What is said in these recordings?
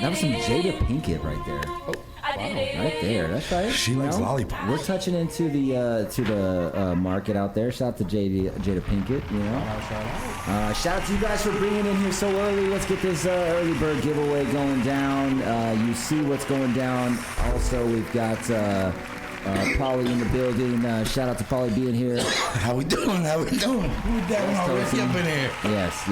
That was some Jada Pinkett right there. Oh, wow, right there. That's right. She likes lollipops. We're touching into the market out there. Shout out to Jada Pinkett. You know. Shout out to you guys for bringing in here so early. Let's get this early bird giveaway going down. You see what's going down. Also, we've got Polly in the building. Shout out to Polly being here. How we doing? Who's that one already up in here? Yes.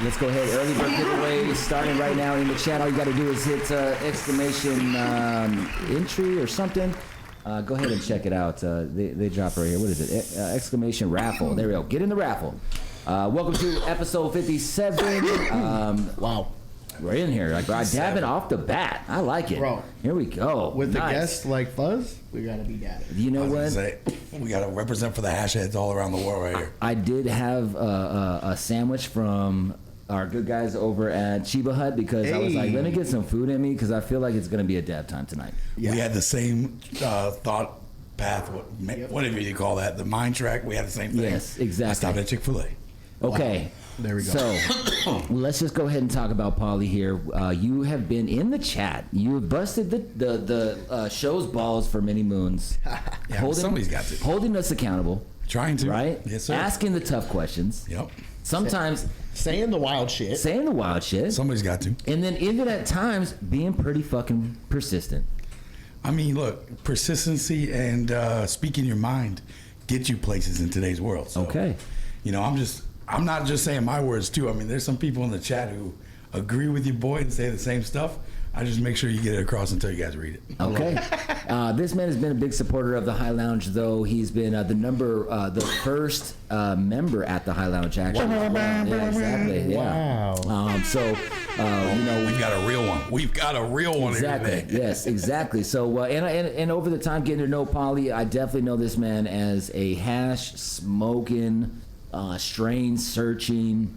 Let's go ahead. Early bird giveaway starting right now in the chat. All you got to do is hit exclamation entry or something. Go ahead and check it out. They drop right here. What is it? Exclamation raffle. There we go. Get in the raffle. Welcome to episode 57. Wow. We're in here. Like, I dabbing off the bat. I like it. Bro. Here we go. With nice. The guests like Fuzz, we got to be dabbing. You know what? We got to represent for the hash heads all around the world right here. I did have a sandwich from our good guys over at Chiba Hut because I was like, let me get some food in me because I feel like it's going to be a dab time tonight. Yeah. We had the same thought path, whatever you call that, the mind track. We had the same thing. Yes, exactly. I stopped at Chick-fil-A. Okay. Wow. There we go. So let's just go ahead and talk about Polly here. You have been in the chat. You have busted the show's balls for many moons. Yeah, somebody's got to. Holding us accountable. Trying to. Right? Yes, sir. Asking the tough questions. Yep. Sometimes saying the wild shit. Somebody's got to. And then even at times being pretty fucking persistent. I mean, look, persistency and speaking your mind get you places in today's world. So, okay. You know, I'm not just saying my words too. I mean, there's some people in the chat who agree with you, boy, and say the same stuff. I just make sure you get it across until you guys read it. Okay. This man has been a big supporter of the High Lounge, though. He's been the first member at the High Lounge, actually. Yeah, exactly. Yeah. Wow. We've got a real one. We've got a real one Exactly. here today. Yes, exactly. So, and over the time getting to know Paulie, I definitely know this man as a hash smoking, strain searching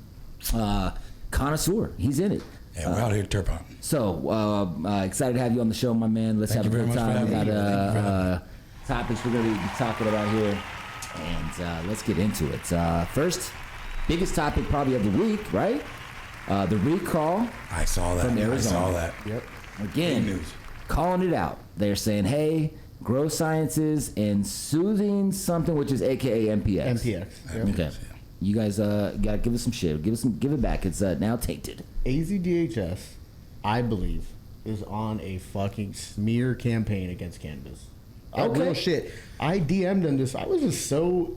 connoisseur. He's in it. Yeah, we're out here turp hunting. So, excited to have you on the show, my man. Let's Thank have a you good very much time. for We got having me. topics we're going to be talking about here. And let's get into it. First, biggest topic probably of the week, right? The recall. I saw that. From I Arizona. saw that. Yep. Again, Big news. calling it out. They're saying, hey, Grow Sciences and soothing something, which is AKA MPX. MPX. Yep. Okay. You guys gotta give us some shit. Give it back. It's now tainted. AZDHS, I believe, is on a fucking smear campaign against cannabis. Okay. Real shit. I DM'd him this. I was just so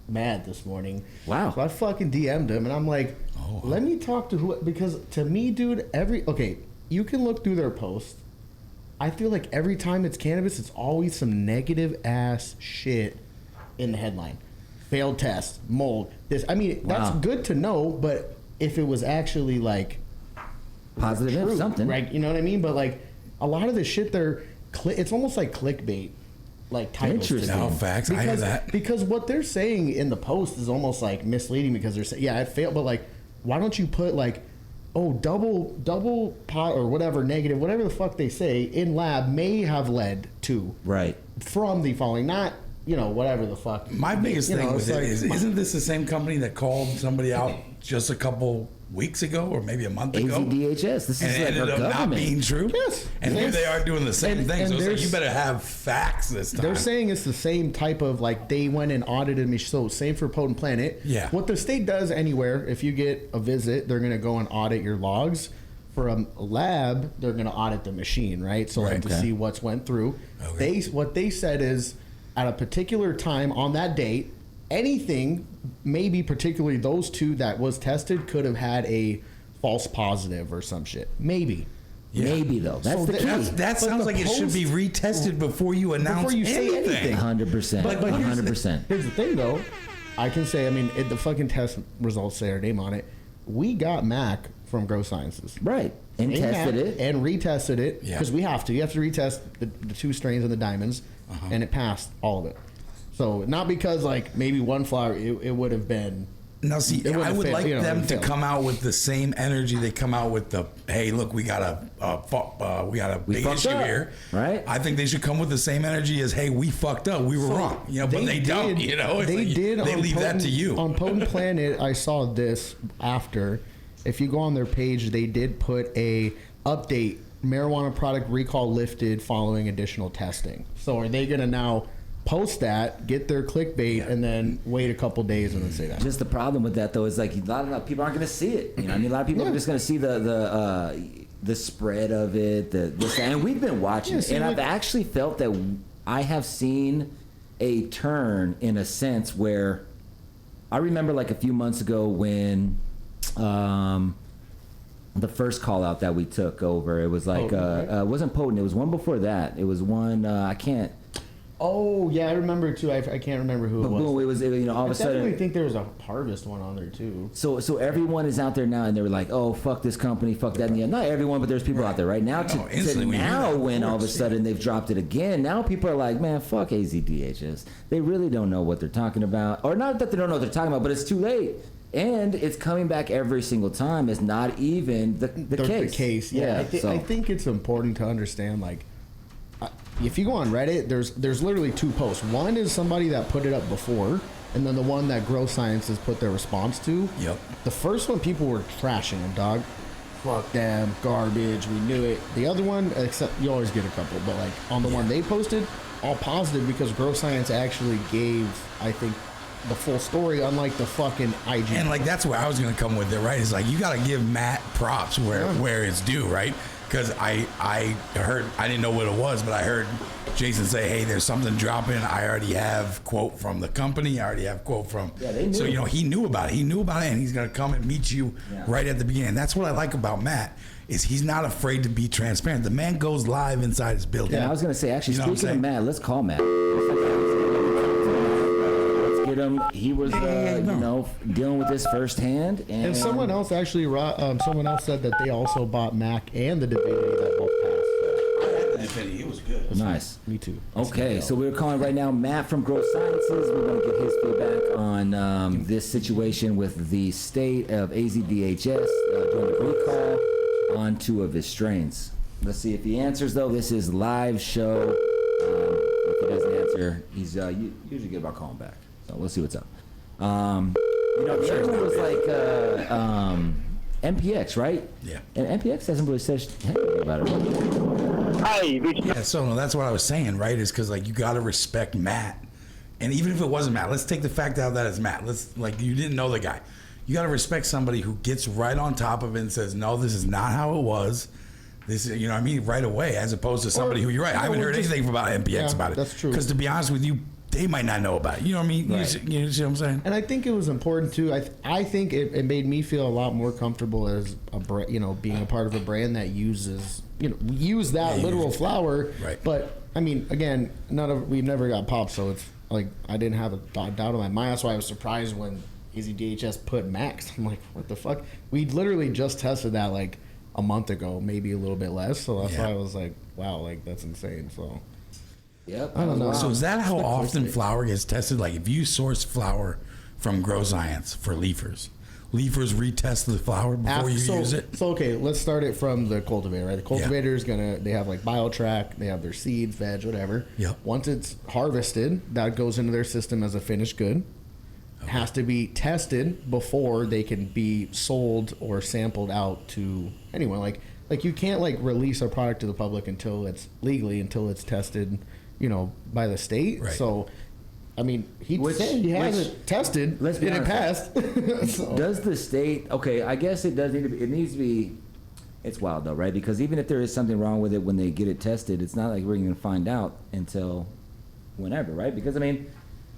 mad this morning. Wow. So I fucking DM'd him, and I'm like, let me talk to who, because to me, dude, you can look through their posts. I feel like every time it's cannabis, it's always some negative ass shit in the headline. Failed test, mold, this. I mean, that's Wow. good to know, but if it was actually like Positive true, something. right? You know what I mean? But like a lot of the shit, it's almost like clickbait, like titles. to Interesting. me. No, facts. I hear that. Because what they're saying in the post is almost like misleading, because they're saying, yeah, it failed, but like, why don't you put like, oh, double pot or whatever, negative, whatever the fuck they say in lab may have led to Right. from the following, not, whatever the fuck. My biggest You thing know, with it's it like- is, isn't this the same company that called somebody out just a couple weeks ago or maybe a month ago? AZDHS. This And is it like ended our up not government. being true. Yes. And here Yes. they are doing the same And- thing. and So it's like, there's- you better have facts this time. They're saying it's the same type of, like, they went and audited me. So same for Potent Planet. Yeah. What the state does anywhere, if you get a visit, they're going to go and audit your logs. For a lab, they're going to audit the machine, right? So like to Okay. see what's went through. Okay. What they said is, at a particular time on that date, anything, maybe particularly those two that was tested, could have had a false positive or some shit. Maybe. Yeah. Maybe though. That's So the that- key. that's- That But sounds the like it should be post- retested before you announce Before you say anything. 100%. But here's the- 100%. Here's the thing, though. I can say, the fucking test results say our name on it. We got Mac from Grow Sciences. Right. And They tested had- it. and retested it, Yeah. because we have to. You have to retest the two strains of the diamonds, and it passed all of it. So not because like maybe one flower, it would have been. Now, see, It wouldn't I have would failed, like it them to failed. come out with the same energy they come out with the, hey, look, we got a big fucked issue up, here, right? I think they should come with the same energy as, hey, we fucked up, we were wrong, but they don't, It's They like, did. They on leave that Potent- to you. On Potent Planet, I saw this after. If you go on their page, they did put a update: marijuana product recall lifted following additional testing. So are they going to now post that, get their clickbait, and then wait a couple days and then say that? Just the problem with that though is like a lot of people aren't going to see it. You know, I mean, a lot of people Yeah. are just going to see the spread of it. And we've been watching, Yeah, it, see, and I've like- actually felt that I have seen a turn in a sense where I remember like a few months ago when. The first call out that we took over, it was like, Potent, right? it wasn't Potent, it was one before that. It was one, I can't, Oh yeah, I remember too. I can't remember who but it was. boom, it was, all I of a definitely sudden. think there was a Harvest one on there too. So everyone is out there now, and they were like, "Oh, fuck this company, fuck that." And the other. Not everyone, but there's people out there right now. No, instantly when you hear now, that, when of all of a course, sudden they've dropped it again, now people are like, "Man, fuck AZDHS." They really don't know what they're talking about, or not that they don't know what they're talking about, but it's too late, and it's coming back every single time. It's not even the case. The case, yeah. so- I think it's important to understand, like, if you go on Reddit, there's literally two posts. One is somebody that put it up before, and then the one that Grow Sciences put their response to. Yep. The first one, people were trashing them, dog. Fuck them, garbage, we knew it. The other one, except you always get a couple, but like on the one they posted, all positive, because Grow Science actually gave, I think, the full story, unlike the fucking IG. And like that's where I was gonna come with it, right? It's like you gotta give Matt props where it's due, right? Because I heard, I didn't know what it was, but I heard Jason say, hey, there's something dropping. I already have quote from the company. I already have quote from. Yeah, they knew. So he knew about it. He knew about it, and he's gonna come and meet you right at the beginning. That's what I like about Matt. is he's not afraid to be transparent. The man goes live inside his building. Yeah, I was gonna say, actually, You know what I'm speaking of saying? Matt, let's call Matt. Let's get him. He was, dealing with this firsthand. And someone else actually, someone else said that they also bought Mac and the Divinity that both passed. Infinity, it was good. Nice. Me too. Okay, so we're calling right now Matt from Growth Sciences. We're going to get his feedback on this situation with the state of AZDHS doing the recall on 2 of his strains. Let's see if he answers, though. This is live show. If he doesn't answer, he's usually good about calling back. So let's see what's up. The other one was like MPX, right? Yeah. And MPX hasn't really said anything about it. Yeah, so no, that's what I was saying, right? Is because like you got to respect Matt, and even if it wasn't Matt, let's take the fact out that it's Matt. Let's like you didn't know the guy. You got to respect somebody who gets right on top of it and says, "No, this is not how it was." This is, you know what I mean, right away, as opposed to somebody who you're right. I haven't heard anything about MPX about it. That's true. Because to be honest with you, they might not know about it. You know what I mean? Right. You see what I'm saying? And I think it was important too. I think it made me feel a lot more comfortable as being a part of a brand that uses that literal flower. Right. But I mean, again, we've never got popped, so it's like I didn't have a doubt in my mind. That's why I was surprised when AZDHS put Max. I'm like, what the fuck? We literally just tested that like a month ago, maybe a little bit less. So that's why I was like, wow, like that's insane. So. Yep. I don't know. So is that how often flower gets tested? Like if you source flower from Grow Science for leafers retest the flower before you use it? So okay, let's start it from the cultivator, right? The cultivator is they have like BioTrack, they have their seeds, veg, whatever. Yep. Once it's harvested, that goes into their system as a finished good. Okay. Has to be tested before they can be sold or sampled out to anyone. Like you can't like release a product to the public until it's tested, by the state. Right. So, I mean, he has it tested. Let's be and it honest. passed. So. Does the state? Okay, I guess it does need to be. It needs to be. It's wild though, right? Because even if there is something wrong with it when they get it tested, it's not like we're going to find out until whenever, right? Because I mean,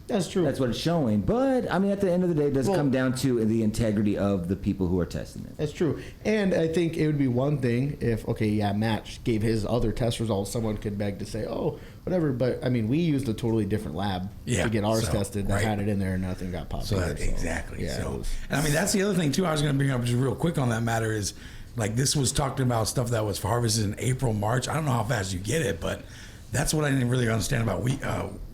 That's true. that's what it's showing. But I mean, at the end of the day, it does come down to the integrity of the people who are testing it. That's true. And I think it would be one thing if, Matt gave his other test results, someone could beg to say, oh, whatever. But, I mean, we used a totally different lab to get ours tested that had it in there and nothing got popped. Exactly. Yeah, and I mean, that's the other thing, too, I was going to bring up just real quick on that matter is, like, this was talking about stuff that was harvested in April, March. I don't know how fast you get it, but that's what I didn't really understand about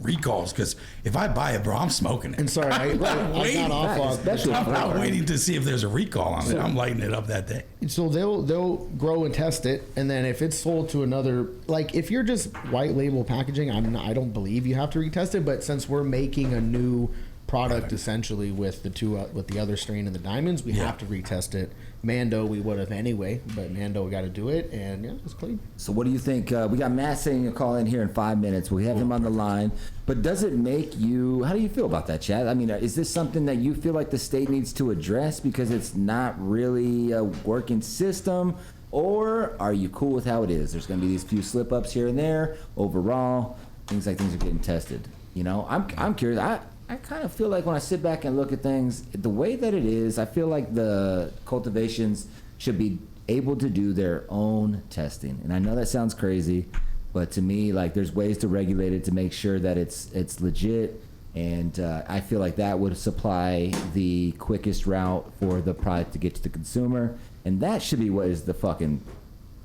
recalls. Because if I buy it, bro, I'm smoking it. And sorry, I got off on Especially I'm not flower. waiting to see if there's a recall on it. I'm lighting it up that day. So they'll grow and test it, and then if it's sold to another, like if you're just white label packaging, I don't believe you have to retest it. But since we're making a new product essentially with the other strain and the diamonds, we have to retest it. Mando we would have anyway, but Mando we got to do it, and it's clean. So what do you think? We got Matt saying a call in here in 5 minutes. We have him on the line. But does it make you? How do you feel about that, Chad? I mean, is this something that you feel like the state needs to address because it's not really a working system, or are you cool with how it is? There's going to be these few slip ups here and there. Overall, things are getting tested. I'm curious. I kind of feel like when I sit back and look at things, the way that it is, I feel like the cultivations should be able to do their own testing. And I know that sounds crazy, but to me, like, there's ways to regulate it to make sure that it's legit. And I feel like that would supply the quickest route for the product to get to the consumer. And that should be what is the fucking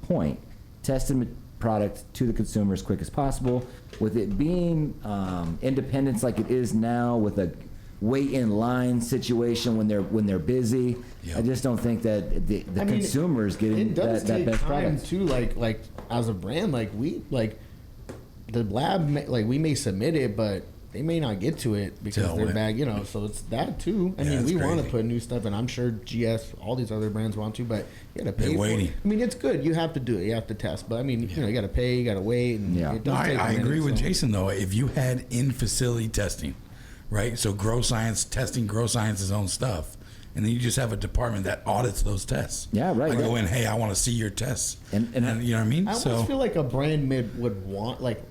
point. Testing the product to the consumer as quick as possible. With it being independence like it is now, with a wait in line situation when they're busy, I just don't think that the consumer is getting that best product too. Like as a brand, the lab, we may submit it, but they may not get to it because they're bag, so it's that too. I mean, we want to put new stuff, and I'm sure GS, all these other brands want to, but you got to pay for it. I mean, it's good. You have to do it. You have to test. But I mean, you got to pay, you got to wait. And it does take a minute, agree with Jason, though. If you had in-facility testing, right? So Grow Science testing Grow Science's own stuff, and then you just have a department that audits those tests. Yeah, right. I go in, hey, I want to see your tests. And you know what I mean? I almost feel like a brand would want, like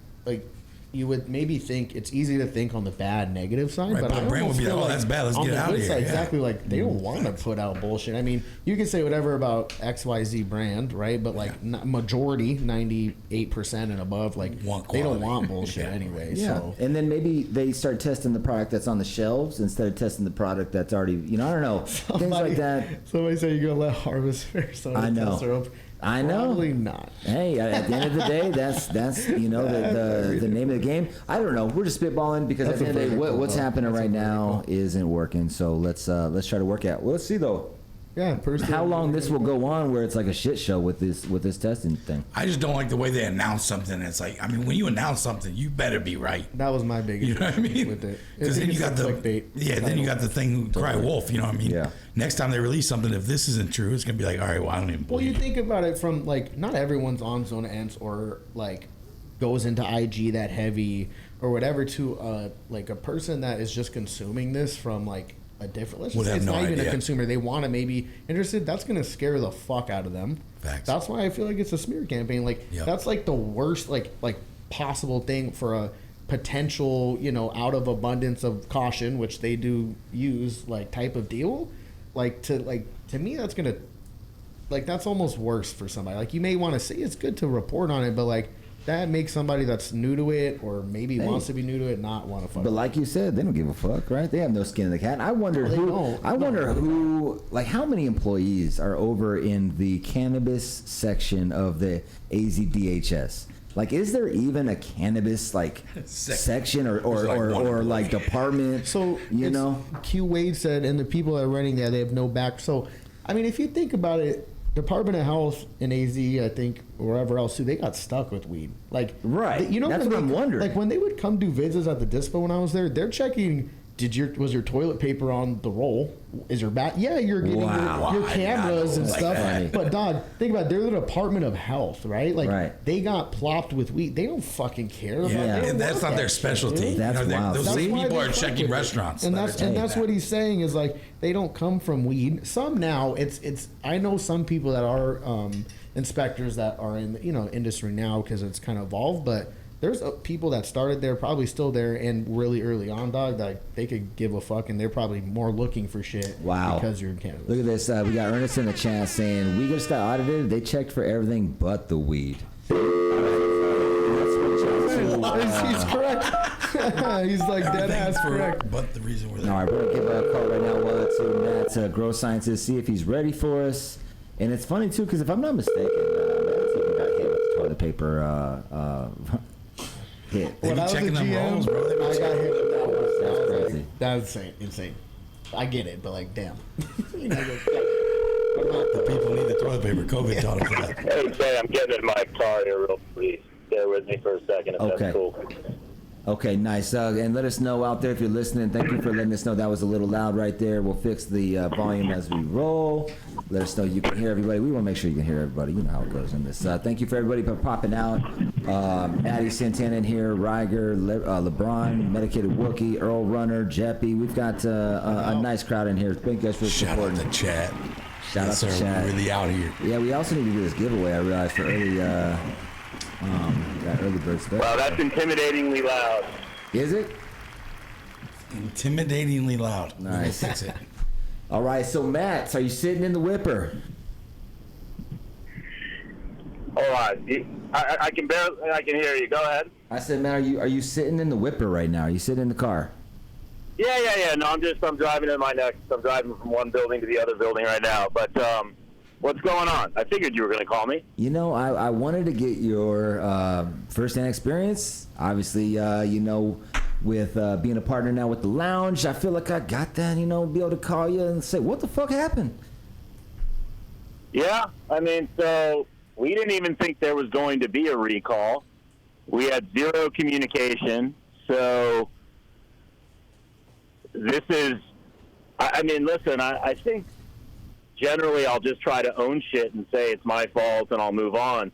you would maybe think it's easy to think on the bad, negative side, Right, but but I the brain almost would be feel like, oh, that's bad, let's on get the out of good here, side, yeah. exactly, like they don't want to put out bullshit. I mean, you can say whatever about XYZ brand, right? But like majority, 98% and above, like Want they don't quality. want bullshit Yeah. anyway. Yeah, So and then maybe they start testing the product that's on the shelves instead of testing the product that's already, you know, I don't know, things like that. Somebody said you're gonna let Harvest Fair soda I know. test her up. I know. Probably not. Hey, at the end of the day, that's you know the name of the game. I don't know. We're just spitballing because That's at the end of the day, a vertical, what's though. happening That's a right now vertical. isn't working. So let's try to work out. Well, let's see though Yeah, personally, how long this will go on where it's like a shit show with this testing thing. I just don't like the way they announce something. It's like, I mean, when you announce something, you better be right. That was my biggest. You know what I mean? With it, Because then you got the clickbait. then you got the thing cry wolf. You know what I mean? Yeah. Next time they release something, if this isn't true, it's gonna be like, all right, well, I don't even Well, you believe. think about it from like not everyone's on Zona Ents or like goes into IG that heavy or whatever to like a person that is just consuming this from like a different. Let's Would just say have it's no not even a idea. consumer. They want to maybe interested. That's gonna scare the fuck out of them. Facts. That's why I feel like it's a smear campaign. Like Yep. that's like the worst like possible thing for a potential out of abundance of caution, which they do use like type of deal. To me that's gonna that's almost worse for somebody. Like you may want to say it's good to report on it, but like that makes somebody that's new to it or maybe wants to be new to it not want to fuck. But like you said, they don't give a fuck, right? They have no skin in the cat. I wonder No, they who. don't. I wonder who. Like, how many employees are over in the cannabis section of the AZDHS? Like, is there even a cannabis section or There's like one or like department? So you it's- know, Q Wade said, and the people that are running that they have no back. So I mean, if you think about it, Department of Health and AZ, I think, or wherever else too, they got stuck with weed. Like Right. That's when what I'm they- wondering. Like when they would come do visits at the dispo when I was there, they're checking. Was your toilet paper on the roll? Is your back? Yeah, you're getting Wow. your I cameras know, and like stuff. that. But dog, think about it, they're the Department of Health, right? Like Right. they got plopped with weed. They don't fucking care. About Yeah, it. They don't and that's want not that their shit, specialty. dude. That's wild. Those That's same why people they are fuck checking with it. restaurants. and that that's are and doing that's that. what he's saying is like they don't come from weed. Some now it's I know some people that are inspectors that are in the industry now because it's kind of evolved, but there's people that started there probably still there and really early on, dog, that they could give a fuck and they're probably more looking for shit. Wow. Because you're in Canada. look at this. We got Ernest in the chat saying we just got audited. They checked for everything but the weed. He's correct. He's like dead ass correct. But the reason we're there. All right, we're gonna give a call right now to Matt, Grow Scientist, see if he's ready for us. And it's funny too, because if I'm not mistaken, Matt even got hit with the toilet paper hit. They When be I was checking a them GM, rolls, bro. They be I got checking- hit with that one. That's That was crazy. That's insane. I get it, but like, damn. The people need the toilet paper. COVID taught them that. Hey, Say, I'm getting in my car here real please. Bear with me for a second if Okay. that's cool. Okay, nice. And let us know out there if you're listening. Thank you for letting us know that was a little loud right there. We'll fix the volume as we roll. Let us know you can hear everybody. We want to make sure you can hear everybody. You know how it goes in this. Thank you for everybody for popping out. Maddie Santana in here, Ryger, LeBron, Medicated Wookie, Earl Runner, Jeppy. We've got a nice crowd in here. Thank you guys for Shout out supporting. to chat. Shout out Yes, to sir. chat. We're really out here. Yeah, we also need to do this giveaway. I realized for early, got early bird stuff. Wow, that's intimidatingly loud. Is it? Intimidatingly loud. Nice. We'll fix it. All right. So Matt, are you sitting in the whipper? Hold on. I can hear you. Go ahead. I said, Matt, are you sitting in the whipper right now? Are you sitting in the car? Yeah. No, I'm driving I'm driving from one building to the other building right now. But what's going on? I figured you were going to call me. You know, I wanted to get your first-hand experience. Obviously, with being a partner now with the lounge, I feel like I got that, be able to call you and say, what the fuck happened? Yeah, I mean, so we didn't even think there was going to be a recall. We had zero communication. So this is, I mean, listen, I think generally I'll just try to own shit and say it's my fault and I'll move on.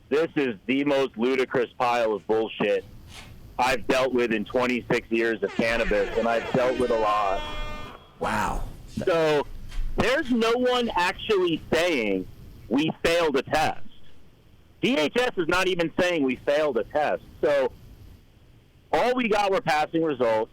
This is the most ludicrous pile of bullshit I've dealt with in 26 years of cannabis, and I've dealt with a lot. Wow. So there's no one actually saying we failed a test. DHS is not even saying we failed a test. So all we got were passing results.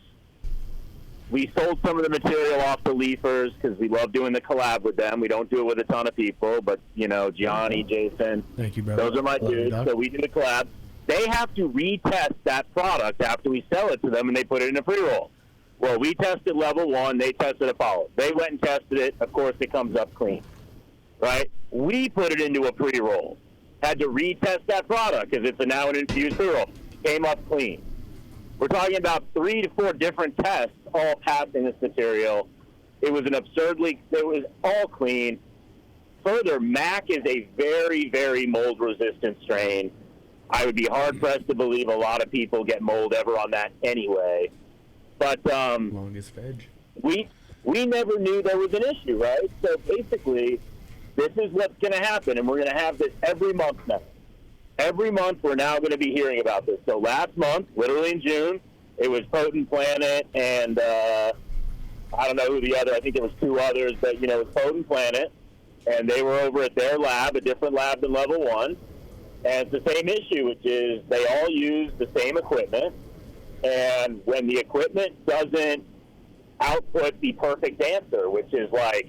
We sold some of the material off to Leafers because we love doing the collab with them. We don't do it with a ton of people, but, you know, Gianni, Jason, Thank you, brother. those are my Love you, dudes. dog. So we did a collab. They have to retest that product after we sell it to them, and they put it in a pre-roll. Well, we tested level 1. They tested Apollo. They went and tested it. Of course, it comes up clean, right? We put it into a pre-roll. Had to retest that product because it's now an infused pre-roll. Came up clean. We're talking about 3 to 4 different tests all passing this material. It was it was all clean. Further, Mac is a very, very mold-resistant strain. I would be hard-pressed to believe a lot of people get mold ever on that anyway. But Longest veg. we never knew there was an issue, right? So basically, this is what's going to happen, and we're going to have this every month now. Every month, we're now going to be hearing about this. So last month, literally in June, it was Potent Planet and I don't know who the other, I think there was 2 others, but, you know, it was Potent Planet, and they were over at their lab, a different lab than level 1, and it's the same issue, which is they all use the same equipment, and when the equipment doesn't output the perfect answer, which is like,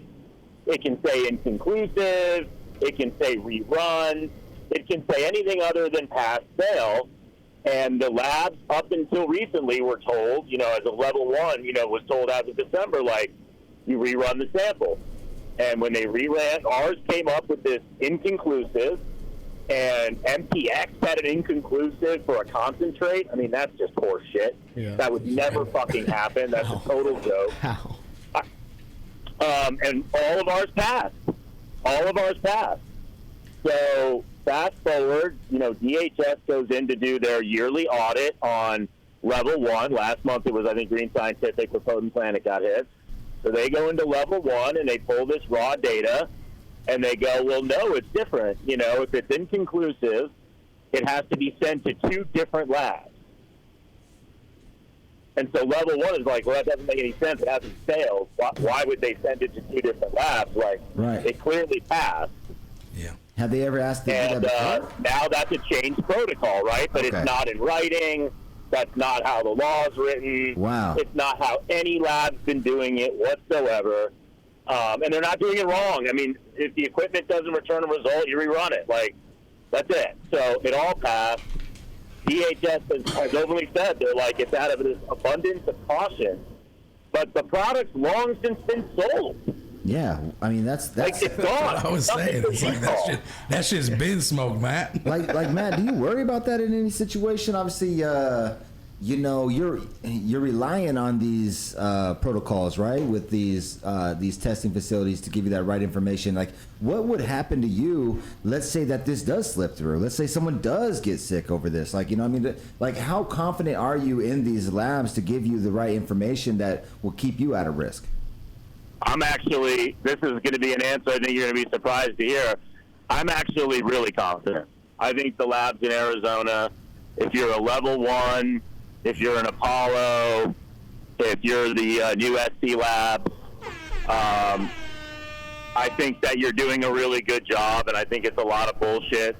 it can say inconclusive, it can say rerun, it can say anything other than pass fail. And the labs, up until recently, were told, you know, as a level 1, you know, was told as of December, like, you rerun the sample. And when they reran, ours came up with this inconclusive, and MTX had an inconclusive for a concentrate. I mean, that's just horse shit. Yeah. That would never fucking happen. That's a total joke. How? And all of ours passed. All of ours passed. So fast forward, you know, DHS goes in to do their yearly audit on level 1. Last month it was, I think, Green Scientific where Potent Planet got hit. So they go into level 1 and they pull this raw data and they go, well, no, it's different. You know, if it's inconclusive, it has to be sent to 2 different labs. And so level 1 is like, well, that doesn't make any sense. It hasn't failed. Why would they send it to 2 different labs? Like, Right. it clearly passed. Yeah. Have they ever asked to do And that before? now that's a changed protocol, right? But Okay. it's not in writing. That's not how the law is written. Wow. It's not how any lab's been doing it whatsoever. And they're not doing it wrong. I mean, if the equipment doesn't return a result, you rerun it. Like, that's it. So it all passed. DHS has openly said, they're like, it's out of this abundance of caution. But the product's long since been sold. Yeah, I mean that's Like, it's gone. I was saying, it's like that shit's been smoked, Matt. like Matt, do you worry about that in any situation? Obviously, you know, you're relying on these protocols, right? With these testing facilities to give you that right information. Like, what would happen to you? Let's say that this does slip through. Let's say someone does get sick over this. Like, you know, I mean, like, how confident are you in these labs to give you the right information that will keep you out of risk? I'm actually, this is going to be an answer I think you're going to be surprised to hear. I'm actually really confident. I think the labs in Arizona, if you're a level 1, if you're an Apollo, if you're the new SC Labs, I think that you're doing a really good job, and I think it's a lot of bullshit.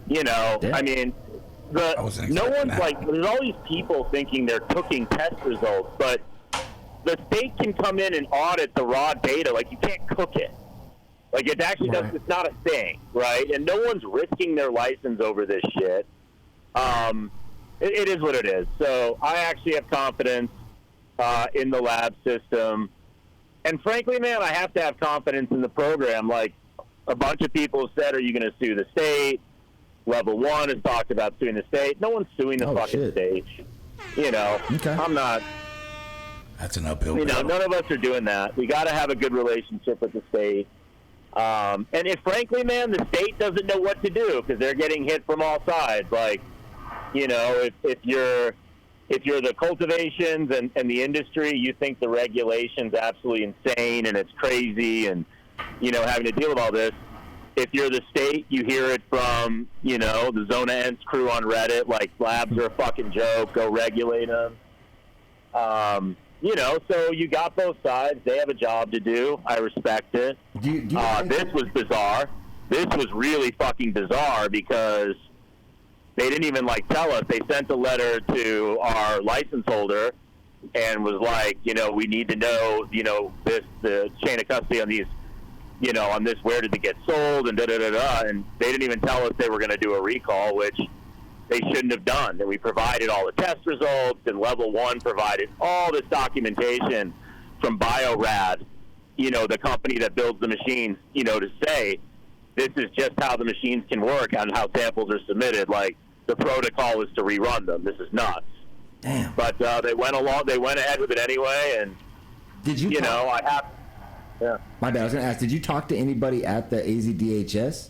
You know, Yeah. I mean, I wasn't no expecting one's that. like, there's all these people thinking they're cooking test results, but the state can come in and audit the raw data. Like, you can't cook it. Like, it actually does, it's not a thing, right? And no one's risking their license over this shit. It is what it is. So I actually have confidence in the lab system. And frankly, man, I have to have confidence in the program. Like, a bunch of people have said, are you going to sue the state? Level 1 has talked about suing the state. No one's suing the fucking shit. state. You know, Okay. I'm not. That's an uphill You know, battle. none of us are doing that. We got to have a good relationship with the state. And if, frankly, man, the state doesn't know what to do because they're getting hit from all sides. Like, you know, if you're the cultivations and the industry, you think the regulation's absolutely insane and it's crazy and, you know, having to deal with all this. If you're the state, you hear it from, you know, the Zona Ents crew on Reddit, like, labs are a fucking joke, go regulate them. You know, so you got both sides. They have a job to do. I respect it. Do you think- This was bizarre. This was really fucking bizarre because they didn't even like tell us. They sent a letter to our license holder and was like, we need to know, the chain of custody on these, on this, where did it get sold, and da-da-da-da. And they didn't even tell us they were going to do a recall, which they shouldn't have done. And we provided all the test results, and Level 1 provided all this documentation from Biorad, the company that builds the machines, to say this is just how the machines can work and how samples are submitted. Like, the protocol is to rerun them. This is nuts. Damn. But they went ahead with it anyway, and Did you? Yeah. My bad. I was gonna ask. Did you talk to anybody at the AZDHS?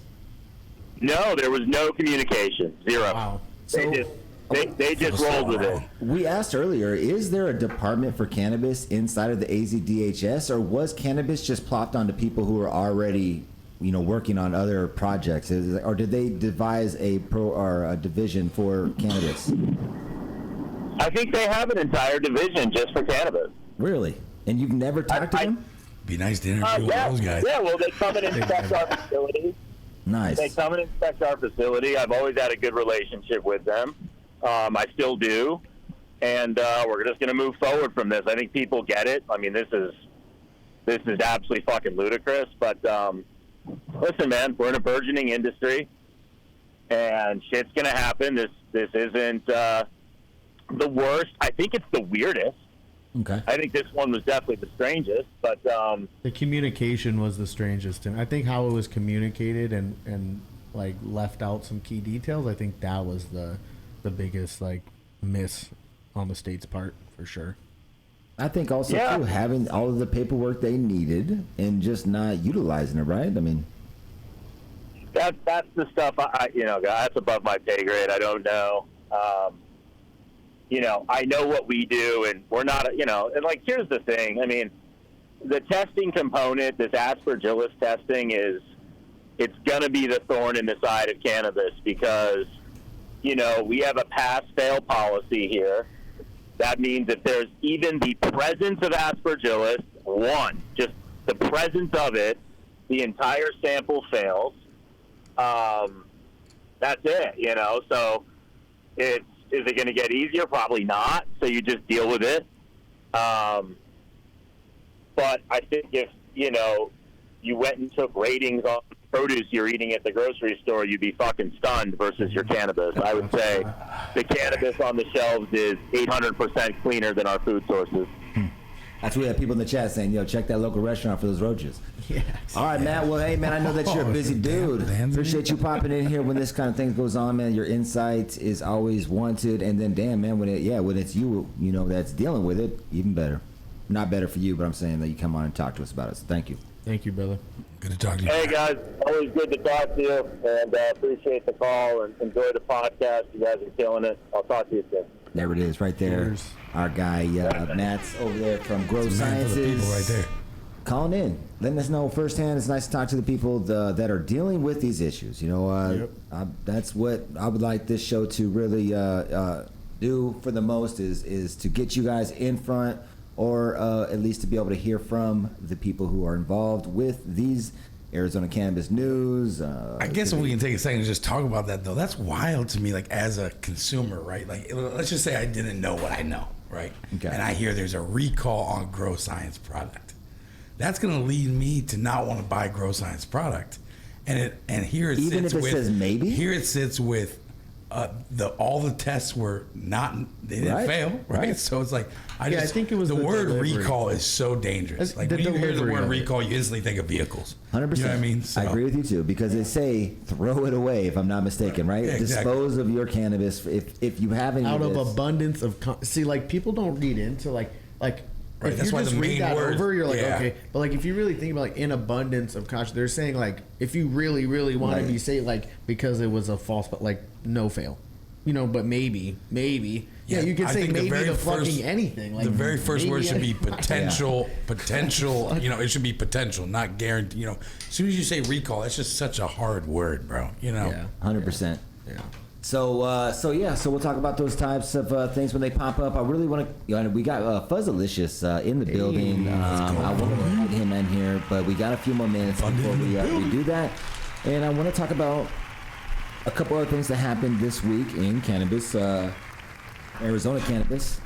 No, there was no communication. Zero. Wow. They just rolled with it. We asked earlier, is there a department for cannabis inside of the AZDHS, or was cannabis just plopped onto people who were already, working on other projects, or did they devise a division for cannabis? I think they have an entire division just for cannabis. Really? And you've never talked to them? Be nice to interview those guys. Yeah, well, they come and inspect our facility. Nice. They come and inspect our facility. I've always had a good relationship with them. I still do. And we're just going to move forward from this. I think people get it. I mean, this is absolutely fucking ludicrous. But listen, man, we're in a burgeoning industry, and shit's going to happen. This isn't the worst. I think it's the weirdest. Okay. I think this one was definitely the strangest, but the communication was the strangest. And I think how it was communicated and like left out some key details. I think that was the biggest like miss on the state's part for sure. I think also too, having all of the paperwork they needed and just not utilizing it, right? I mean, that's the stuff that's above my pay grade. I don't know. I know what we do, and we're not, and like, here's the thing. I mean, the testing component, this aspergillus testing it's going to be the thorn in the side of cannabis because, we have a pass-fail policy here. That means if there's even the presence of aspergillus, just the presence of it, the entire sample fails. That's it, so is it going to get easier? Probably not. So you just deal with it. But I think if, you went and took ratings on produce you're eating at the grocery store, you'd be fucking stunned versus your cannabis. I would say the cannabis on the shelves is 800% cleaner than our food sources. that's we have people in the chat saying, check that local restaurant for those roaches. Yes. All right, Matt. Well, hey, man, I know that you're a busy dude. Appreciate you popping in here when this kind of thing goes on, man. Your insight is always wanted. And then, damn, man, when it's you, that's dealing with it, even better. Not better for you, but I'm saying that you come on and talk to us about it. So thank you. Thank you, brother. Good to talk to you. Hey, guys. Always good to talk to you, and appreciate the call and enjoy the podcast. You guys are killing it. I'll talk to you soon. There it is, right there. Cheers. Our guy, Matt's over there from Grow It's a man for the Sciences. people right there. Calling in, letting us know firsthand. It's nice to talk to the people that are dealing with these issues. That's what I would like this show to really do for the most is to get you guys in front, or at least to be able to hear from the people who are involved with these Arizona cannabis news. I guess if we can take a second to just talk about that, though, that's wild to me, like, as a consumer, right? Like, let's just say I didn't know what I know, right? Okay. And I hear there's a recall on Grow Science product. That's going to lead me to not want to buy Grow Science product. And here it Even sits if it with, says maybe? Here it sits with all the tests were not, they didn't fail, right? So it's like, I think it was the word delivery. Recall is so dangerous. Like, when you hear the word recall, you instantly think of vehicles. 100%. You know what I mean? So, I agree with you too, because they say throw it away, if I'm not mistaken, right? Yeah, exactly. Dispose of your cannabis if you have any Out of this. abundance of see, like, people don't read into like Right, if that's you why just the read main that word- over, you're like, yeah. okay. But like, if you really think about like in abundance of caution, they're saying like if you really want Right. to be safe, like because it was a false, but like no fail, but maybe. Yeah, you could I say think the maybe very to first- fucking anything. Like the very first word should be any- potential. Potential. It should be potential, not guaranteed. As soon as you say recall, it's just such a hard word, bro. Yeah. 100%. Yeah. So we'll talk about those types of things when they pop up. I really want to. We got Fuzzalicious in the building. I want to get him in here, but we got a few more minutes before we do that, and I want to talk about a couple other things that happened this week in cannabis, Arizona cannabis.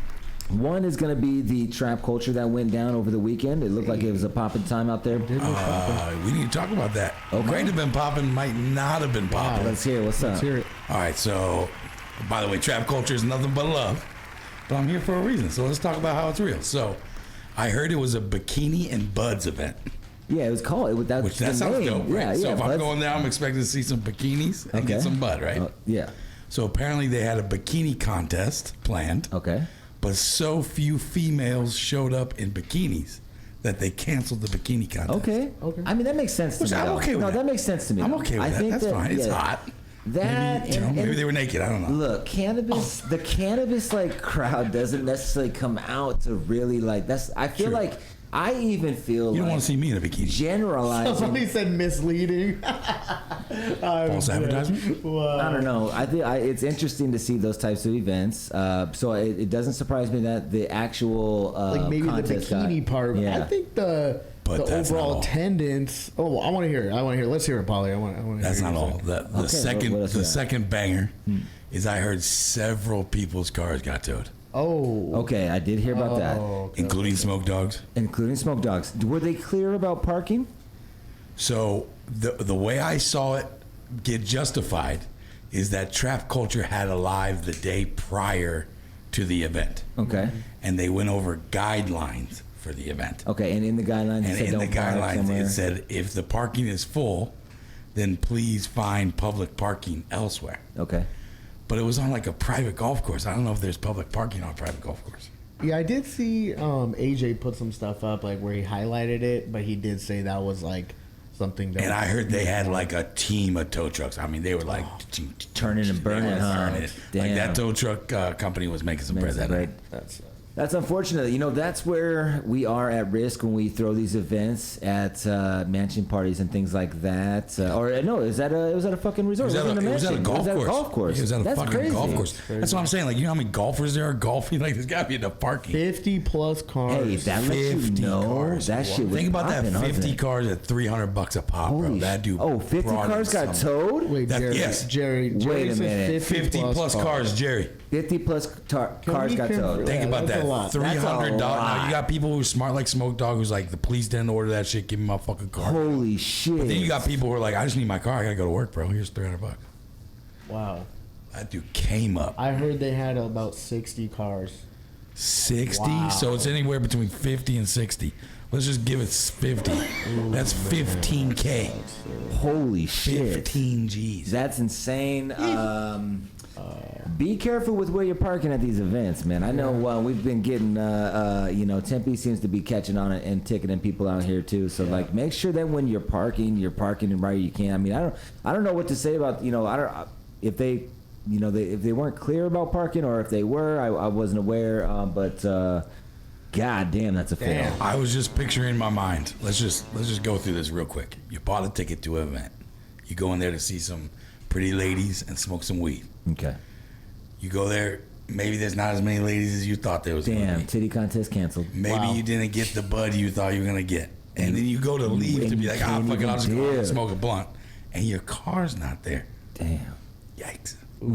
One is going to be the trap culture that went down over the weekend. It looked like it was a popping time out there. We need to talk about that. Okay. Might have been popping, might not have been popping. Let's hear it. What's up? Let's hear it. All right, so by the way, trap culture is nothing but love, but I'm here for a reason. So let's talk about how it's real. So I heard it was a Bikini and Buds event. Yeah, it was called. Which that sounds dope, right? Yeah, so yeah, if I'm going there, I'm expecting to see some bikinis and get some bud, right? Yeah. So apparently they had a bikini contest planned. Okay. But so few females showed up in bikinis that they canceled the bikini contest. Okay. I mean, that makes sense to me. I'm though. okay with no, that. that makes sense to me. I'm though. okay with I that. think That's fine. It's hot. That Maybe, maybe they were naked. I don't know. Look, cannabis. The cannabis like crowd doesn't necessarily come out to really like. That's. I feel True. like I even feel. You don't like want to see me in a bikini. generalizing. Somebody said misleading. False advertisement? I don't know. I think it's interesting to see those types of events. So it doesn't surprise me that the actual Like maybe the contest bikini got, part. Yeah. I think the But that's not overall all. attendance. Oh, I want to hear it. Let's hear it, Polly. I want to That's hear not your all. side. The Okay, second what else the we got? second banger is I heard several people's cars got towed, Oh. Okay, I did hear about that, Okay. including Smoke Dogs. including Smoke Dogs. Were they clear about parking? So the way I saw it get justified is that Trap Culture had a live the day prior to the event, Okay. and they went over guidelines for the event. Okay, and in the guidelines, it And said in the don't park guidelines, somewhere. it said if the parking is full, then please find public parking elsewhere. Okay. But it was on like a private golf course. I don't know if there's public parking on a private golf course. Yeah, I did see AJ put some stuff up like where he highlighted it, but he did say that was like something that. And I heard they had like a team of tow trucks. I mean, they were like Turning and they were burning, huh? burning. Like Damn. that tow truck company was making some bread that night. That's unfortunate. You know, that's where we are at risk when we throw these events at mansion parties and things like that. Or no, it was at a fucking resort. It was at a mansion. golf course. golf course. It was at a That's fucking crazy. golf course. That's what I'm saying. Like, you know how many golfers there are golfing? Like, there's got to be enough parking. 50 plus cars. Hey, that lets you 50 know cars. that shit was Think about that. popping, 50 wasn't it? cars at $300 a pop, bro. Holy That dude. Oh, 50 brought cars in got some- towed? Wait, That- Jerry. yes. Jerry Wait a said minute. 50 plus cars, Jerry. 50 plus cars we got confirm- towed. Think Yeah, about that's that. a lot. $300. That's a lot. Now, you got people who are smart like Smoke Dog who's like, the police didn't order that shit. Give me my fucking car. Holy shit. But then you got people who are like, I just need my car. I got to go to work, bro. Here's $300. Wow. That dude came up. I heard they had about 60 cars. 60? Wow. So it's anywhere between 50 and 60. Let's just give it 50. That's 15K. Holy shit. 15 G's. That's insane. Be careful with where you're parking at these events, man. I know we've been getting, Tempe seems to be catching on it and ticketing people out here too. So like, make sure that when you're parking right you can. I mean, I don't know what to say about if they, if they weren't clear about parking or if they were, I wasn't aware. But god damn, that's a fail. I was just picturing in my mind. Let's just go through this real quick. You bought a ticket to an event. You go in there to see some pretty ladies and smoke some weed. Okay. You go there, maybe there's not as many ladies as you thought there was going to Damn, be. titty contest canceled. Maybe you didn't get the bud you thought you were going to get. And then you go to leave to be like, fuck it, I'll just go out and smoke a blunt. And your car's not there. Damn. Yikes. All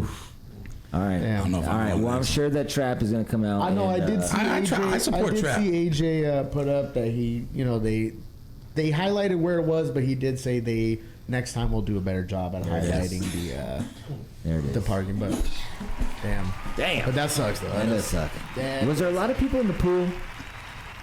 right. Damn. I don't know if All I'm right. going Well, I'm next. sure that Trap is going to come out. I know. I did see AJ. I support did Trap. see AJ put up that he, they highlighted where it was, but he did say they next time will do a better job at highlighting There it the is. parking. But damn. But that sucks though. That does suck. Damn. Was there a lot of people in the pool?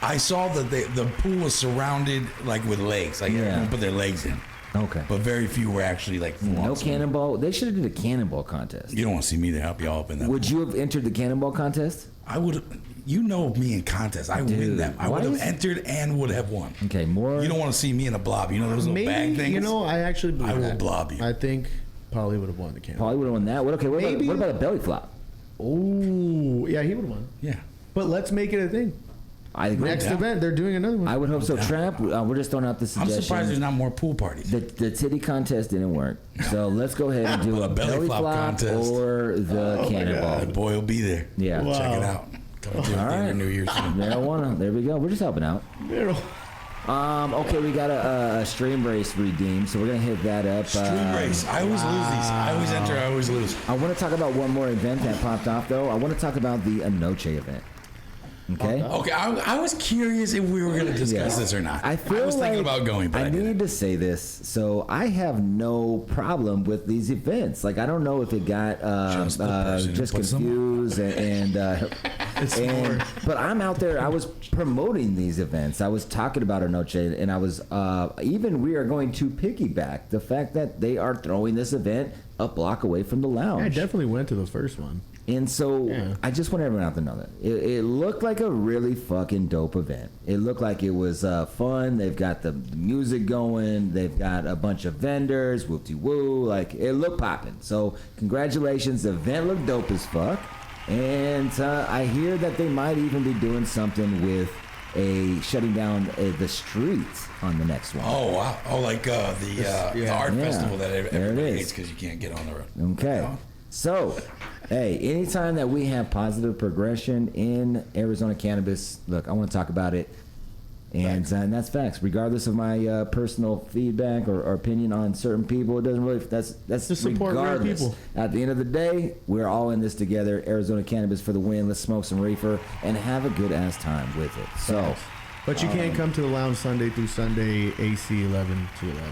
I saw that the pool was surrounded like with legs. Like everyone put their legs in. Okay. But very few were actually like full No on swimming. cannonball. They should have did a cannonball contest. You don't want to see me there. Help y'all up in that. Would you have entered the cannonball contest? I would. You know me in contests. I win Dude, them. I why would have is- entered and would have won. Okay, more. You don't want to see me in a blob. You know those little bag Maybe things. I actually believe I will that. blob you. I think Polly would have won the camp. Probably would have won that. What about, Maybe. what about a belly flop? Oh, yeah, he would have won. Yeah. But let's make it a thing. I agree. Next Yeah. event, they're doing another one. I would hope so. Trap. We're just throwing out the I'm suggestion. surprised there's not more pool parties. The titty contest didn't work. So let's go ahead and do A a belly belly flop flop contest. or the cannonball. The boy will be there. Yeah. Wow. Check it out. Coming to All the right. New Year's soon. Marijuana. There we go. We're just helping out. Okay, we got a stream race redeemed, so we're gonna hit that up. Stream race. I always lose these. I always enter. I always lose. I want to talk about one more event that popped off, though. I want to talk about the Anoche event. Okay. Okay. I was curious if we were going to discuss this or not. I was thinking about going, but I need didn't. to say this. So I have no problem with these events. Like, I don't know if it got just confused but I'm out there. I was promoting these events. I was talking about Anoche, and I was we are going to piggyback the fact that they are throwing this event a block away from the lounge. I definitely went to the first one. And so I just want everyone out to know that it looked like a really fucking dope event. It looked like it was fun. They've got the music going. They've got a bunch of vendors. Whoop-de-woo. Like, it looked popping. So congratulations. The event looked dope as fuck. And I hear that they might even be doing something with shutting down the streets on the next one. Oh, wow. Oh, like the art festival that everybody hates because you can't get on the road. Okay. Yeah. So, hey, anytime that we have positive progression in Arizona cannabis, look, I want to talk about it. And that's facts. Regardless of my personal feedback or opinion on certain people, it doesn't really. That's just support real people. At the end of the day, we're all in this together. Arizona cannabis for the win. Let's smoke some reefer and have a good ass time with it. So, but you can't come to the lounge Sunday through Sunday, AC 11 to 11.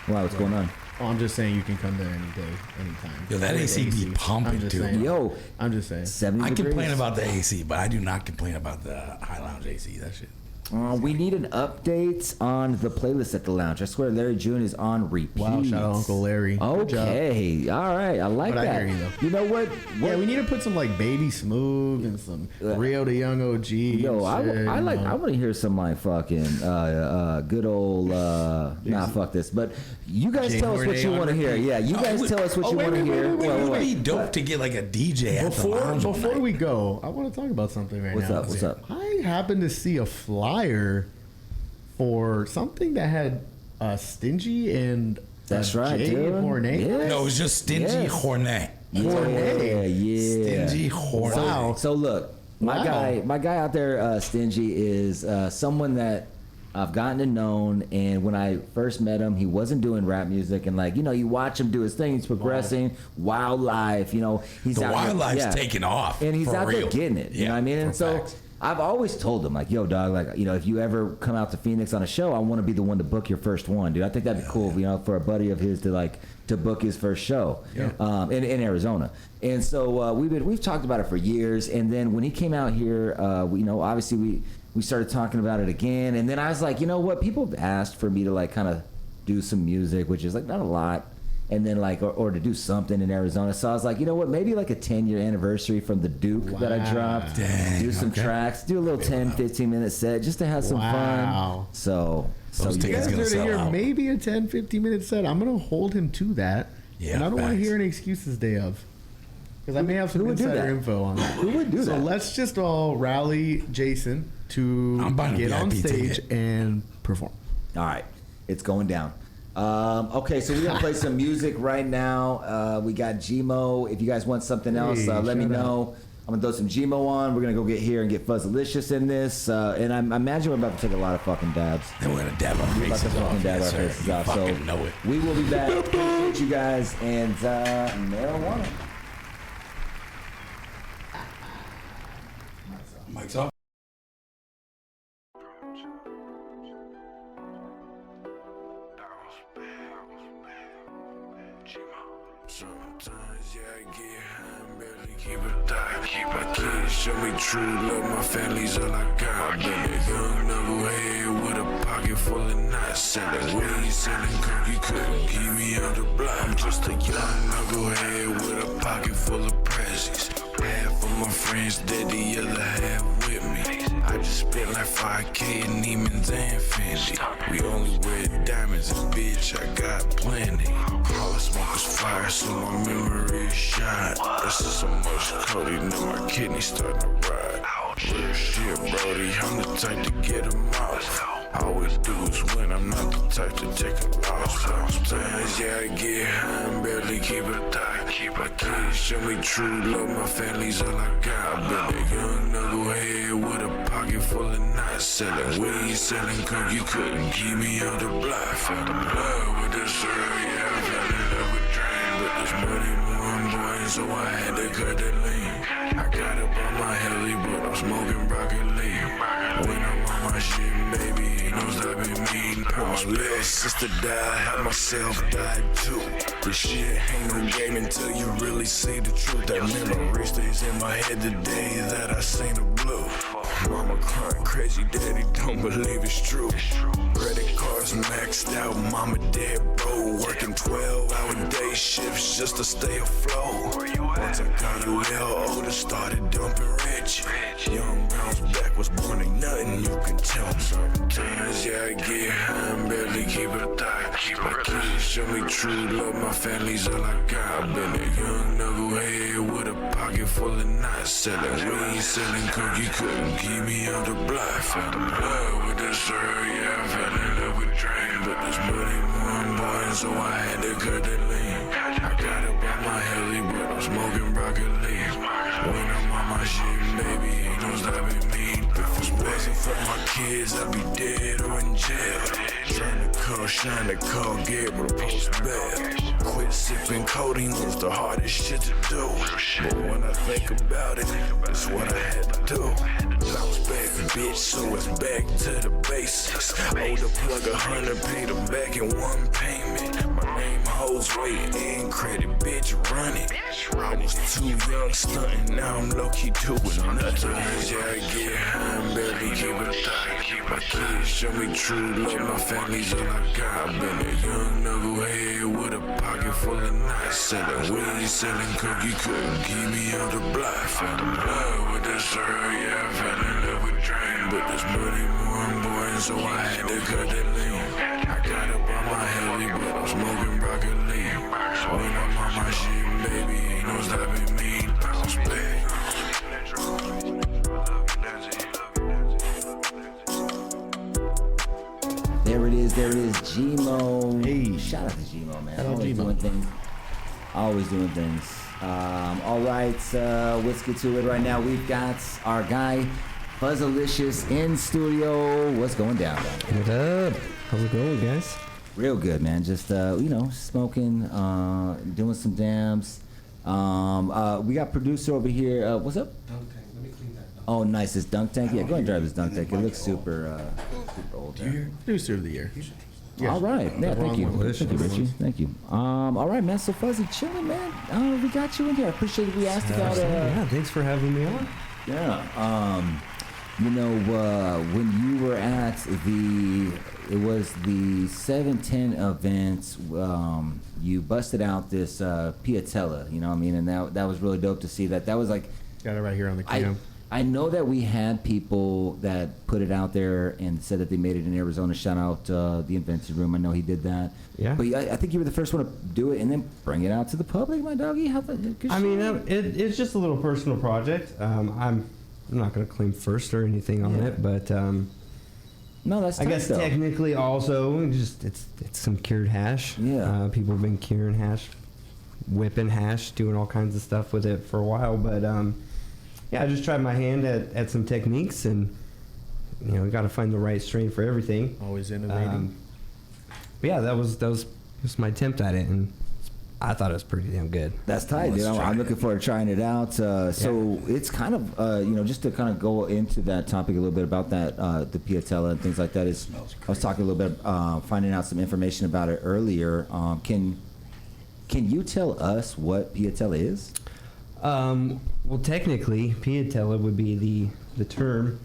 Wow, what's going on? Oh, I'm just saying you can come there any day, anytime. Yo, that AC be pumping too. Saying. Yo, I'm just saying. 70 I degrees. complain about the AC, but I do not complain about the high lounge AC. That shit. We need an update on the playlist at the lounge. I swear Larry June is on repeat. Wow, shout out Uncle Larry. Okay, all right, I like But I that. hear you, though. You know what? Yeah, we need to put some like Baby Smooth and some Rio de Young OG. Yo, I want to hear some like fucking good old fuck this. But you guys tell us what you want to hear. Yeah, you guys tell us what you want to hear. It would be dope to get like a DJ at the lounge. Before we go, I want to talk about something right now. What's up? I happened to see a flyer for something that had Stingy and That's right, Jay dude. Hornet. Yeah. No, it was just Stingy Hornet. Yeah. Stingy Hornet. Wow. So look, my guy out there, Stingy, is someone that I've gotten to know, and when I first met him, he wasn't doing rap music, and like, you know, you watch him do his thing, he's progressing, wildlife, you know, he's The out wildlife's there, taking off, and he's for out real. there getting it, you know what I mean? And so facts. I've always told him, like, yo, dog, like, you know, if you ever come out to Phoenix on a show, I want to be the one to book your first one, dude. I think that'd be cool, you know, for a buddy of his to book his first show in Arizona. And so we've talked about it for years. And then when he came out here, you know, obviously we started talking about it again. And then I was like, you know what? People have asked for me to like kind of do some music, which is like not a lot. And then like, or to do something in Arizona. So I was like, you know what, maybe like a 10-year anniversary from the Duke that I dropped. Dang, do some tracks, do a little 10, 15-minute set just to have some fun. So Those You tickets guys gonna are to sell hear out. maybe a 10, 15-minute set. I'm going to hold him to that. Yeah, and I don't want to facts. hear any excuses day of. Because I may have some Who would do insider that? info on that. Who would do So that? let's just all rally Jason to I'm buying a get on VIP stage ticket. and perform. All right, it's going down. Okay, so we're gonna play some music right now. We got Gmo. If you guys want something else, Hey, let me shout out. know. I'm gonna throw some Gmo on. We're gonna go get here and get Fuzzalicious in this. And I imagine we're about to take a lot of fucking dabs. Then we're gonna dab our We're about faces to fucking off. dab Yes, our sir. faces You off. fucking So know it. we will be back. Appreciate you guys and marijuana. Mike's off. Sometimes, yeah, I get high and barely keep it tight. My kids show me true love, my family's all I got. Been a young knucklehead with a pocket full of knots. Selling weed, selling cookie, couldn't keep me on the block. I'm just a young knucklehead with a pocket full of prezzies. Half of my friends dead, the other half with me. I just spent like 5K in Neiman's and Fendi. We only wear diamonds, and bitch, I got plenty. All I smoke is fire, so my memory is shot. This is so much codeine, now my kidneys starting to ride. Real shit, Brody, I'm the type to get 'em off. All we do is win, I'm not the type to take a loss. Sometimes, yeah, I get high and barely keep it tight. My kids show me true love, my family's all I got. Been a young knucklehead with a pocket pocket full of knots. Selling weed, selling coke, you couldn't keep me out the block. Fell in love with this girl, yeah, I fell in love with drain. But this money more important, so I had to cut the lean. I got up on my heli, but I'm smoking broccoli. When I'm on my shit, baby, ain't no stopping me. My little sister died, had myself died too. This shit ain't no game until you really see the truth. That memory stays in my head the day that I seen the blue. Mama crying crazy, daddy don't believe it's true. Credit cards maxed out, mama dead bro. Working 12-hour day shifts just to stay afloat. Once I got a little older, started dumping rich. Young bounce back, was born ain't nothing you can tell me. Sometimes, yeah, I get high and barely keep a thought. My kids show me true love, my family's all I got. I've been a young knucklehead with a pocket full of knots. Selling weed, selling coke, you couldn't keep me on the block. Fell in love with this girl, yeah, I fell in love with drain. But this money more important, so I had to cut the lean. I got up on my heli, but I'm smoking broccoli. When I'm on my shit, baby, ain't no stopping me. If it wasn't for my kids, I'd be dead or in jail. Trying to call, shine to call, get with a post bail. Quit sipping codeine was the hardest shit to do. But when I think about it, it's what I had to do. Bounce back, bitch, so it's back to the basics. Owed a plug 100, paid her back in one payment. My name holds weight and credit, bitch, run it. I was too young stunting, now I'm low-key doing nothing. Yeah, I get high and barely keep a thought. My kids show me true love, my family's all I got. I've been a young knucklehead with a pocket full of knots. Selling weed, selling coke, you couldn't keep me on the block. Fell in love with this girl, yeah, I fell in love with drain. But this money more important, so I had to cut the lean. I got up on my heli, but I'm smoking broccoli. When I'm on my shit, baby, ain't no stopping me. Bounce back. There it is, Gmo. Hey. Shout out to Gmo, man. Shout out Always Gmo. doing things. Always doing things. All right, let's get to it right now. We've got our guy, Fuzzalicious, in studio. What's going down? What up? How's it going, guys? Real good, man. Just, smoking, doing some dams. We got producer over here. What's up? Dunk tank. Let me clean that. Oh, nice. This dunk tank. Yeah, go ahead and drive this dunk tank. It looks super old. There. Producer of the year. All right. Yeah, thank you. Wrong one. Thank you, Richie. Thank you. All right, man. So Fuzzy, chilling, man. We got you in here. I appreciate it. We asked about yeah, thanks for having me on. Yeah. When you were at it was the 710 event, you busted out this Piatella, you know what I mean? And that was really dope to see that. That was like, Got it right here on the cam. I know that we had people that put it out there and said that they made it in Arizona. Shout out the Invented Room. I know he did that. Yeah. But I think you were the first one to do it and then bring it out to the public, my doggy. It's just a little personal project. I'm not going to claim first or anything on it, but no, that's I tight, guess though. technically also just it's some cured hash. Yeah. People have been curing hash, whipping hash, doing all kinds of stuff with it for a while, but yeah, I just tried my hand at some techniques, and you got to find the right strain for everything. Always innovating. But yeah, that was my attempt at it, and I thought it was pretty damn good. That's tight, dude. I'm looking forward to trying it out. So it's kind of, just to kind of go into that topic a little bit about that, the Piatella and things like that. I was talking a little bit, finding out some information about it earlier. Can you tell us what Piatella is? Well, technically, Piatella would be the term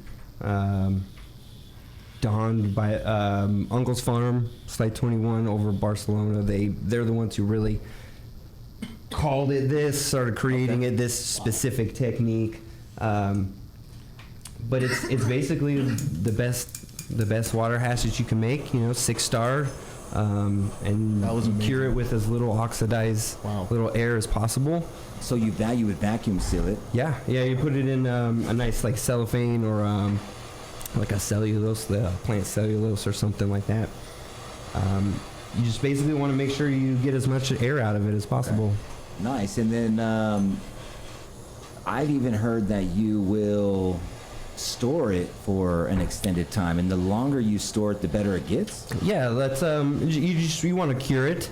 donned by Uncle's Farm, Slide 21 over Barcelona. They're the ones who really called it this, started creating it, this specific technique. But it's basically the best water hash that you can make. 6-star, and That was you amazing. cure it with as little oxidized, little air as possible. So you would vacuum seal it. Yeah, you put it in a nice like cellophane or like a cellulose, the plant cellulose or something like that. You just basically want to make sure you get as much air out of it as possible. Nice. And then I've even heard that you will store it for an extended time, and the longer you store it, the better it gets. Yeah, that's you want to cure it.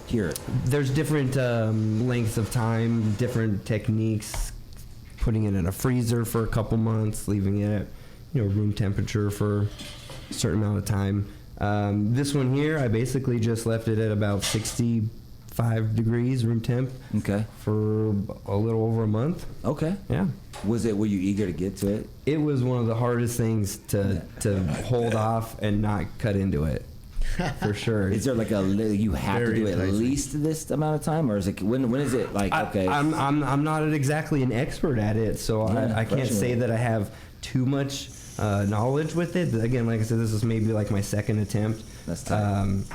Cure it. There's different lengths of time, different techniques. Putting it in a freezer for a couple months, leaving it at room temperature for a certain amount of time. This one here, I basically just left it at about 65 degrees room temp. Okay. For a little over a month. Okay. Yeah. Were you eager to get to it? It was one of the hardest things to hold off and not cut into it. For sure. Is there like you have Very to do it at enticing. least this amount of time, or is it when is it like okay? I'm not exactly an expert at it, so Yeah, I can't say that I have too much knowledge with it. But again, like I said, this is maybe like my second attempt. That's tight.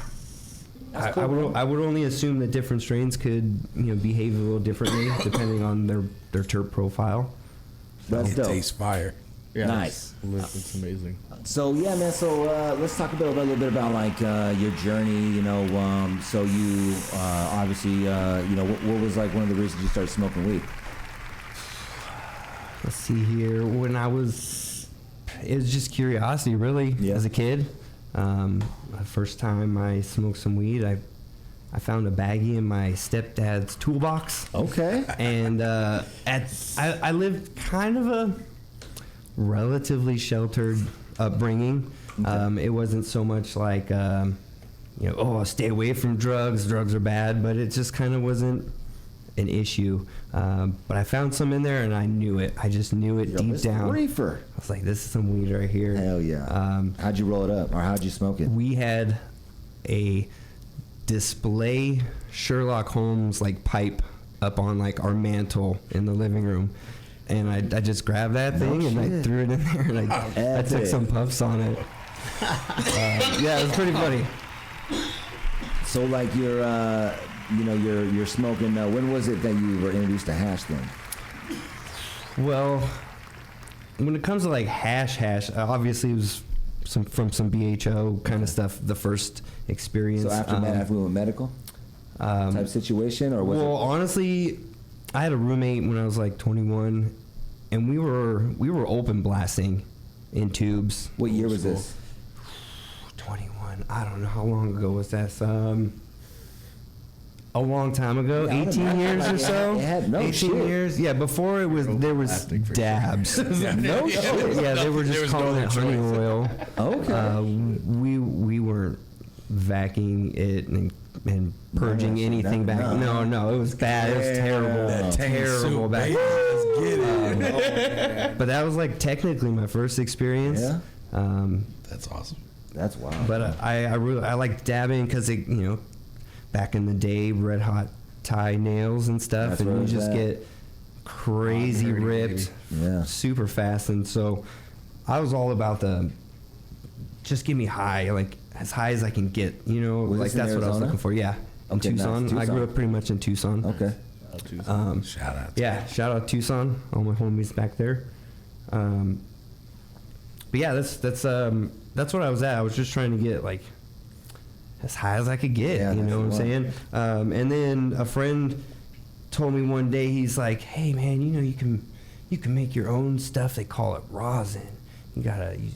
I would only assume that different strains could behave a little differently depending on their terp profile. That's It dope. tastes fire. Yeah, Nice. It's amazing. So yeah, man. So let's talk a little bit about like your journey. So you obviously what was like one of the reasons you started smoking weed? Let's see here. It was just curiosity, really. Yeah. As a kid, the first time I smoked some weed, I found a baggie in my stepdad's toolbox. Okay. And I lived kind of a relatively sheltered upbringing. Okay. It wasn't so much like stay away from drugs. Drugs are bad, but it just kind of wasn't an issue. But I found some in there, and I knew it. I just knew it deep Mr. down. Reefer. I was like, this is some weed right here. Hell yeah. How'd you roll it up, or how'd you smoke it? We had a display Sherlock Holmes like pipe up on like our mantle in the living room, and I just grabbed that thing and I shit. threw it in there, and I took Epic. some puffs on it. Yeah, it was pretty funny. So like you're smoking. When was it that you were introduced to hash then? Well, when it comes to like hash, obviously it was from some BHO kind of stuff. The first experience. So after we went medical type situation, or was well, it? honestly, I had a roommate when I was like 21, and we were open blasting in tubes. What year was this? 21. I don't know how long ago was that. A long time ago, Yeah, I would 18 imagine, years like, or so. it had no 18 shit. years. Yeah, before it was there was blasting for dabs. No shit. Yeah, they were There just was calling no it honey choice. oil. Okay. We weren't vacuuming it and purging No, anything back. no. No, it was bad. It was terrible. That tangy Terrible soup, back. baby. Let's get it. But that was like technically my first experience. Yeah. That's awesome. That's wild. But I really liked dabbing because it back in the day, red hot tie nails and stuff, That's where and it you was just at. get crazy Dirty, ripped, Yeah. super fast. And so I was all about just give me high, like as high as I can get. Was Like this in that's what I was Arizona? looking for. Yeah, in Okay, nice. Tucson. I Tucson. grew up pretty much in Tucson. Okay. Shout out. Yeah, shout out Tucson, all my homies back there. But yeah, that's what I was at. I was just trying to get like as high as I could get. Yeah, You know what I'm that's saying? And then a friend told me one day, he's like, "Hey man, you can make your own stuff. They call it rosin. You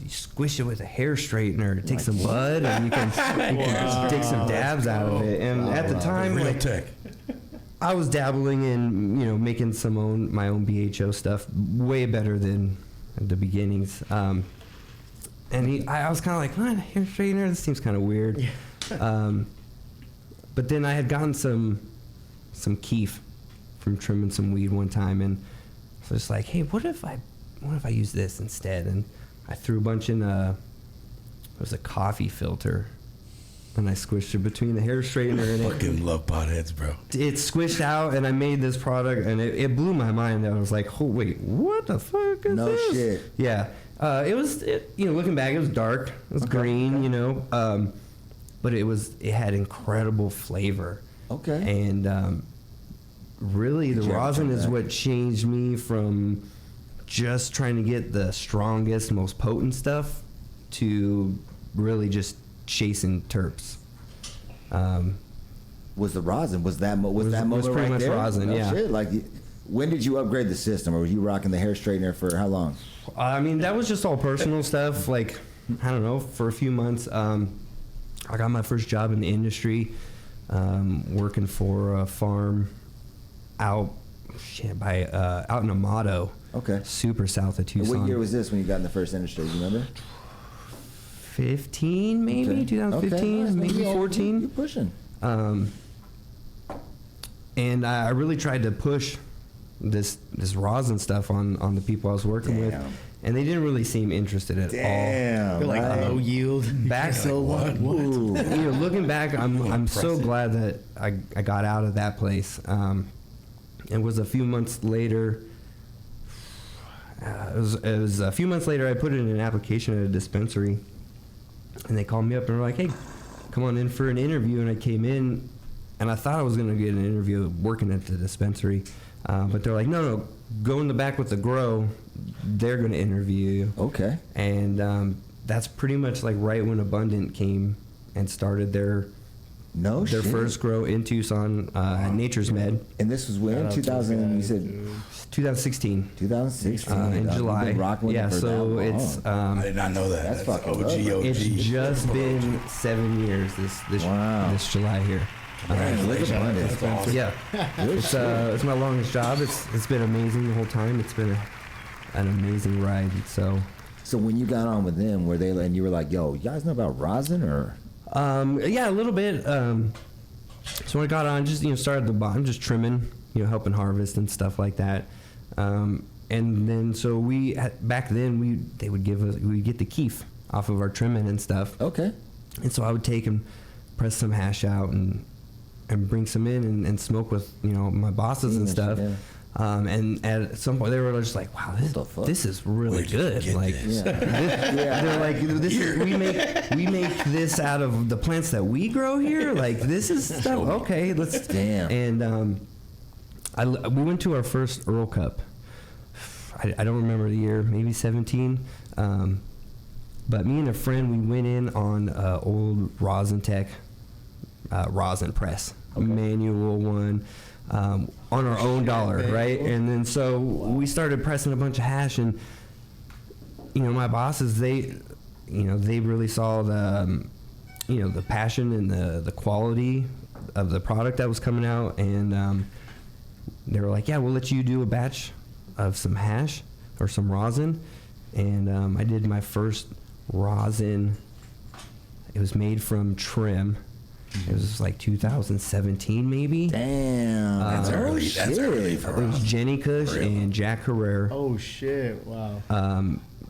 squish it with a hair straightener, take some bud, and you can take some dabs out of it." And at the time, Real like, tech. I was dabbling in, making my own BHO stuff, way better than the beginnings. And I was kind of like, what, hair straightener? This seems kind of weird. But then I had gotten some keef from trimming some weed one time, and I was just like, hey, what if I use this instead? And I threw a bunch in it was a coffee filter, and I squished it between the hair straightener and it. Fucking love potheads, bro. It squished out, and I made this product, and it blew my mind. I was like, oh wait, what the fuck is No this? shit. Yeah. Looking back, it was dark. It was green, but it had incredible flavor. Okay. And really, the Did you ever rosin try is that? what changed me from just trying to get the strongest, most potent stuff to really just chasing terps. Was the rosin? Was that was moment pretty right much there? rosin, No yeah. Shit, like When did you upgrade the system, or were you rocking the hair straightener for how long? I mean, that was just all personal stuff. Like, I don't know, for a few months. I got my first job in the industry, working for a farm out in Amato. Okay. Super south of Tucson. What year was this when you got in the first industry? Do you remember? 15, maybe? Okay. 2015, Okay. maybe 14. You're pushing. And I really tried to push this rosin stuff on the people I was working with, and they didn't really seem interested at all. Damn. They're like low yield. Back So what? looking back, I'm so glad that I got out of that place. It was a few months later. It was a few months later. I put in an application at a dispensary, and they called me up and were like, "Hey, come on in for an interview." And I came in, and I thought I was going to get an interview working at the dispensary, but they're like, "No, go in the back with the grow. They're going to interview you." Okay. And that's pretty much like right when Abundant came and started their first grow in Tucson, Nature's Med. And this was when? 2000, you said 2016. 2016. In July. You've been rocking with Yeah, it for so that it's long. I did not know that. That's fucking OG, dope. OG. it's just been 7 years this July here. Man, look at Abundant. That's awesome. Yeah, it's my longest job. It's been amazing the whole time. It's been an amazing ride. So when you got on with them, were they, and you were like, "Yo, you guys know about rosin?" Or yeah, a little bit. So when I got on, just started the bond, just trimming, helping harvest and stuff like that. And then so back then they would give us, we'd get the keef off of our trimming and stuff. Okay. And so I would take and press some hash out and bring some in and smoke with my bosses and stuff. Yeah. And at some point they were just like, "Wow, this is really Where'd you good." get Like, this? they're like, we make this out of the plants that we grow here. Like, this is stuff. Okay, let's. Damn. And we went to our first Earl Cup. I don't remember the year, maybe 17. But me and a friend, we went in on old Rosin Tech rosin press, a manual one. On our own dollar, right? And then so we started pressing a bunch of hash, and my bosses, they really saw the the passion and the quality of the product that was coming out, and they were like, "Yeah, we'll let you do a batch of some hash or some rosin." And I did my first rosin. It was made from trim. It was like 2017, maybe. Damn. That's early. That's early for It was us. Jenny Kush and Jack Herrera. Oh shit! Wow.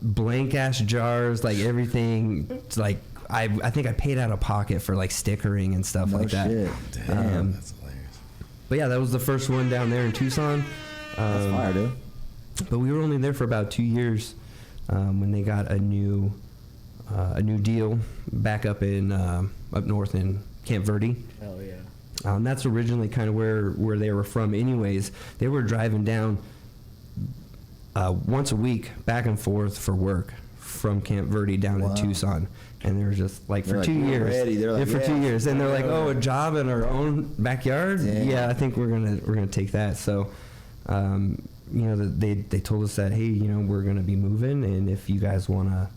Blank ass jars, like everything. It's like I think I paid out of pocket for like stickering and stuff No like that. shit. Damn, that's hilarious. But yeah, that was the first one down there in Tucson. That's fire, dude. But we were only there for about 2 years when they got a new deal back up in up north in Camp Verde. Hell yeah. That's originally kind of where they were from. Anyways, they were driving down once a week back and forth for work from Camp Verde down to Tucson, and they were just like, for 2 years. Ready. They're like, for 2 years, and they're like, "Oh, a job in our own backyard? Damn. Yeah, I think we're gonna take that." So, they told us that, "Hey, we're gonna be moving, and if you guys wanna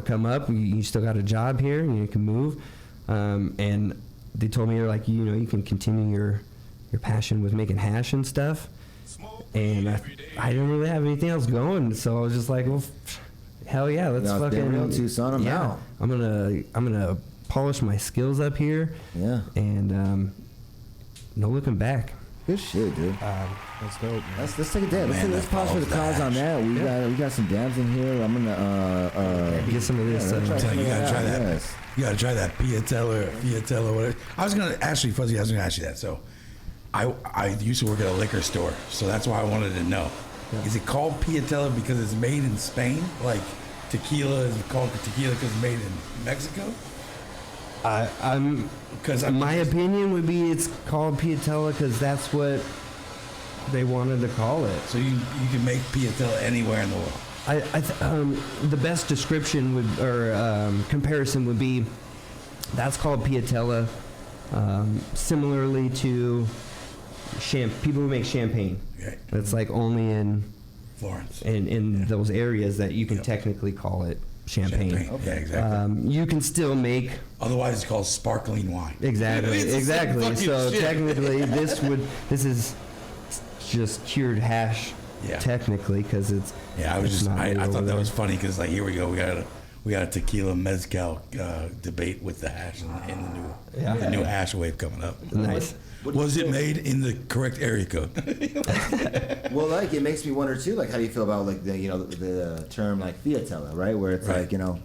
come up, you still got a job here, and you can move." And they told me, they're like, you can continue your passion with making hash and stuff. And I didn't really have anything else going, so I was just like, well, hell yeah, let's No, fucking real Tucson, I'm out. I'm gonna polish my skills up here. Yeah. And no looking back. Good shit, dude. That's dope, man. Let's take a dab. Man, Let's that pause for the follows cause on that. that. We got some dabs in here. I'm gonna Get some of this. let's try I'm telling you, you some of gotta try that. Yes. You gotta try that Piatella, whatever. I was gonna ask you, Fuzzy. I was gonna ask you that. So, I used to work at a liquor store, so that's why I wanted to know. Yeah. Is it called Piatella because it's made in Spain? Like tequila is called tequila because it's made in Mexico? My opinion would be it's called Piatella because that's what they wanted to call it. So you can make Piatella anywhere in the world. The best description comparison would be that's called Piatella, similarly to people who make champagne. Okay. It's like only in Florence. in those areas that you can technically call it champagne. Okay. Yeah, exactly. You can still make Otherwise, it's called sparkling wine. exactly. It's the same fucking So shit. technically, this is just cured hash. Yeah. Technically, because it's Yeah, I thought that was funny because like here we go, we got a tequila mezcal debate with the hash and the new hash wave coming up. nice. Was it made in the correct area code? Well, like it makes me wonder too. Like, how do you feel about like the term like fiatella, right? Where it's Right. like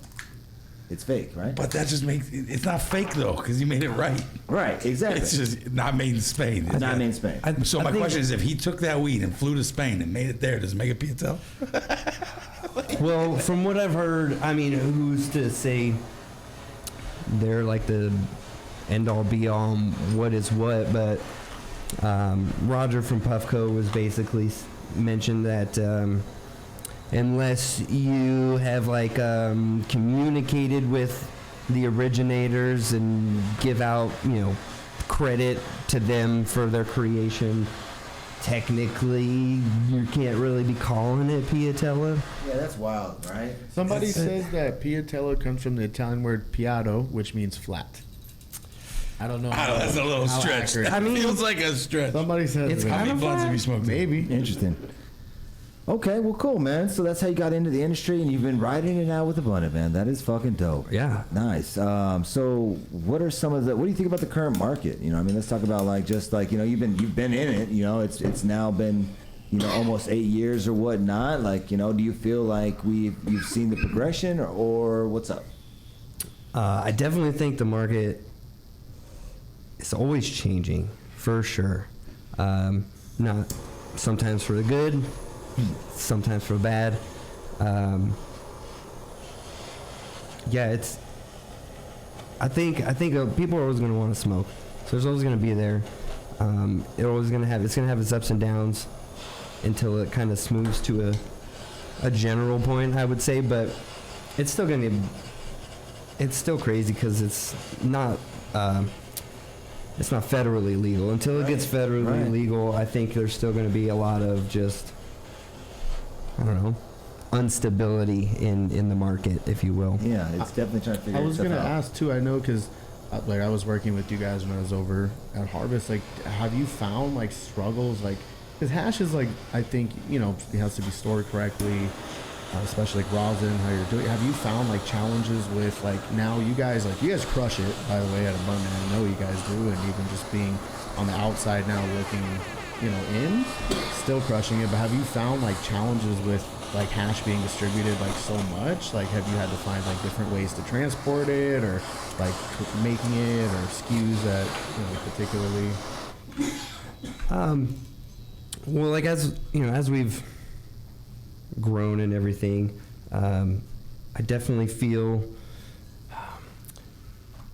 it's fake, right? But that just makes it's not fake though because you made it right. Right, exactly. It's just not made in Spain. Not made in Spain. So my question is, if he took that weed and flew to Spain and made it there, does it make it piatella? Well, from what I've heard, I mean, who's to say they're like the end all be all on what is what? But Roger from Puffco was basically mentioned that unless you have like communicated with the originators and give out credit to them for their creation, technically you can't really be calling it piatella. Yeah, that's wild, right? Somebody says that piatella comes from the Italian word piatto, which means flat. I don't know. That's a little how stretch. accurate. I mean, feels like a stretch. Somebody says It's that. kind of blunts flat. if you smoke Maybe. Interesting. Okay, well, cool, man. So that's how you got into the industry, and you've been riding it out with Abundant, man. That is fucking dope. Yeah. Nice. So, what are some of the? What do you think about the current market? I mean, let's talk about like just like you've been in it. It's now been almost 8 years or whatnot. Like do you feel like you've seen the progression or what's up? I definitely think the market is always changing, for sure. Not sometimes for the good, sometimes for the bad. I think people are always going to want to smoke, so there's always going to be there. It's going to have its ups and downs until it kind of smooths to a general point, I would say, but it's still going to be. It's still crazy because it's not federally legal. Until it gets federally legal, I think there's still going to be a lot of just, I don't know, instability in the market, if you will. Yeah, it's definitely trying to figure. I was itself gonna out. ask too. I know because like I was working with you guys when I was over at Harvest. Like, have you found like struggles? Like, because hash is like, I think it has to be stored correctly, especially like rosin, how you're doing. Have you found like challenges with like now you guys crush it, by the way, at Abundant. I know you guys do, and even just being on the outside now looking in, still crushing it. But have you found like challenges with like hash being distributed like so much? Like, have you had to find like different ways to transport it, or like making it, or SKUs that particularly? Well, like as we've grown and everything, I definitely feel.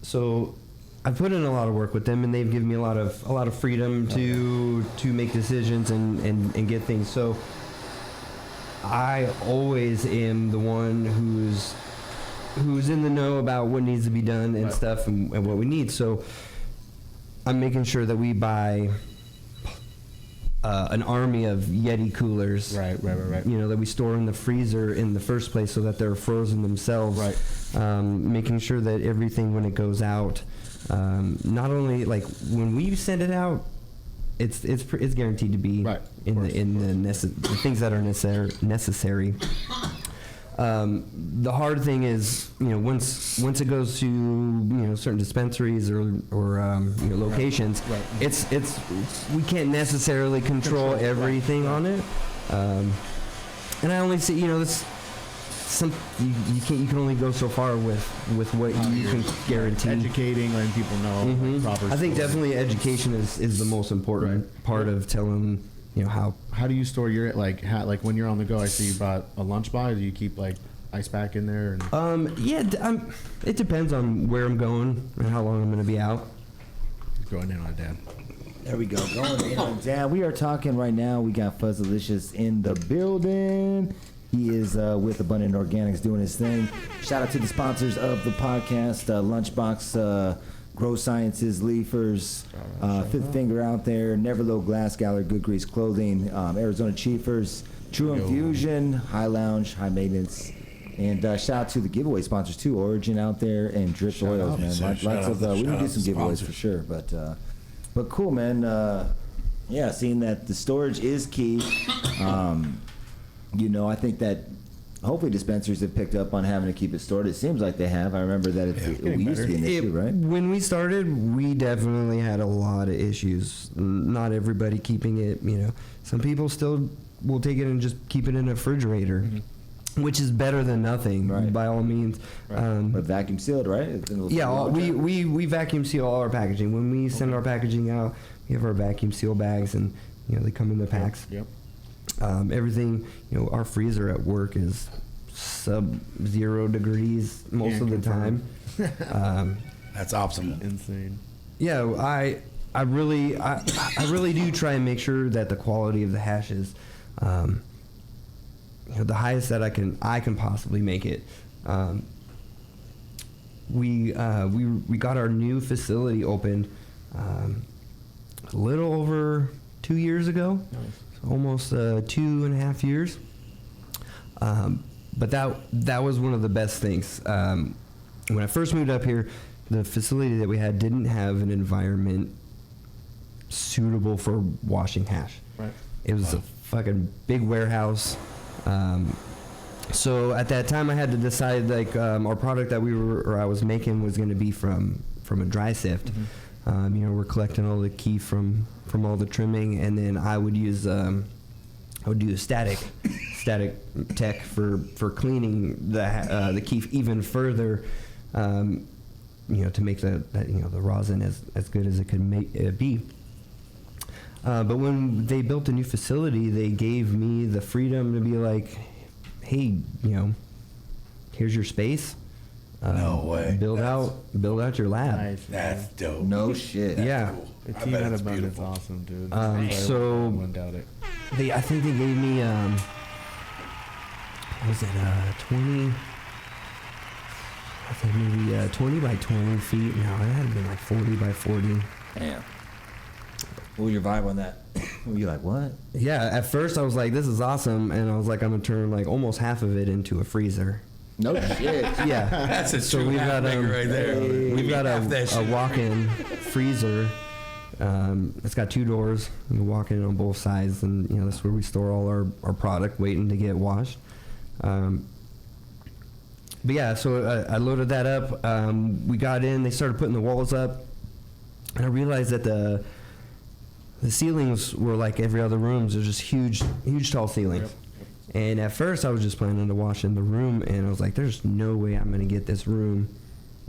So, I've put in a lot of work with them, and they've given me a lot of freedom to make decisions and get things. So, I always am the one who's in the know about what needs to be done and stuff and what we need. So, I'm making sure that we buy an army of Yeti coolers, Right. that we store in the freezer in the first place so that they're frozen themselves. Right. Making sure that everything when it goes out, not only like when we send it out, it's guaranteed to be Right. the things that are necessary. The hard thing is, once it goes to certain dispensaries or locations, Right. it's we can't necessarily control everything on it. And I only see it's you can only go so far with what you can guarantee. Educating, letting people know like, proper. I think storage. definitely education is the most important part of telling how. How do you store your like when you're on the go? I see you bought a lunch box. Do you keep like ice pack in there? And It depends on where I'm going and how long I'm going to be out. going in on it, Dan. There we go. Going in on down. We are talking right now. We got Fuzzalicious in the building. He is with Abundant Organics doing his thing. Shout out to the sponsors of the podcast, Lunchbox Grow Sciences, Leafers, Fifth Finger out there, Never Low Glass Gallery, Good Grease Clothing, Arizona Chiefers, True Infusion, High Lounge, High Maintenance. And shout out to the giveaway sponsors too, Origin out there and Drip Oils, man. Lots of we can do some giveaways for sure, but cool, man. Yeah, seeing that the storage is key. I think that hopefully dispensaries have picked up on having to keep it stored. It seems like they have. I remember that it used to be an issue, right? When we started, we definitely had a lot of issues. Not everybody keeping it. Some people still will take it and just keep it in a refrigerator. Which is better than nothing, right, by all means. Right. But vacuum sealed, right? We vacuum seal all our packaging. When we send our packaging out, we have our vacuum seal bags, and they come in the packs. Yep. Everything, our freezer at work is sub-0 degrees most of the time. That's optimal. Insane. Yeah, I really do try and make sure that the quality of the hash is the highest that I can possibly make it. We got our new facility opened a little over 2 years ago. Nice. So almost 2.5 years. But that was one of the best things. When I first moved up here, the facility that we had didn't have an environment suitable for washing hash. Right. It was a fucking big warehouse. So at that time, I had to decide our product that I was making was going to be from a dry sift. We're collecting all the keef from all the trimming, and then I would use do a static tech for cleaning the keef even further. To make the rosin as good as it could be. But when they built a new facility, they gave me the freedom to be like, hey, here's your space. No way. Build out your lab. Nice. That's dope. No shit. Yeah. The I team bet at it's Abundance is beautiful. awesome, dude. So- I wouldn't doubt it. I think they gave me what was it 20? I think maybe 20 by 20 feet. No, it had to be like 40 by 40. Damn. What was your vibe on that? Were you like, what? Yeah, at first I was like, this is awesome, and I was like, I'm gonna turn like almost half of it into a freezer. No shit. Yeah, That's a so true we've half got nigga right there. We've got Half that a shit. walk-in freezer. It's got 2 doors. You can walk in on both sides, and that's where we store all our product, waiting to get washed. But yeah, so I loaded that up. We got in. They started putting the walls up, and I realized that the ceilings were like every other rooms. They're just huge tall ceilings. Yep. And at first, I was just planning to wash in the room, and I was like, "There's no way I'm going to get this room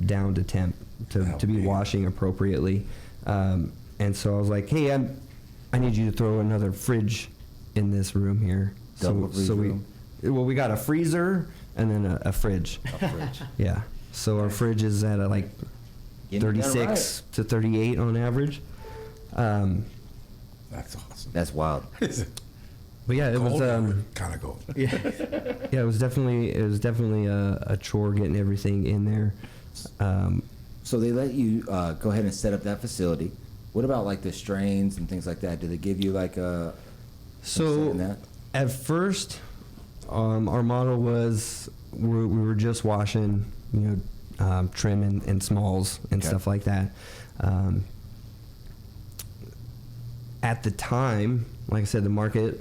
down to temp to be washing appropriately." And so I was like, "Hey, I need you to throw another fridge in this room here." Double freeze room? We got a freezer and then a fridge. A fridge. Yeah. So our fridge is at like Getting it done 36 to 38 on average. That's awesome. That's wild. But yeah, it was kind of cold. yeah, it was definitely a chore getting everything in there. So they let you go ahead and set up that facility. What about like the strains and things like that? Do they give you like a say in that? At first, our model was we were just washing, trim and smalls and stuff like that. At the time, like I said, the market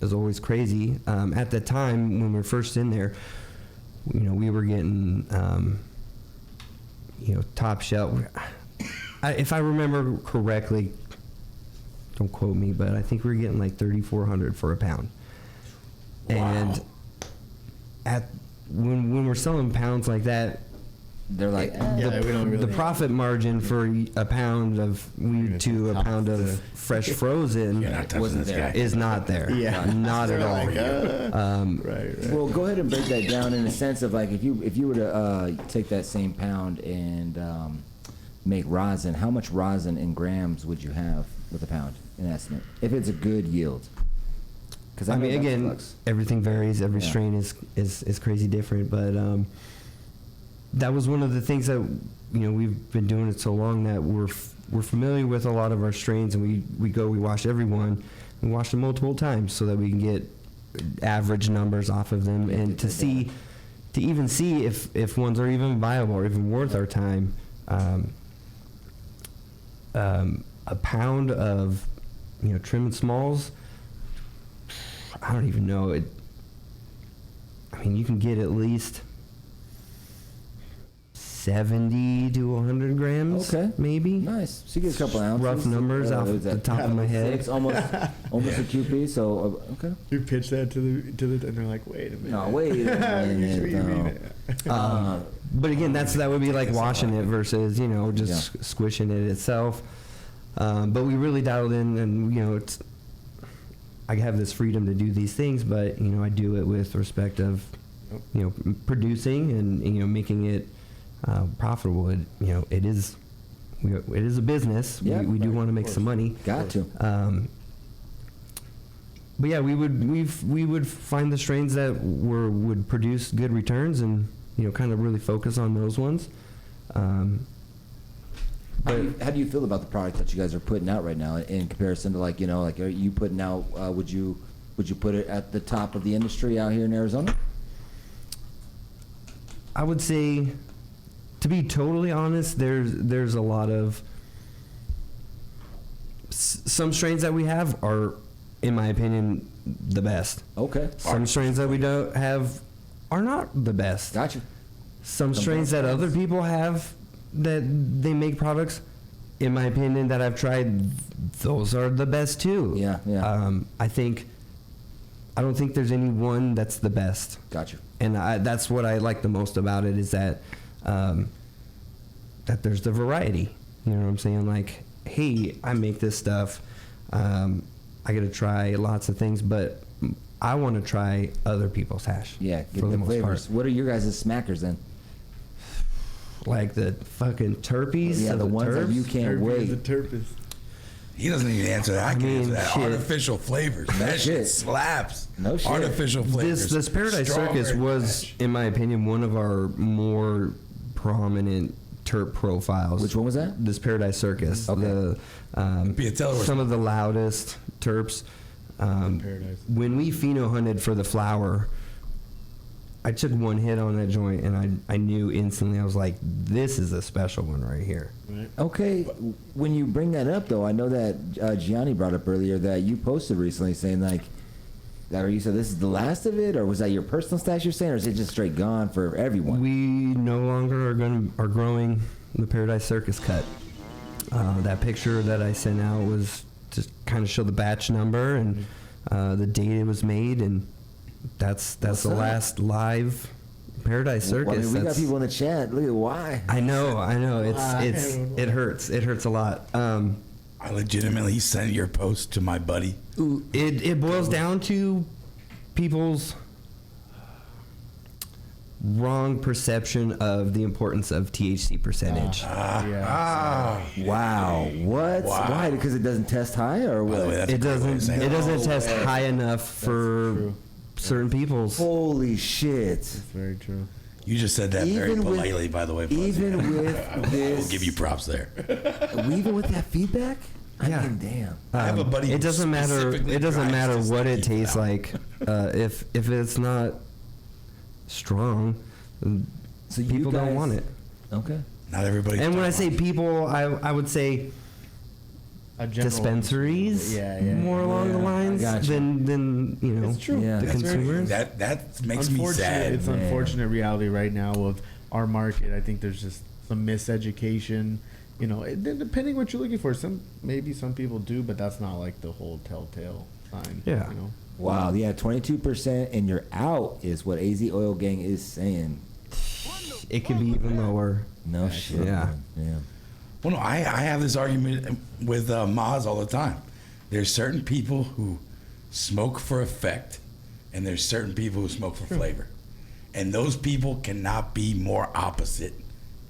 is always crazy. At the time when we were first in there, we were getting, top shelf. If I remember correctly, don't quote me, but I think we were getting like $3,400 for a pound. Wow. And when we're selling pounds like that, They're like, Yeah, we don't really. the profit margin for a pound of weed to a pound of fresh frozen You're not touching wasn't this there. guy. is not there. Yeah. Not at all. Right. Well, go ahead and break that down in a sense of like if you were to take that same pound and make rosin, how much rosin in grams would you have with a pound in estimate if it's a good yield? Because I mean, again, everything varies. Every strain is crazy different, but that was one of the things that, you know, we've been doing it so long that we're familiar with a lot of our strains, and we wash every one. We wash them multiple times so that we can get average numbers off of them, and to even see if ones are even viable or even worth our time. A pound of, you know, trim and smalls, I don't even know it. I mean, you can get at least 70 to 100 grams, Okay. maybe. Nice. So you get a couple ounces. Rough numbers off was the that top of my head. 6, almost a QP. So okay. You pitch that to the, and they're like, wait a minute. No, wait a minute. What do you mean? But again, that would be like washing it versus, you know, just squishing it itself. But we really dialed in, and, you know, I have this freedom to do these things, but, you know, I do it with respect of, you know, producing and, you know, making it profitable. It, you know, it is a business. Yeah, we do want to make some money. Got to. But yeah, we would find the strains that would produce good returns, and, you know, kind of really focus on those ones. How do you feel about the product that you guys are putting out right now in comparison to, like, you know, like, are you putting out, would you put it at the top of the industry out here in Arizona? I would say, to be totally honest, there's a lot of some strains that we have are, in my opinion, the best. Okay. Some strains that we don't have are not the best. Gotcha. Some strains that other people have that they make products, in my opinion, that I've tried, those are the best too. Yeah. I don't think there's any one that's the best. Gotcha. And that's what I like the most about it, is that that there's the variety. You know what I'm saying? Like, hey, I make this stuff. I got to try lots of things, but I want to try other people's hash. Yeah, get for the most flavors. part. What are your guys' smackers then? Like the fucking terpies. Yeah, of the ones that you can't wait. The terpis. He doesn't even answer that. I can answer that. shit. Artificial flavors. That shit slaps. No shit. Artificial flavors. This Paradise Circus Strawberry was, mash. in my opinion, one of our more prominent terp profiles. Which one was that? This Paradise Circus. Okay. The, Piatello was- some of the loudest terps. Paradise. When we pheno hunted for the flower, I took one hit on that joint, and I knew instantly. I was like, this is a special one right here. Right. Okay, when you bring that up, though, I know that Gianni brought up earlier that you posted recently saying, like, or you said this is the last of it, or was that your personal stash you're saying, or is it just straight gone for everyone? We no longer are growing the Paradise Circus cut. That picture that I sent out was just kind of show the batch number and the date it was made, and that's the up? last live Paradise Circus. Well, I mean, we got That's- people in the chat. Look at why. I know. It hurts. It hurts a lot. I legitimately sent your post to my buddy. It boils down to people's wrong perception of the importance of THC percentage. Wow. What? Wow. Why? Because it doesn't test high, or By the way, what? that's It a great way of saying doesn't. It doesn't No test way. high enough for certain people's. Holy shit. That's very true. You just said that very Even with- politely, by the way. Buzzy. Even with this, We'll give you props there. even with that feedback, I Yeah. mean, damn. I have a buddy. It who doesn't matter. specifically It doesn't tries matter to what it keep tastes out. like. If it's not strong, So you people don't guys- want it. Okay. Not everybody. And when I say people, I would say A general- dispensaries, Yeah. more along the lines Gotcha. than you know It's true. Yeah. the That's very consumers. that makes me sad. It's man. unfortunate reality right now of our market. I think there's just some miseducation. You know, depending what you're looking for. Maybe some people do, but that's not like the whole telltale sign. Yeah. You know. Wow. Yeah, 22%, and you're out is what AZ Oil Gang is saying. It could be even lower. No shit. Yeah. man. Yeah. Well, no, I have this argument with Maz all the time. There's certain people who smoke for effect, and there's certain people who smoke for flavor, and those people cannot be more opposite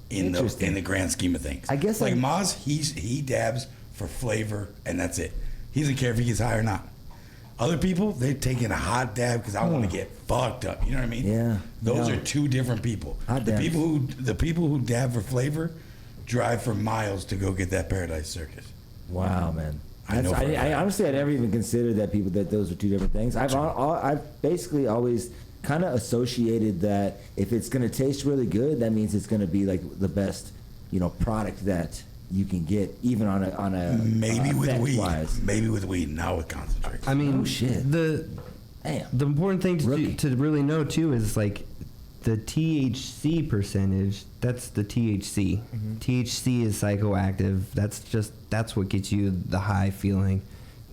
in Interesting. the grand scheme of things. I guess like I'm- Maz, he dabs for flavor, and that's it. He doesn't care if he gets high or not. Other people, they're taking a hot dab because I want to get fucked up. You know what I mean? Yeah. Those Yeah. are two different people. Hot The dabs. people who dab for flavor drive for miles to go get that Paradise Circus. Wow, man. I know for a I fact. honestly, I never even considered that those are two different things. I've basically always kind of associated that if it's going to taste really good, that means it's going to be like the best, product that you can get, even on a Maybe with effect weed. wise. Maybe with weed, not with concentrate. I mean, Oh, shit. the Damn. the important thing Rookie. to really know too is like the THC percentage. That's the THC. THC is psychoactive. That's what gets you the high feeling.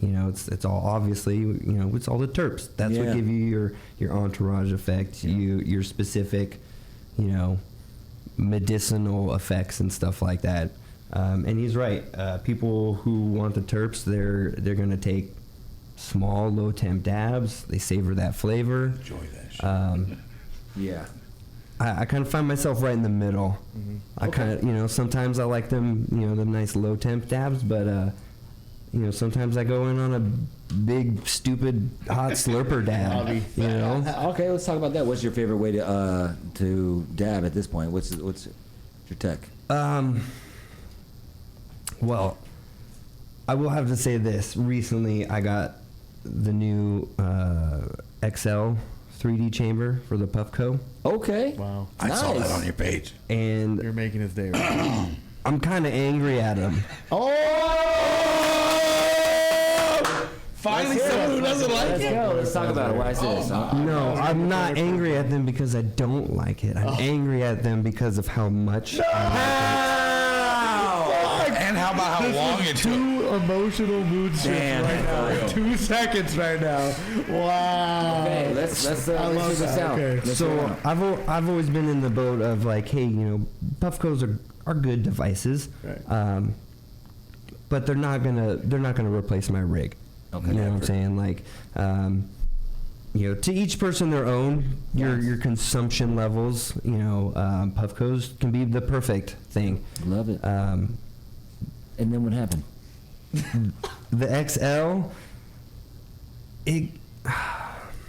It's all obviously it's all the terps. That's Yeah. what give you your entourage effect. Your specific, medicinal effects and stuff like that. And he's right. People who want the terps, they're gonna take small, low temp dabs. They savor that flavor. Enjoy that shit. Yeah. I kind of find myself right in the middle. I kind of, sometimes I like them, the nice low temp dabs, but sometimes I go in on a big, stupid, hot slurper dab. Okay, let's talk about that. What's your favorite way to dab at this point? What's your tech? Well, I will have to say this. Recently, I got the new XL 3D chamber for the Puffco, Okay. Wow. I saw that Nice. on your page. and You're making his day. Right? I'm kind of angry at him. Finally, someone who doesn't like Let's it. go. Let's talk about it. Why is this? No, I'm not angry at them because I don't like it. I'm angry at them because of how much I And how about how long it took? Two emotional mood shifts Damn. right now. 2 seconds right now. Wow. Okay, let's I let's love hear this that. out. Okay. Let's hear it So out. I've always been in the boat of like, hey, Puffcos are good devices, Right. but they're not gonna replace my rig. Okay. You know what I'm saying? Like, to each person their own. Your consumption levels. Puffcos can be the perfect thing. Love it. And then what happened? The XL,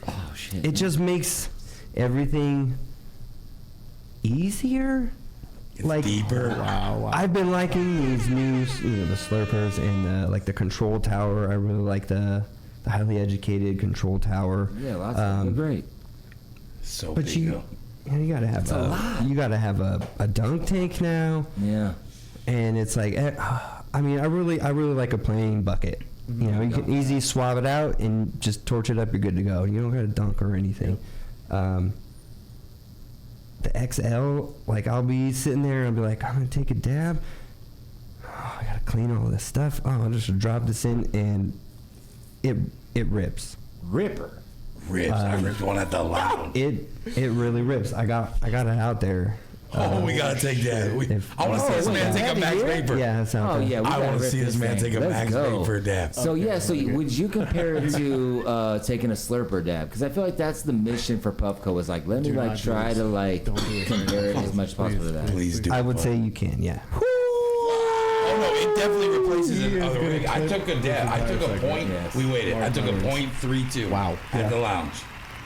Oh shit. it just makes everything easier. It's Like, deeper. Wow. I've been liking these new, the slurpers and like the control tower. I really like the highly educated control tower. Yeah, lots of they're great. So But big, you though. gotta have you gotta have a dunk tank now, Yeah. and it's like, I really like a plain bucket. You can easy swab it out and just torch it up. You're good to go. You don't got to dunk or anything. The XL, like I'll be sitting there and I'll be like, I'm gonna take a dab. Oh, I gotta clean all this stuff. Oh, I'll just drop this in and it rips. Ripper. Ribs. I ripped one at the lounge. It really rips. I got it out there. We gotta take that. I want to see this wait, man take a heavy Max here? Vapor. Yeah, that's out Oh there. yeah, we I gotta want to rip see this man thing. take a Let's Max go. Vapor dab. So would you compare it to taking a slurper dab? Because I feel like that's the mission for Puffco. Is like, let me Do like not do try this. to like Don't do it. compare it as much as possible to that. Please do. I would it. say you can, yeah. Oh no, it definitely replaces He is another gonna rig. I clip took a dab. I took a second. point. Yes. We waited. I took a .32. Wow. At the lounge,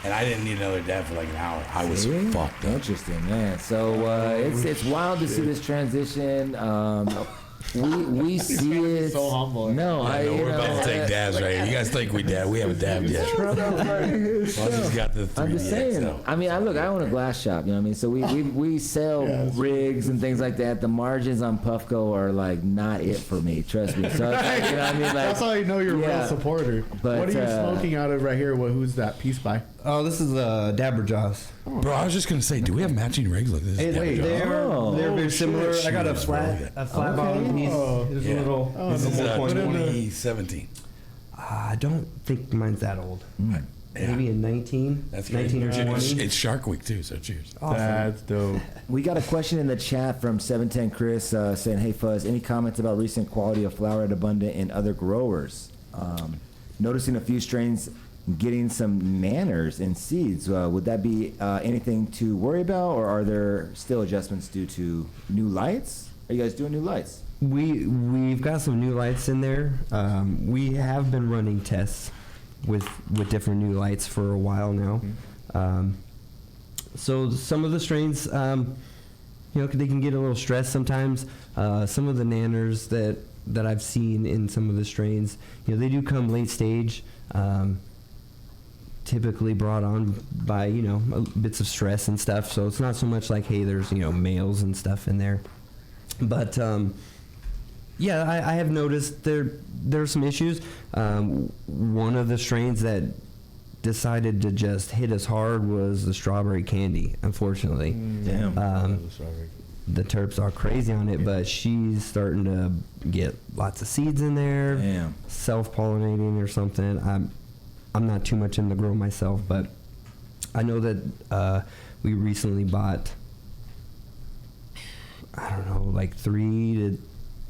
and I didn't need another dab for like an hour. I was See? fucked up. Interesting, man. So it's wild to see this transition. We see it. So humble. No, I know we're about to take dabs right here. You guys think we dab? We haven't dabbed yet. Buzzy's got the 3D I'm just saying. XL. I mean, I own a glass shop. You know what I mean? So we sell rigs and things like that. The margins on Puffco are like not it for me. Trust me. So it's like, you know what I mean? Like, That's how you know you're a yeah. real supporter. But, what are you smoking out of right here? Who's that piece by? Oh, this is Dabber Jaws. Bro, I was just gonna say, do we have matching rigs like this? Hey, they're very similar. I got a Shoot, flat really. bottom piece. There's a little. This is little point. 2017. I don't think mine's that old. Yeah. Maybe in 19. That's 19 or crazy. 20. It's Shark Week too, so cheers. Awesome. That's dope. We got a question in the chat from 710 Chris saying, "Hey Fuzz, any comments about recent quality of flower at Abundant in other growers? Noticing a few strains getting some manners in seeds. Would that be anything to worry about, or are there still adjustments due to new lights? Are you guys doing new lights? We've got some new lights in there. We have been running tests with different new lights for a while now. So some of the strains, they can get a little stressed sometimes. Some of the nanners that I've seen in some of the strains, they do come late stage, typically brought on by, bits of stress and stuff. So it's not so much like, hey, there's, males and stuff in there. But, I have noticed there's some issues. One of the strains that decided to just hit us hard was the strawberry candy, unfortunately. Damn. The terps are crazy on it, but she's starting to get lots of seeds in there. Damn. Self-pollinating or something. I'm not too much in the grow myself, but I know that we recently bought, I don't know, like 3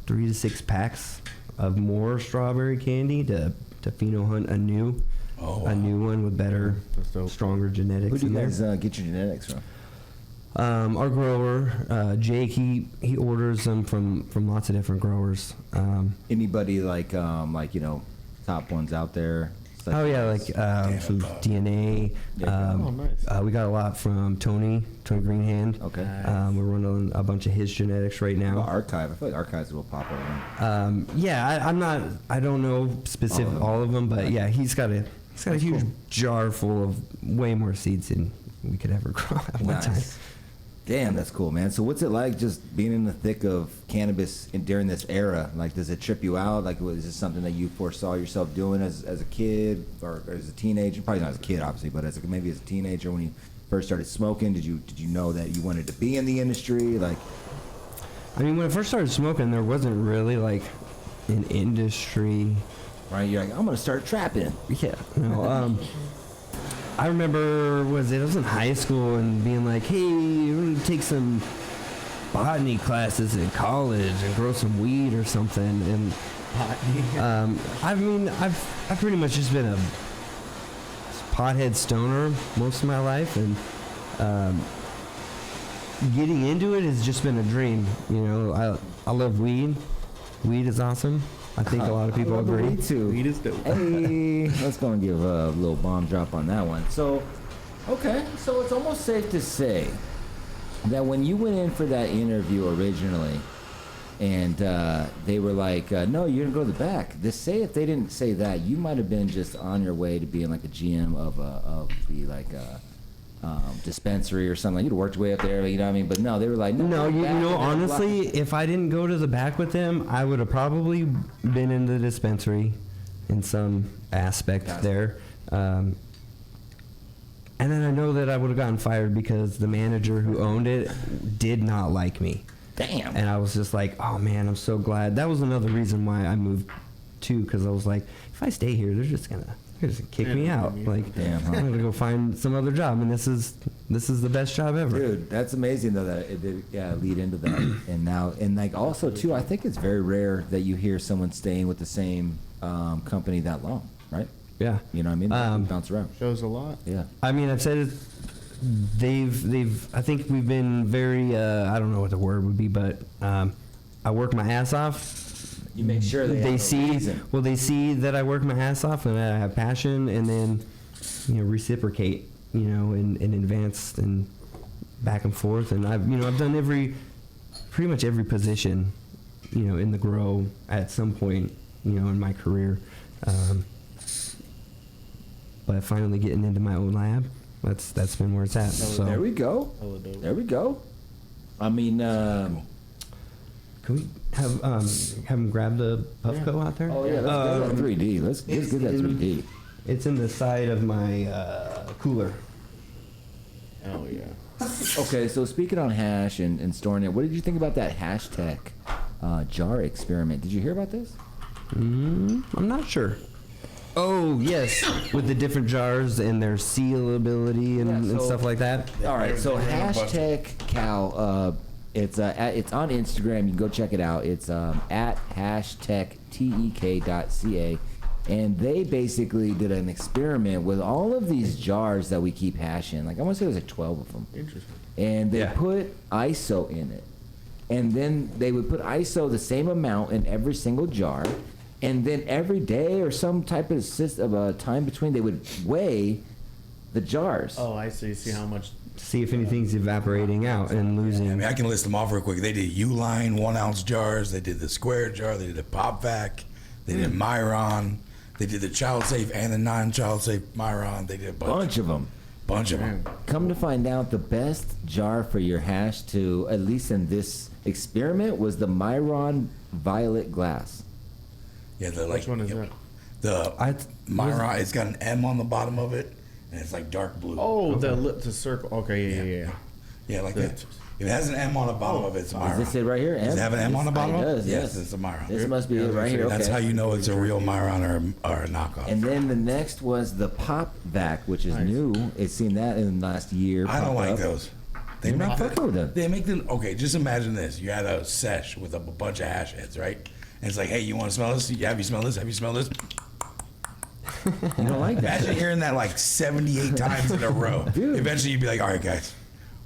to 6 packs of more strawberry candy to pheno hunt a new one with better, stronger genetics. Who do you in guys there. get your genetics from? Our grower, Jake, he orders them from lots of different growers. Anybody like top ones out there? Oh yeah, like from DNA. Nice. We got a lot from Tony Greenhand. Okay. We're running a bunch of his genetics right now. Archive. I feel like Archive's a little popular one. I don't know specific all of them, but yeah, he's got a huge jar full of way more seeds than we could ever grow at one time. Damn, that's cool, man. So what's it like just being in the thick of cannabis during this era? Like, does it trip you out? Like, is this something that you foresaw yourself doing as a kid or as a teenager? Probably not as a kid, obviously, but maybe as a teenager when you first started smoking. Did you know that you wanted to be in the industry? Like, I mean, when I first started smoking, there wasn't really like an industry. Right? You're like, I'm gonna start trapping. Yeah. No. I remember, I was in high school and being like, hey, we're going to take some botany classes in college and grow some weed or something. And I've pretty much just been a pothead stoner most of my life, and getting into it has just been a dream. I love weed. Weed is awesome. I think a lot of people agree. Me too. Weed is dope. Hey, let's go and give a little bomb drop on that one. So, okay, so it's almost safe to say that when you went in for that interview originally, and they were like, "No, you're gonna go to the back." Say if they didn't say that, you might have been just on your way to being like a GM of the dispensary or something. You'd worked way up there, you know what I mean? But no, they were like, no, honestly, block. if I didn't go to the back with them, I would have probably been in the dispensary in some aspect there. And then I know that I would have gotten fired because the manager who owned it did not like me. Damn. And I was just like, oh man, I'm so glad. That was another reason why I moved too, because I was like, if I stay here, they're just gonna kick me out. Like, damn, huh? I'm gonna go find some other job, and this is the best job ever. Dude, that's amazing though that it did lead into that. and like also too, I think it's very rare that you hear someone staying with the same company that long, right? Yeah. You know what I mean? They bounce around. Shows a lot. Yeah. I mean, I've said it. I think we've been very. I don't know what the word would be, but I work my ass off. You make sure they see that I work my ass off and that I have passion, and then reciprocate, and advance and back and forth. And I've done pretty much every position, in the grow at some point, in my career. But finally getting into my own lab, that's been where it's at. So there we go. There we go. I mean, can we have him grab the Puffco out there? Oh yeah, let's get that 3D. Let's get that 3D. It's in the side of my cooler. Oh yeah. Okay, so speaking on hash and storing it, what did you think about that hashtag jar experiment? Did you hear about this? I'm not sure. Oh yes, with the different jars and their sealability and stuff like that. All right, so hashtag Cal. It's on Instagram. You can go check it out. It's at #tek.ca, and they basically did an experiment with all of these jars that we keep hash in. Like I want to say there's like 12 of them. Interesting. And they put ISO in it, and then they would put ISO the same amount in every single jar, And then every day or some type of time between, they would weigh the jars. Oh, I see. See how much. See if anything's evaporating out and losing. I mean, I can list them off real quick. They did U-line 1 ounce jars. They did the square jar. They did a pop vac. They did Myron. They did the child safe and the non-child safe Myron. They did a Bunch of them. Bunch of them. Come to find out, the best jar for your hash to, at least in this experiment, was the Myron Violet Glass. Yeah, Which one is that? The Myron, it's got an M on the bottom of it, and it's like dark blue. Oh, the circle. Okay, yeah. Yeah, like that. If it has an M on the bottom of it, it's a Myron. Does it say right here? Does it have an M on the bottom It of it? does, Yes, yes. it's a Myron. This must be it right here. That's okay. how you know it's a real Myron or a knockoff. And then the next was the Pop Vac, which is new. It's seen that in the last year. I don't pop like up. those. They You're make not fucking with them. They make them. Okay, just imagine this. You had a sesh with a bunch of hash heads, right? And it's like, hey, you want to smell this? Have you smelled this? Have you smelled this? You don't like that. Imagine hearing that like 78 times in a row. Dude. Eventually, you'd be like, all right, guys,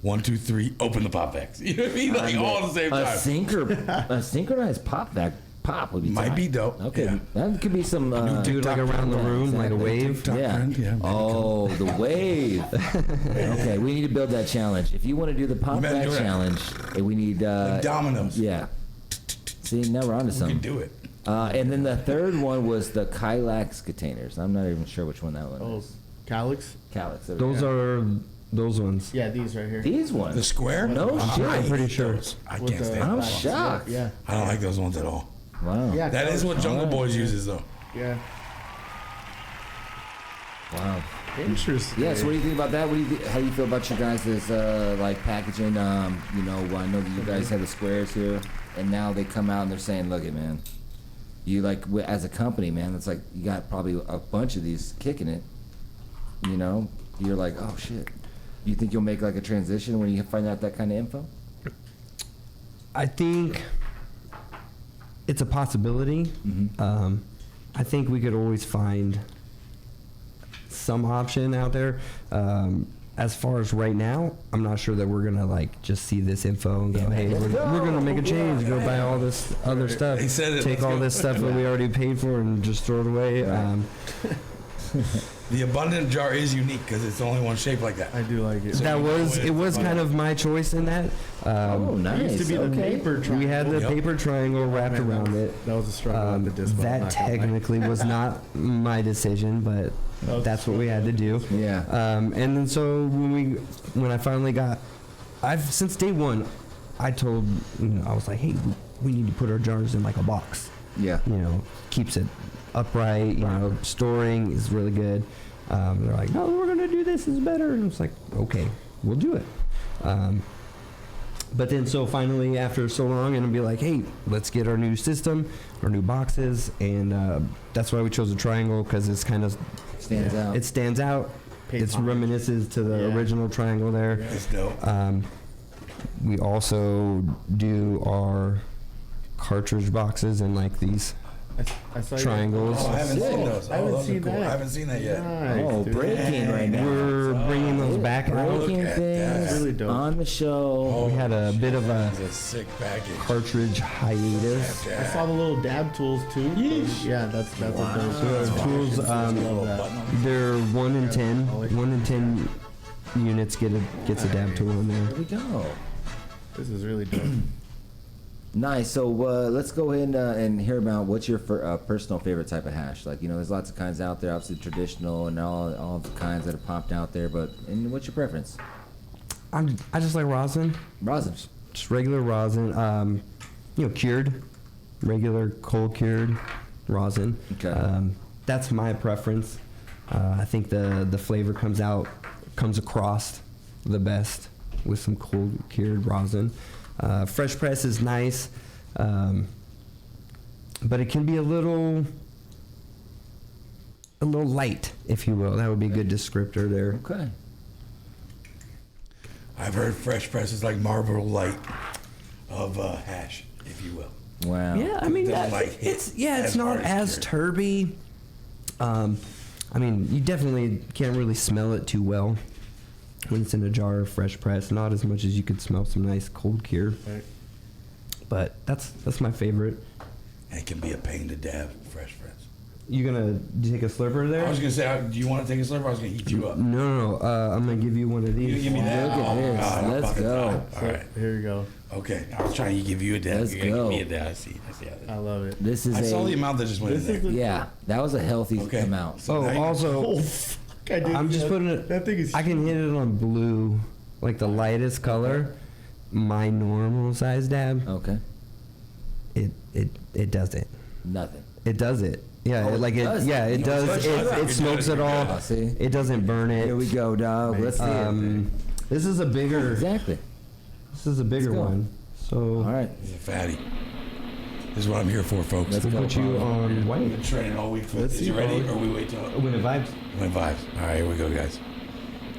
1, 2, 3, open the pop X. You know what I mean? Like all at the same time. A synchronized Pop Vac pop would be Might tight. be dope. Okay, Yeah. that could be some. Do it like around the room, like a wave. TikTok Yeah. trend, yeah. Oh, the wave. Okay, we need to build that challenge. If you want to do the Pop better Vac do it. challenge, we need. Like dominoes. Yeah. See, now we're on to We can something. do it. And then the third one was the Kylax containers. I'm not even sure which one that one Oh, is. Calyx. Kylax. there we Those go. are those ones. Yeah, these right here. These ones. The square? No shit. I I'm pretty hate sure. those. I With can't the- stand I'm them. shocked. Yeah. I don't like those ones at all. Wow. Yeah. That is what Jungle Alright. Boys uses, though. Yeah. Wow. Interesting. Yeah. So what do you think about that? How do you feel about your guys' like packaging? You know, I know that you guys have the squares here, and now they come out and they're saying, "Look it, man. You like as a company, man. It's like you got probably a bunch of these kicking it. You know, you're like, oh shit. You think you'll make like a transition when you find out that kind of info? I think it's a possibility. Mm-hmm. I think we could always find some option out there. As far as right now, I'm not sure that we're gonna like just see this info and go, hey, we're gonna make a change, go buy all this other stuff, They said it, take let's all go. this stuff that we already paid for and just throw it away. The abundant jar is unique because it's the only one shaped like that. I do like it. It was kind of my choice in that. Oh, It nice. used to be the okay. paper triangle. We had the Yep. paper triangle wrapped around it. That was a struggle with the disc. That technically was not my decision, but that's what we had to do. Yeah. And then so when I finally got, since day one, I told, I was like, hey, we need to put our jars in like a box. Yeah. Keeps it upright. Storing is really good. They're like, no, we're gonna do this. Is better. And it's like, okay, we'll do it. But then so finally after so long, and it'll be like, hey, let's get our new system, our new boxes, and that's why we chose a triangle because it's kind of Stands out. It stands out. It's reminiscent to the original triangle there. It's dope. We also do our cartridge boxes in like these I saw you- triangles. Oh, I haven't seen those. I haven't those are seen cool. that. I haven't seen that yet. Nice, Oh, dude. breaking right now. We're bringing those back out. Breaking at things that. Really dope. on the show. We had a bit of a It's a sick package. cartridge hiatus. I saw the little dab tools too. Yeah, that's a dope. Tools, Love that. they're 1 in 10. 1 in 10 units gets a dab tool in There there. we go. This is really dope. Nice. So let's go ahead and hear about what's your personal favorite type of hash. Like, there's lots of kinds out there, obviously traditional and all the kinds that have popped out there. And what's your preference? I just like rosin, Rosin. just regular rosin. Cured, regular cold cured rosin. Okay. That's my preference. I think the flavor comes across the best with some cold cured rosin. Fresh press is nice, but it can be a little light, if you will. That would be a good descriptor there. Okay. I've heard fresh press is like Marlboro Light of hash, if you will. Wow. Yeah, I mean, Doesn't like it's hit as not hard as as cured. turby. I mean, you definitely can't really smell it too well when it's in a jar of fresh press. Not as much as you could smell some nice cold cure. Right. But that's my favorite. and it can be a pain to dab fresh friends. You gonna take a slurper there? I was gonna say, do you want to take a slurper? I was gonna heat you up. No. I'm gonna give you one of You these. give me that. Look at this. God, I'm Let's about to go. die. All right. Here we go. Okay. I was trying to give you a dab. Let's You're gonna go. give me a dab. I see how this I love it. This is I saw the a amount that just went in there. yeah. That was a healthy Okay. amount. So Oh, now you- also, Oh, fuck. I did I'm just that. putting it. That thing is. I can hit it on blue, like the lightest color. My normal size dab. Okay. It does it. Nothing. It does it. Yeah, Oh, like it it. does? Yeah, it You does. touch it. It smokes it all. Oh, see? It doesn't burn it. Here we go, dog. Let's see it. This is a bigger. Exactly. This is a bigger go. one. So All right. He's a fatty. This is what I'm here for, folks. Let's we'll go. put you on We've white. been training all week. Let's Is see, you ready, Paul. or we wait till When it vibes. when vibes? All right, here we go, guys.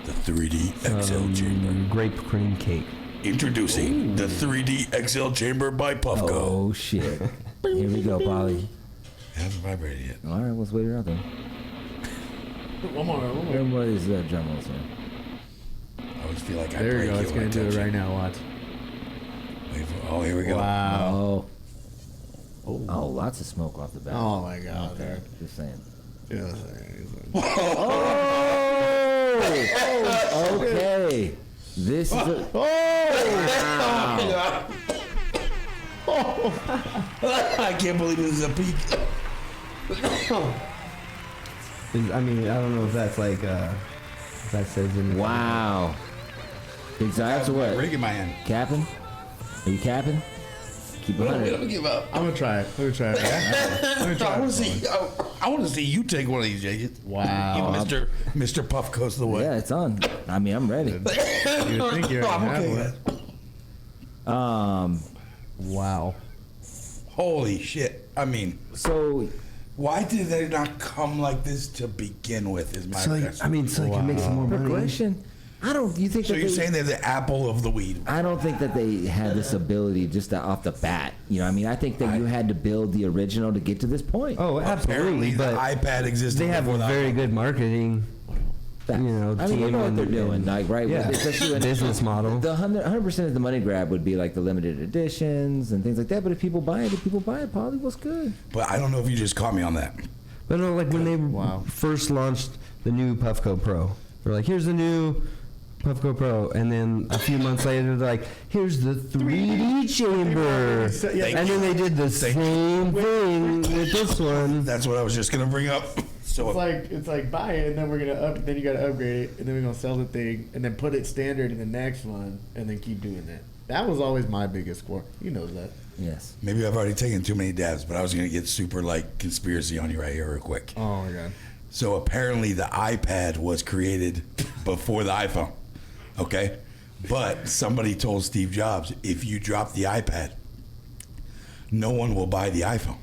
The 3D XL chamber. Grape cream cake. Introducing the 3D XL chamber by Puffco. Oh shit. Here we go, Polly. It hasn't vibrated yet. All right, let's wait it out then. One more. Hear more of these drum rolls here. I always feel like I There break we go. you It's when I gonna do touch it right now. Watch. Wait for- oh, here we go. Wow. Oh, lots of smoke off the bat. Oh my god. Okay, just saying. Yeah. Oh, okay. This is a, I can't believe this is a peak. I mean, I don't know if that's like if that says in. wow. Big size or what? Rig in my hand. Capping? Are you capping? Keep it I'm 100. gonna give up. I'm gonna try it. Let me try it. Let me try I want it. to see. I want to see you take one of these, Jake. Wow. Mr. Puff goes the way. Yeah, it's on. I mean, I'm ready. You think you I'm already okay have with one? that. Wow. Holy shit! I mean, So, why did they not come like this to begin with? Is my So like, question. I mean, so you can make some more money. progression. I don't. You think So that you're they, saying they're the apple of the weed? I don't think that they had this ability just off the bat. You know, what I mean, I think that you had to build the original to get to this point. Oh, Apparently, absolutely. the But iPad existed. they have before the very iPhone. good marketing. Facts. You know, I mean, they team know what and- they're doing, and- like right? yeah. Especially when Business model. The 100% of the money grab would be like the limited editions and things like that. But if people buy it, Polly, what's good? But I don't know if you just caught me on that. But no, like when they Wow. first launched the new Puffco Pro, they're like, "Here's the new Puffco Pro," and then a few months later, they're like, "Here's the 3D chamber," Yeah. and then they did the same thing with this one. That's what I was just gonna bring up. So It's like buy it and then we're gonna then you gotta upgrade it and then we're gonna sell the thing and then put it standard in the next one and then keep doing that. That was always my biggest score. He knows that. Yes. maybe I've already taken too many dabs, but I was gonna get super like conspiracy on you right here real quick. Oh my god. So apparently the iPad was created before the iPhone. Okay? But somebody told Steve Jobs, if you drop the iPad, no one will buy the iPhone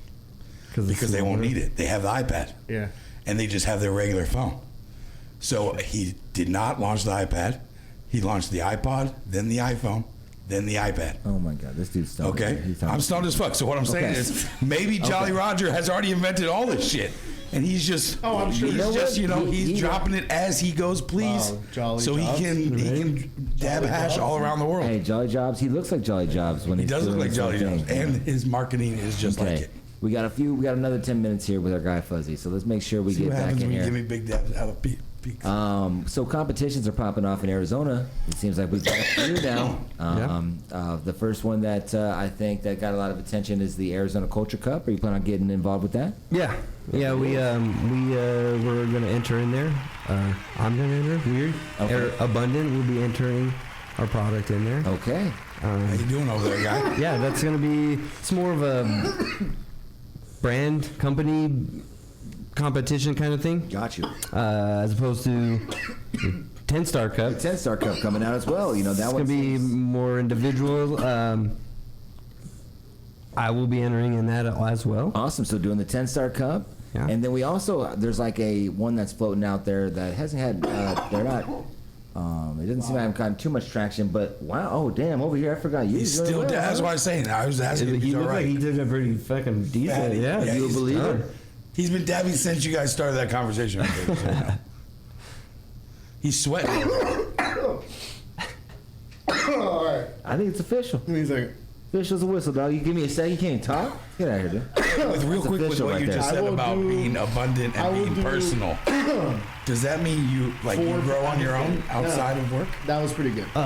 because they won't need it. They have the iPad. Yeah. And they just have their regular phone. So he did not launch the iPad. He launched the iPod, then the iPhone, then the iPad. Oh my God, this dude's stoned. Okay? He's talking- I'm stoned as fuck. So what I'm saying Okay. is maybe Jolly Roger has already invented all this shit. And he's just, Oh, I'm sure. he's You know just, what? you know, He- he's he- dropping it as he goes, please. Wow, Jolly so Jobs. he can dab hash all around the world. Hey, Jolly Jobs. He looks like Jolly Jobs when He he's does look doing like his Jolly thing. Jobs, and his marketing is just Okay. like it. We got another 10 minutes here with our guy Fuzzy. So let's make sure we See get what back happens in when you here. give me big dabs out of peaks. So competitions are popping off in Arizona. It seems like we've got a few now. The first one that I think that got a lot of attention is the Arizona Culture Cup. Are you planning on getting involved with that? Yeah, we're gonna enter in there. I'm gonna enter. Weird. Okay. Abundant will be entering our product in there. Okay. How you doing over there, guy? Yeah, that's gonna be. It's more of a brand company competition kind of thing, Got you. as opposed to the 10-star cup. 10-star Cup coming out as well. You know, that It's one's gonna be more individual. I will be entering in that as well. awesome. So doing the 10-star Cup. Yeah. And then we also, there's like one that's floating out there that hasn't had, they're not, it doesn't seem to have gotten too much traction, but wow, oh damn, over here, I forgot you. He's doing still, well, that's huh? what I was saying. I was asking if He he's all looked like right. he did a pretty fucking decent. Fatty. Yeah, Yeah, You a he's believer? done. He's been dabbing since you guys started that conversation. He's sweating. All right. I think it's official. Give me a second. Official's a whistle, dog. You give me a second, you can't talk? Get out of here, dude. With real quick with official what right you there. just I said will about do- being abundant I and will being do- personal, does that mean you you grow on your own outside of work? That was pretty good. Not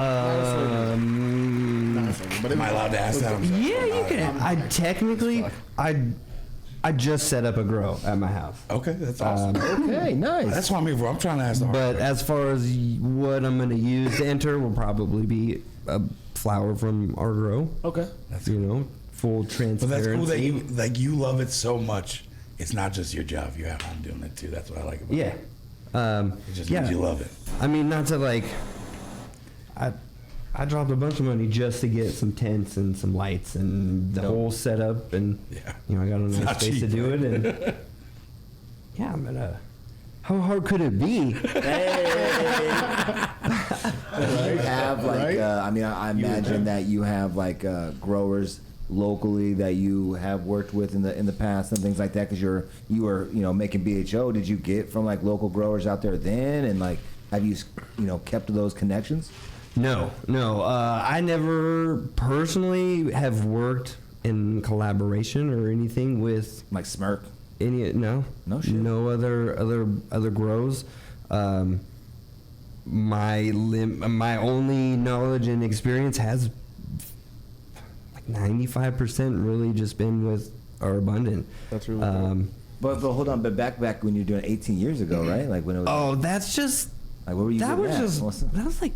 a sober, but it Am I was- allowed to ask that? I'm sorry. Yeah, you can. I technically, I just set up a grow at my house. Okay, that's awesome. Okay, nice. That's what I'm here for. I'm trying to ask the hard But questions. as far as what I'm going to use to enter will probably be a flower from our grow. Okay. You know, full But transparency. that's cool that you love it so much. It's not just your job. You're out doing it too. That's what I like about Yeah. it. It just yeah. means you love it. I mean, not to like. I dropped a bunch of money just to get some tents and some lights and the whole setup, and Yeah. you know I got a It's nice not space to cheap, do right? it, and yeah, I'm gonna. How hard could it be? You have like, Right? I mean, I imagine that you have like growers locally that you have worked with in the past and things like that. Because you were making BHO. Did you get from like local growers out there then, and like have you kept those connections? No. I never personally have worked in collaboration or anything with Like Smirk. no shit. no other grows. My only knowledge and experience has like 95% really just been with our abundant. That's really cool. But hold on, but back when you were doing 18 years ago, right? Like when it was. Oh, that's just Like what were you that doing? was just Melissa? that was like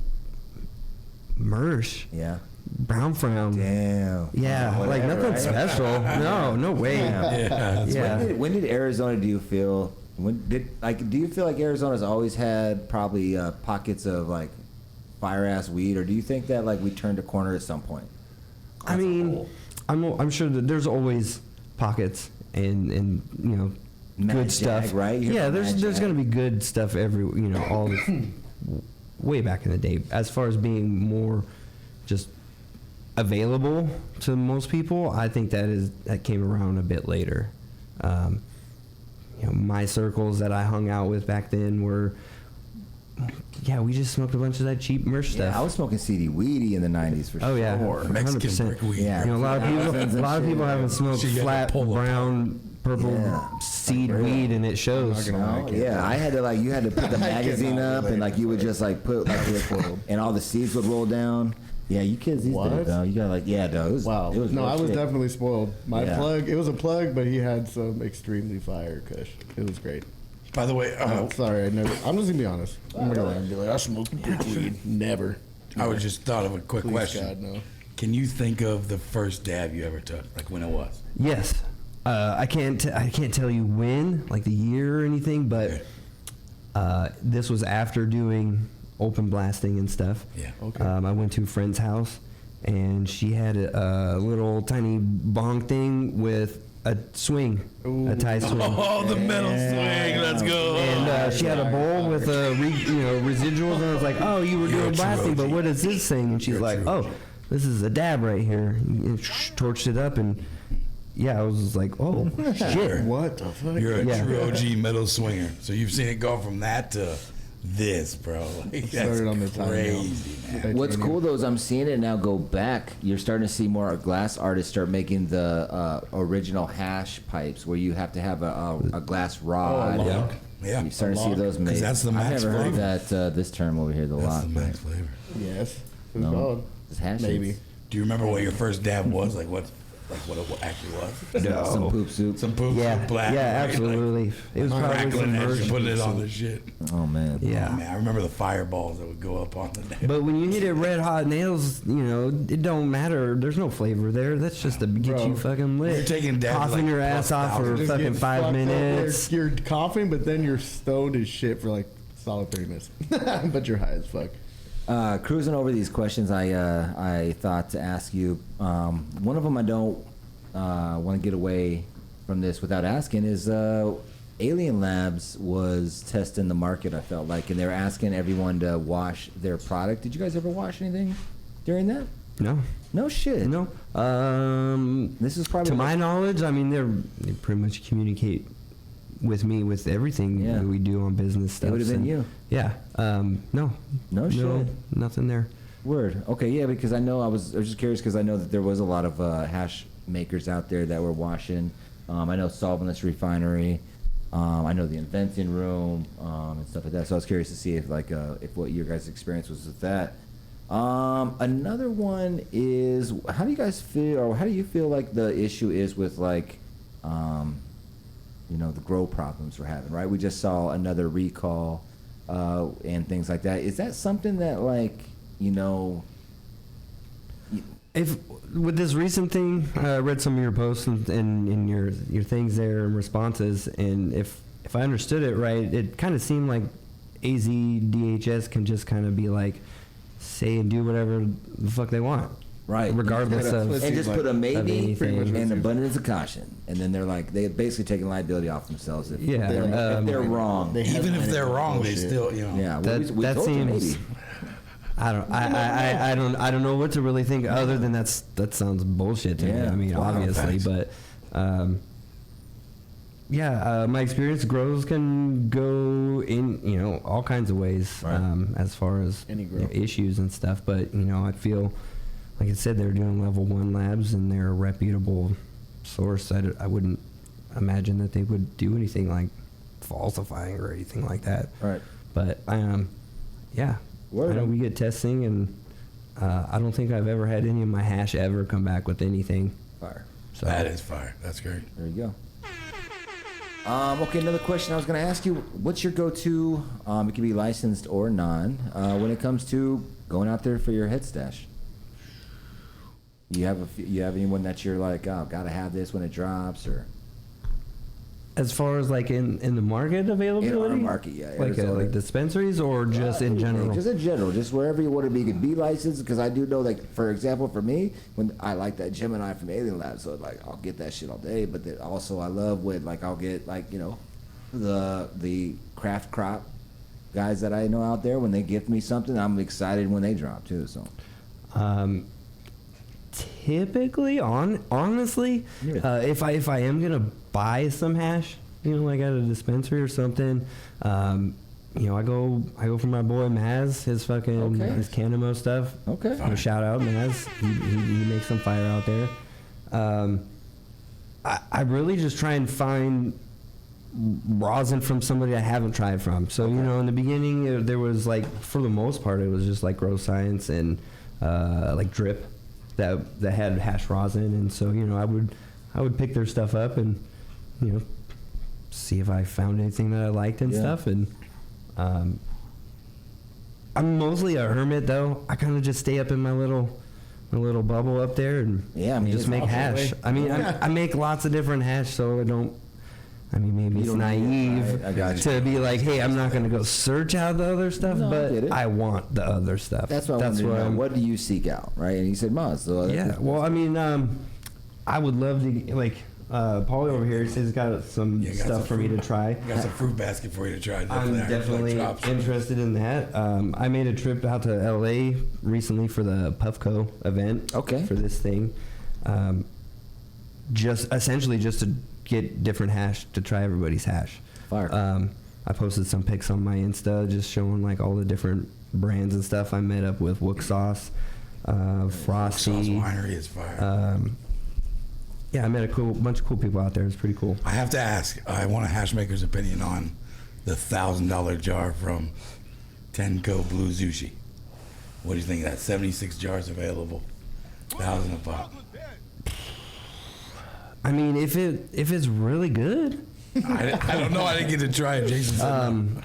Mersh, Yeah. brown frown. Damn. Yeah, Oh, like whatever, nothing right? special. No way. Yeah. When did Arizona? Do you feel? Do you feel like Arizona's always had probably pockets of like fire ass weed, or do you think that like we turned a corner at some point? I mean, I'm sure that there's always pockets and Mad good Jag, stuff, right? You hear Yeah, about there's Mad Jag. gonna be good stuff all the way back in the day. As far as being more just available to most people, I think that came around a bit later. My circles that I hung out with back then were, we just smoked a bunch of that cheap merch stuff. Yeah, I was smoking CD weedy in the 90s for sure. Oh yeah, Mexican 100%. brick weed. Yeah. A lot of people, Thousands and shit. haven't smoked So you had to flat pull apart. brown, purple Yeah. seed Like, weed, and it shows. Oh, yeah, I had to you had to put the magazine up, and like you would just like put and all the seeds would roll down. Yeah, you kids these What? days, though. You got though. It was, Wow. It was No, real I was shit. definitely spoiled. My Yeah. plug, it was a plug, but he had some extremely fire kush. It was great. By the way, Sorry, I'm just gonna be honest. I'm gonna lie and be like, I smoked brick weed. Never. I was just thought of a quick Please, question. God, no. Can you think of the first dab you ever took, like when it was? Yes, I can't tell you when, like the year or anything, but this was after doing open blasting and stuff. Yeah. Okay. I went to a friend's house, and she had a little tiny bong thing with a swing, a tie swing. Oh, the metal swing. Let's go. And she had a bowl with residuals, and I was like, "Oh, you were You're doing a blasting, but Trojan. what is this thing?" And she's You're a like, "Oh, Trojan. this is a dab right here." And torched it up, and I was just like, "Oh shit!" What the fuck? You're a Yeah. true OG metal swinger. So you've seen it go from that to this, bro. Like, that's Started on the time crazy, now. man. What's cool though is I'm seeing it now go back. You're starting to see more glass artists start making the original hash pipes where you have to have a glass rod. lock. Yeah. You're starting to see those made. 'Cause that's the I've max never flavor. heard that this term over here, the That's lock. the max flavor. Yes. It's No. called. It's hash. Maybe. Do you remember what your first dab was? Like what it actually was? No. Some poop soup. Some poop, Yeah, some black. yeah, right? absolutely. It was Like, probably crackling some that shit, merch. putting it on the shit. Oh man. Yeah. Man, I remember the fireballs that would go up on the dab. But when you hit it red hot nails, it don't matter. There's no flavor there. That's just to get Bro, you fucking lit. you're taking dabs coughing like your ass plus off for thousands. Just fucking get 5 fucked up minutes. where You're coughing, but then you're stoned as shit for like solid 30 minutes. But you're high as fuck. Cruising over these questions, I thought to ask you. One of them I don't want to get away from this without asking is Alien Labs was testing the market. I felt like, and they were asking everyone to wash their product. Did you guys ever wash anything during that? No, No shit. no. This is probably To my knowledge, I mean, they pretty much communicate with me with everything Yeah. we do on business stuff. would've been and- you. Yeah. No. No shit. Nothing there. Word. Okay, yeah, because I know I was just curious because I know that there was a lot of hash makers out there that were washing. I know Solventless Refinery. I know the Inventing Room and stuff like that. So I was curious to see if if what your guys' experience was with that. Another one is how do you guys feel, or how do you feel like the issue is with like, the grow problems we're having, right? We just saw another recall and things like that. Is that something that If with this recent thing, I read some of your posts and your things there and responses, and if I understood it right, it kind of seemed like AZDHS can just kind of be like say and do whatever the fuck they want, right? Regardless of and just put a maybe anything. and abundance of caution, and then they're basically taking liability off themselves if Yeah, if they're wrong. Even if they're wrong, they still Yeah, that told you seems. maybe. I don't know what to really think other than that sounds bullshit to me. Yeah. I mean, Wow, obviously, thanks. but my experience grows can go in all kinds of ways, Right. as far as Any grow. issues and stuff. But I feel like I said, they're doing level 1 labs and they're a reputable source. I wouldn't imagine that they would do anything like falsifying or anything like that. Right. But yeah. Word. I know we get testing, and I don't think I've ever had any of my hash ever come back with anything. Fire. So That is fire. That's great. There you go. Okay, another question I was going to ask you. What's your go-to, it can be licensed or non, when it comes to going out there for your head stash? You have anyone that you're like, oh, gotta have this when it drops, or as far as like in the market availability, in our market, yeah, like Arizona. like dispensaries or just in general. Just in general, just wherever you want to be. You can be licensed, because I do know, like, for example, for me, when I like that Gemini from Alien Lab, so like I'll get that shit all day. But then also I love when like I'll get like the craft crop guys that I know out there, when they gift me something, I'm excited when they drop too. So Typically, honestly, Yeah. if I am gonna buy some hash, like at a dispensary or something, I go for my boy Maz, his fucking Okay. his Cannabis stuff. Okay. Shout out Maz, he makes some fire out there. I really just try and find rosin from somebody I haven't tried from. So in the beginning there was like, for the most part, it was just like Grow Science and like Drip that had hash rosin, and so I would pick their stuff up and see if I found anything that I liked and stuff. And I'm mostly a hermit though. I kind of just stay up in my little bubble up there and just make hash. I mean, I make lots of different hash, so I don't. I mean, maybe it's naive I got you. to be like, hey, I'm not going to go search out the other stuff, No, I get it. but I want the other stuff. that's what I wanted to know. What do you seek out, right? And he said Maz. So Yeah, well, I mean, I would love to, like, Paulie over here, he's got some Yeah, got stuff some for me to try. Got some fruit basket for you to try. I'm definitely interested in that. I made a trip out to LA recently for the Puffco event. Okay. For this thing, just essentially just to get different hash to try everybody's hash. Fire. I posted some pics on my Insta, just showing like all the different brands and stuff. I met up with Wook Sauce, Frosty. Sauce Winery is fire. Yeah, I met a bunch of cool people out there. It's pretty cool. I have to ask. I want a hash maker's opinion on the $1,000 jar from Tenko Blue Sushi. What do you think of that? 76 jars available, 1,000 a pop. I mean, if it's really good, I don't know. I didn't get to try it. Jason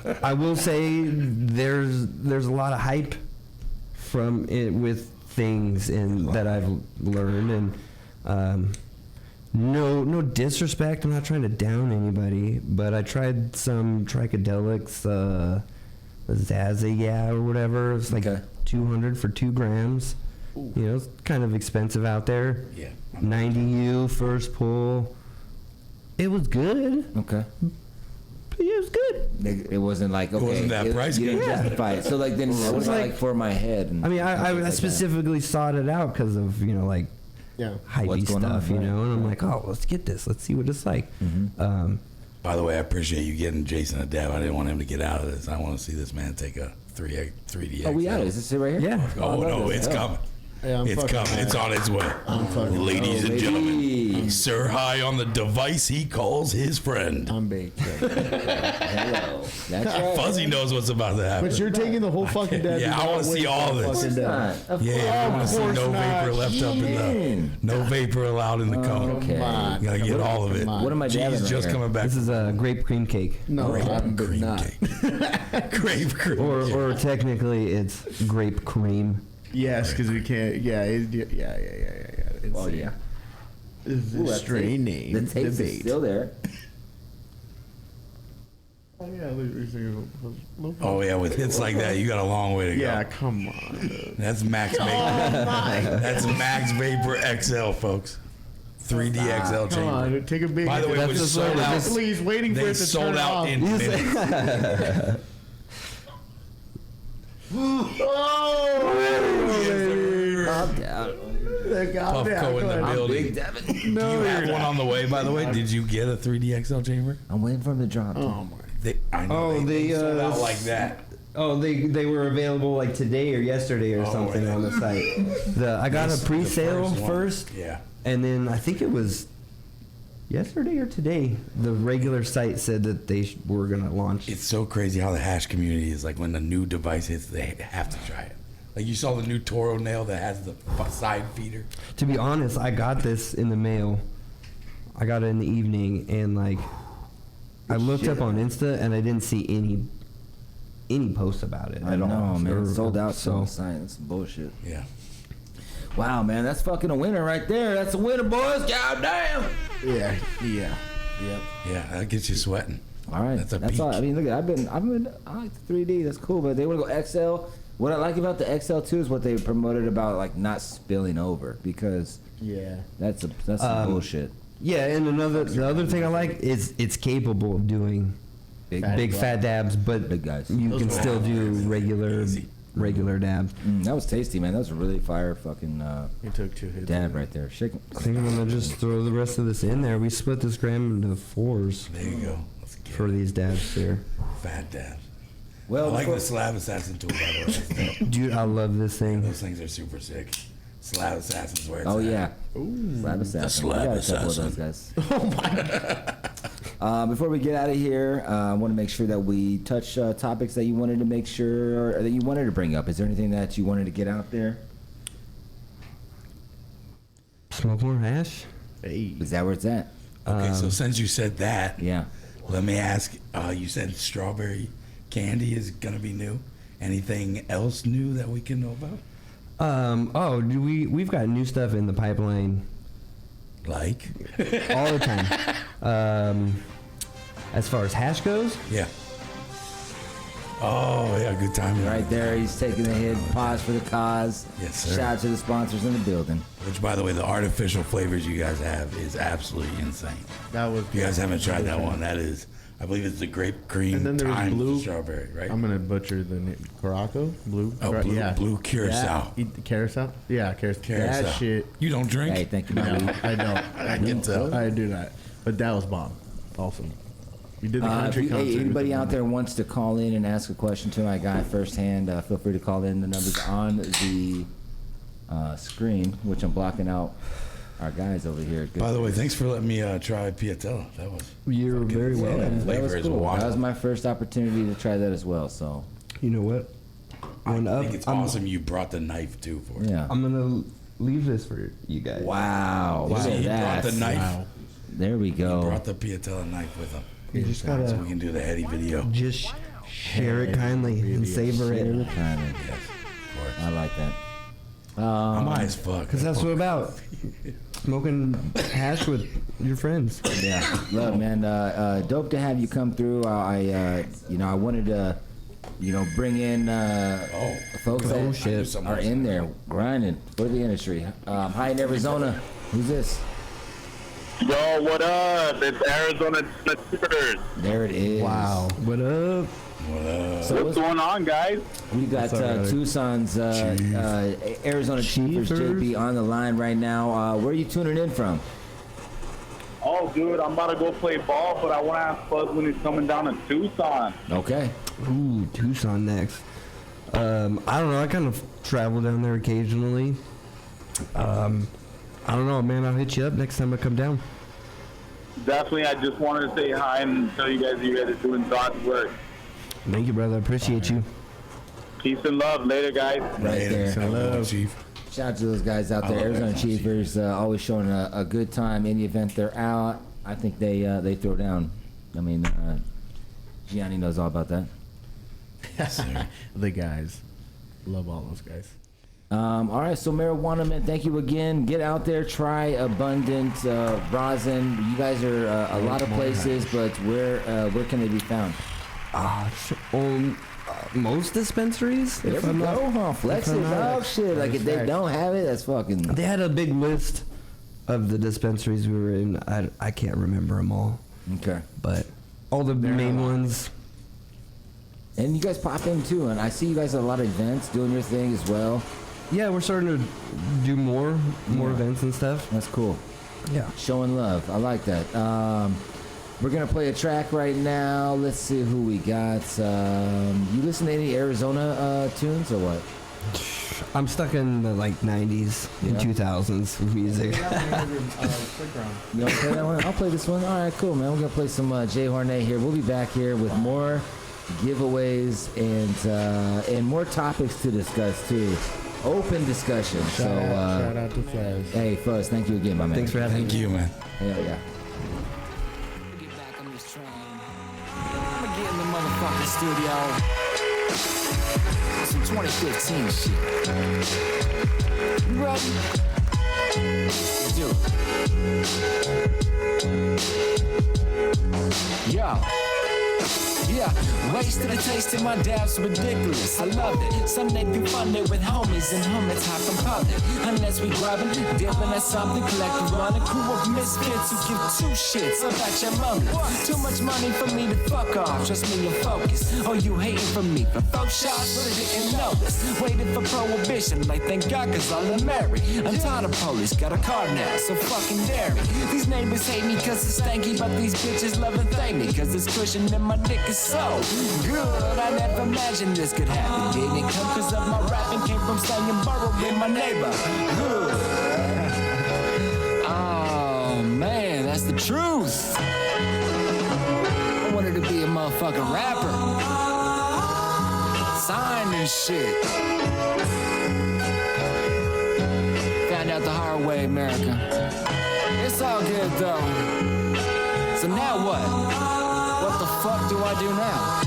said I will say there's a lot of hype from it with things that I've learned, and no disrespect. I'm not trying to down anybody, but I tried some Tricadelics, Zazia or whatever. It's like 200 for 2 grams. It's kind of expensive out there. Yeah. 90U first pull. It was good. Okay. It was good. It wasn't like, okay. wasn't that price You didn't good. justify it. So like then it was like for my head. And I mean, things I like that. specifically sought it out because of like Yeah. hypey What's going stuff, on, and right. I'm like, oh, let's get this. Let's see what it's like. By the way, I appreciate you getting Jason a dab. I didn't want him to get out of this. I want to see this man take a 3D. Oh, we got it. Is this it right here? Yeah. Oh, I love no, this. it's Yeah. coming. Yeah, I'm It's fucking coming. high. It's on its way. Ladies and gentlemen, Sir High on the device he calls his friend. I'm baked. Hello. That's right. Fuzzy knows what's about to happen. But you're taking the whole fucking dad. Yeah, I want to see all this. Fucking dad. Yeah, I want to see course no not. vapor left up in the, no vapor allowed in the cone. Okay. Come on. You gotta get all of it. What am I dabbing G's right just here? coming back. This is a grape cream cake. No, I'm cream not. cake. Grape cream. cake. Or technically, it's grape cream. Yes, because we can't. Yeah, yeah. It's, Oh, yeah. It's Ooh, a that straining The taste is debate. still there. Oh yeah, Oh yeah, with hits like that, you got a long way to go. yeah. Come on. Dude. That's Max Vapor. That's Max Vapor XL, folks. 3D XL Come chamber. on, dude, take a big. By the way, it was sold out. Please, waiting for They it to sold turn out off. in minutes. Calm down. Puffco in the I'm building. big dabbing. Do you have one on the way, by the way? Did you get a 3D XL chamber? I'm waiting for him to drop. Oh my. I know Oh, they they, sold out uh, like that. Oh, they were available like today or yesterday or something yeah. on the site. I got a The pre-sale first one. first, Yeah. and then I think it was yesterday or today. The regular site said that they were gonna launch. It's so crazy how the hash community is like when the new device hits, they have to try it. Like you saw the new Toro nail that has the side feeder. To be honest, I got this in the mail. I got it in the evening, and like I looked up on Insta, and I didn't see any posts about it I at all. know, man. Or- It's sold out so so site. That's some bullshit. Yeah. Wow, man, that's fucking a winner right there. That's a winner, boys. Goddamn. Yeah. Yep. Yeah, that gets you sweating. All right. That's a all. peach. I mean, look, I like the 3D. That's cool, but they want to go XL. What I like about the XL too is what they promoted about like not spilling over, because Yeah. that's some bullshit. yeah, and the other thing I like is it's capable of doing big fat dabs, but Big guys. you can still do regular dabs. That was tasty, man. That was a really fire fucking You took 2 hits. dab right there. Shake. I think I'm gonna just throw the rest of this in there. We split this gram into 4s There you go. Let's get for these dabs here. fat dabs. I Well, like before- the Slab Assassin tool, by the way. That's dope. Dude, I love this thing. Those things are super sick. Slab Assassin's where it's Oh at. yeah. Slab Assassin. We Slab got a couple of Assassin. those guys. Oh my. Before we get out of here, I want to make sure that we touch topics that you wanted to make sure or that you wanted to bring up. Is there anything that you wanted to get out there? Smoke more hash? Hey. Is that where it's at? Okay, so since you said that, Yeah. let me ask. You said strawberry candy is gonna be new. Anything else new that we can know about? We've got new stuff in the pipeline Like, all the time. As far as hash goes, yeah. Oh yeah, good timing. Right there, he's taking the hit. Pause for the cause. Yes, sir. Shout out to the sponsors in the building. Which, by the way, the artificial flavors you guys have is absolutely insane. That was. If you guys haven't tried that one, that is, I believe it's the grape cream And then there was times blue- the strawberry, right? I'm gonna butcher the name. Caraco? Blue? Oh, blue- yeah. blue curacao. Yeah. Curacao? Yeah, curacao. Curacao. That shit. You don't drink? Hey, thank you, No, man. I don't. I can tell. I do not. But that was bomb. Awesome. We did the If country concert. hey, with anybody the- out there wants to call in and ask a question to my guy firsthand, feel free to call in. The number's on the screen, which I'm blocking out our guys over here. Good. By the way, thanks for letting me try Piatella. That was you're very yeah. welcome. that flavor was is cool. wild. That was my first opportunity to try that as well. So You know what? I One up. think it's I'm- awesome you brought the knife too for it. yeah. I'm gonna leave this for you guys. Wow. You Look see, at he that. brought the knife. Wow. There we He go. brought the Piatella knife with him, You just so we gotta can do the heady video. just share it kindly and savor it. Kinda. Yes, of course. I like that. I'm high as fuck. Cause that's what it's about. Smoking hash with your friends. Yeah, love, man. Dope to have you come through. I wanted to, bring in folks I knew that someone are was in gonna there grinding for the industry. Hi in Arizona. Who's this? Yo, what up? It's Arizona Cheapers. There it is. Wow. What up? So What's going on, guys? we got What's up, brother? Tucson's Arizona Cheapers JB on the line right now. Where are you tuning in from? Oh, dude, I'm about to go play ball, but I want to ask Fuzz when he's coming down to Tucson. Okay. Ooh, Tucson next. I don't know. I kind of travel down there occasionally. I don't know, man. I'll hit you up next time I come down. Definitely, I just wanted to say hi and tell you guys are doing God's work. Thank you, brother. I appreciate you. Peace and love. Later, guys. Right there. Hello, Chief. Shout out to those guys out there, Arizona Chiefers, always showing a good time in the event they're out. I think they throw down. I mean, Gianni knows all about that. The guys. Love all those guys. All right, so Marijuana Man, thank you again. Get out there, try Abundant Rosin. You guys are a lot of places, but where can they be found? Most dispensaries. There we go, huh? Flex it, dog. Shit, like if they don't have it, that's fucking. They had a big list of the dispensaries we were in. I can't remember them all. Okay. But all the main ones. And you guys pop in too, and I see you guys at a lot of events doing your thing as well. Yeah, we're starting to do more events and stuff. That's cool. Yeah. Showing love. I like that. We're going to play a track right now. Let's see who we got. You listen to any Arizona tunes or what? I'm stuck in the 90s and 2000s with music. You want to play that one? I'll play this one. All right, cool, man. We're going to play some Jay Hornet here. We'll be back here with more giveaways and more topics to discuss, too. Open discussion. Shout out to Fuzz. Hey, Fuzz, thank you again, my man. Thanks for having me. Thank you, man. Hell yeah. Get back on this train. I'ma get in the motherfucking studio. Some 2015 shit. You ready? Let's do it. Yo. Yeah, wasted a taste in my dabs ridiculous. I loved it. Sunday through Funday with homies and hummus hot compounded. Unless we grabbing, dipping at something, collective running. Crew of misfits who give two shits about your money. Too much money for me to fuck off. Trust me and focus. Oh, you hating for me for 4 shots, but I didn't know this. Waited for prohibition, like thank God, cause I'll marry. I'm tired of police, got a car now, so fucking dare me. These neighbors hate me cause it's stanky, but these bitches love and thank me cause it's cushion in my dick is so good. I never imagined this could happen. Didn't come cause of my rapping, came from slanging borough in my neighborhood. Oh man, that's the truth. I wanted to be a motherfucking rapper. Signed and shit. Found out the hard way, America. It's all good though. So now what? What the fuck do I do now?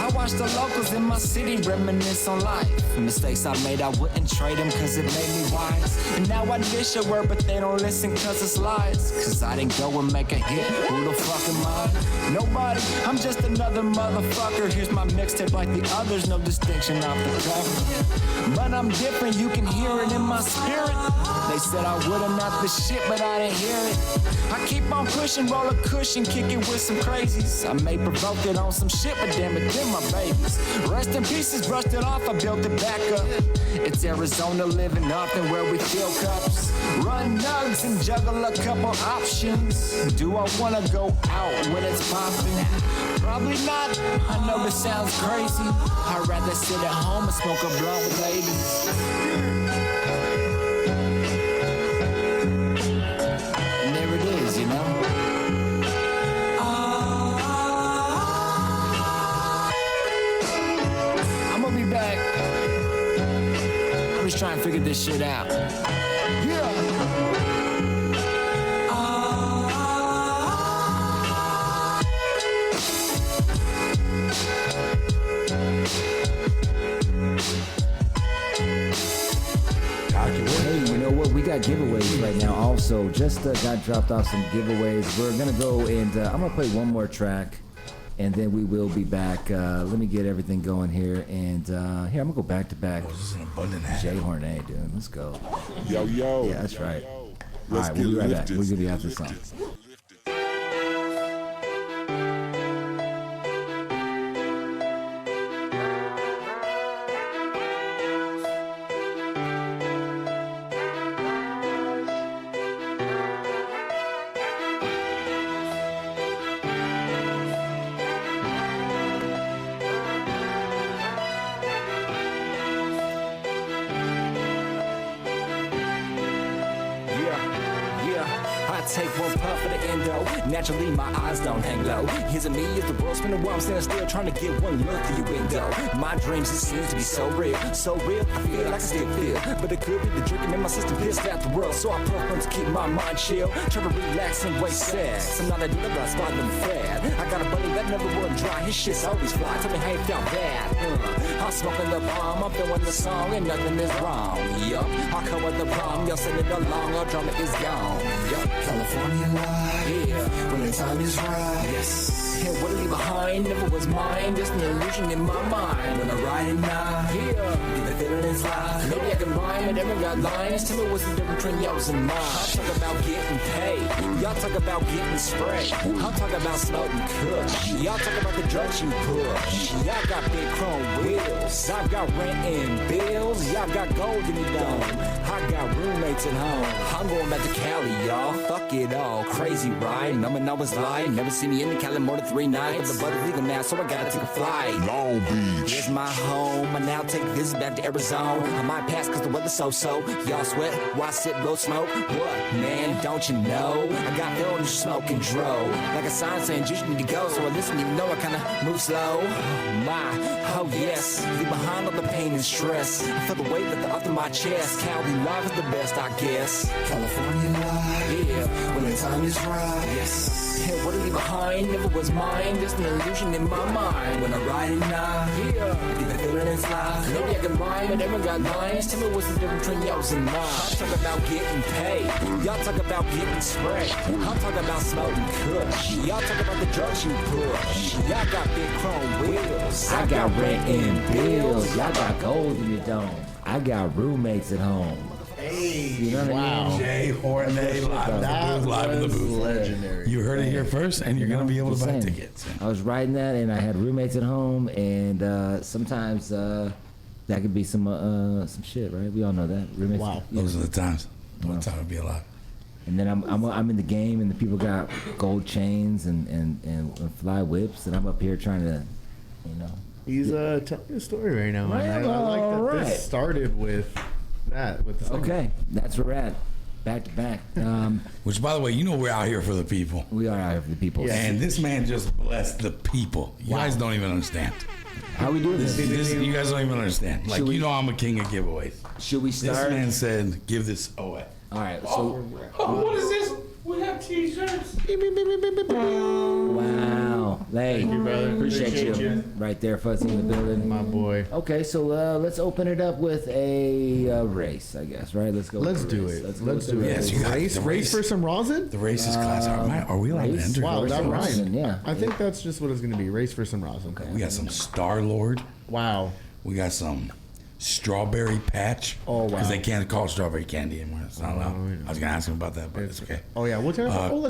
I watch the locals in my city reminisce on life. Mistakes I made, I wouldn't trade them cause it made me wise. And now I dish a word, but they don't listen cause it's lies. Cause I didn't go and make a hit, who the fuck am I? Nobody, I'm just another motherfucker. Here's my mixtape like the others, no distinction off the cover. But I'm different, you can hear it in my spirit. They said I would've not the shit, but I didn't hear it. I keep on pushing, roll a cushion, kick it with some crazies. I may provoke it on some shit, but damn it, them my babies. Rest in pieces, brushed it off, I built it back up. It's Arizona living often where we fill cups. Run nugs and juggle a couple options. Do I wanna go out when it's popping? Probably not, I know this sounds crazy. I'd rather sit at home and smoke a blunt with ladies. And there it is, you know? I'm gonna be back. I'm just trying to figure this shit out. Yeah. Hey, you know what? We got giveaways right now. Also, just got dropped off some giveaways. We're gonna go and I'm gonna play one more track, and then we will be back. Let me get everything going here, and here I'm gonna go back to back. Oh, this is an abundant hat. Jay Hornet, dude. Let's go. Yo, yo. Yeah, that's right. All Let's right, get we'll be right back. lifted. We're gonna be after the song. take one puff of the endo. Naturally, my eyes don't hang low. Here's me as the world spinning while I'm standing still, trying to get one look through your window. My dreams, it seems to be so real. So real, I feel like I still feel. But it could be the drinking in my system pissed at the world. So I puff one to keep my mind chill. Try to relax and waste sex. I'm not a dealer, but I spot them fad. I got a buddy that never run dry. His shit's always fly. Tell me how you felt bad. I'm smoking the bomb, I'm doing the song, and nothing is wrong. Yup, I cover the problem, y'all send it along, our drama is gone. Yup, California life, yeah, when the time is right. Yes, and what I leave behind never was mine, just an illusion in my mind. When I ride at night, yeah, the feeling is live. Maybe I can rhyme, but never got lines. Tell me what's the difference between yours and mine. I talk about getting paid, y'all talk about getting sprayed. I'm talking about smoking kush, y'all talk about the drugs you push. Y'all got big chrome wheels, I've got rent and bills. Y'all got gold in the dome, I got roommates at home. I'm going back to Cali, y'all. Fuck it all, crazy right? Numbing I was lying. Never see me in the Cali more than 3 nights. But the butter's legal now, so I gotta take a flight. Long Beach, here's my home. I now take this back to Arizona. I might pass cause the weather's so-so. Y'all sweat, why sit, blow smoke? What, man, don't you know? I got feelings, smoke and dro. Like a sign saying you need to go, so I listen even though I kinda move slow. My, oh yes, leave behind all the pain and stress. I feel the weight lifted off of my chest. Cali life is the best, I guess. California life, yeah, when the time is right. Yes, and what I leave behind never was mine, just an illusion in my mind. When I ride at night, yeah, leave the feeling inside. Maybe I can rhyme, but never got lines. Tell me what's the difference between yours and mine. I talk about getting paid, y'all talk about getting sprayed. I'm talking about smoking kush, y'all talk about the drugs you push. Y'all got big chrome wheels, I got rent and bills. Y'all got gold in your dome, I got roommates at home. Hey, you know what I mean? Jay Hornet live in the booth. Legendary. You heard it here first, and you're going to be able to buy tickets. I was writing that, and I had roommates at home, and sometimes that could be some shit, right? We all know that. Roommates. Wow. Those are the times. One time would be a lot. And then I'm in the game, and the people got gold chains and fly whips, and I'm up here trying to, you know. He's telling a story right now, man. Well, I like that right. this started with that. With the Okay, that's where we're at. Back to back. Which, by the way, you know we're out here for the people. We are out here for the people. Yeah. And this man just blessed the people. You guys don't even understand. How we doing this? You guys don't even understand. Like, you know I'm a king of giveaways. Should we This start? man said, give this away. All right. So. What is this? We have t-shirts. Wow. Hey, Thank you, brother. Appreciate you. Right there, Fuzzy in the building. My boy. Okay, so let's open it up with a race, I guess, right? Let's go. Let's with the do race. it. Let's go Let's with the do it. Yes, you got race, the race for some rosin? The race is class. Are we allowed to race? enter? Wow, Race that for rhymed. rosin, yeah. I think that's just what it's going to be. Race for some rosin. Okay. We got some Star Lord. Wow. We got some strawberry patch. Oh, wow. Because they can't call it strawberry candy anymore. It's not allowed. I was going to ask him about that, but it's okay. Oh yeah, let's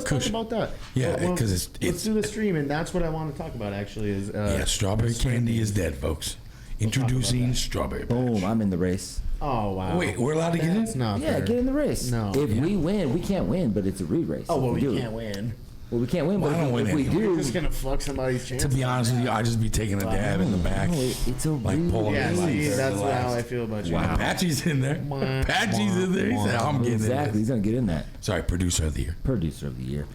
Kush. talk about that. Yeah, Well, 'cause it's- let's do the stream, and that's what I want to talk about. Actually, is Yeah, strawberry candy is dead, folks. Introducing strawberry patch. Boom! I'm in the race. Oh wow. Wait, we're allowed to get in? That's not Yeah, fair. get in the race. No. If we win, we can't win, but it's a re-race. Oh well, If we do it. can't win. Well, we can't win, Well, but I don't win if we anyway. do, We're just gonna fuck somebody's chance. To be honest with you, I just be taking a dab in the back. No, it's a Like pulling Yeah, it like see, this, that's relax. how I feel about you. Wow. Patchy's in there. Patchy's in there. He said, I'm getting exactly. in He's gonna get in that. this. Sorry, producer of the year. Producer of the year.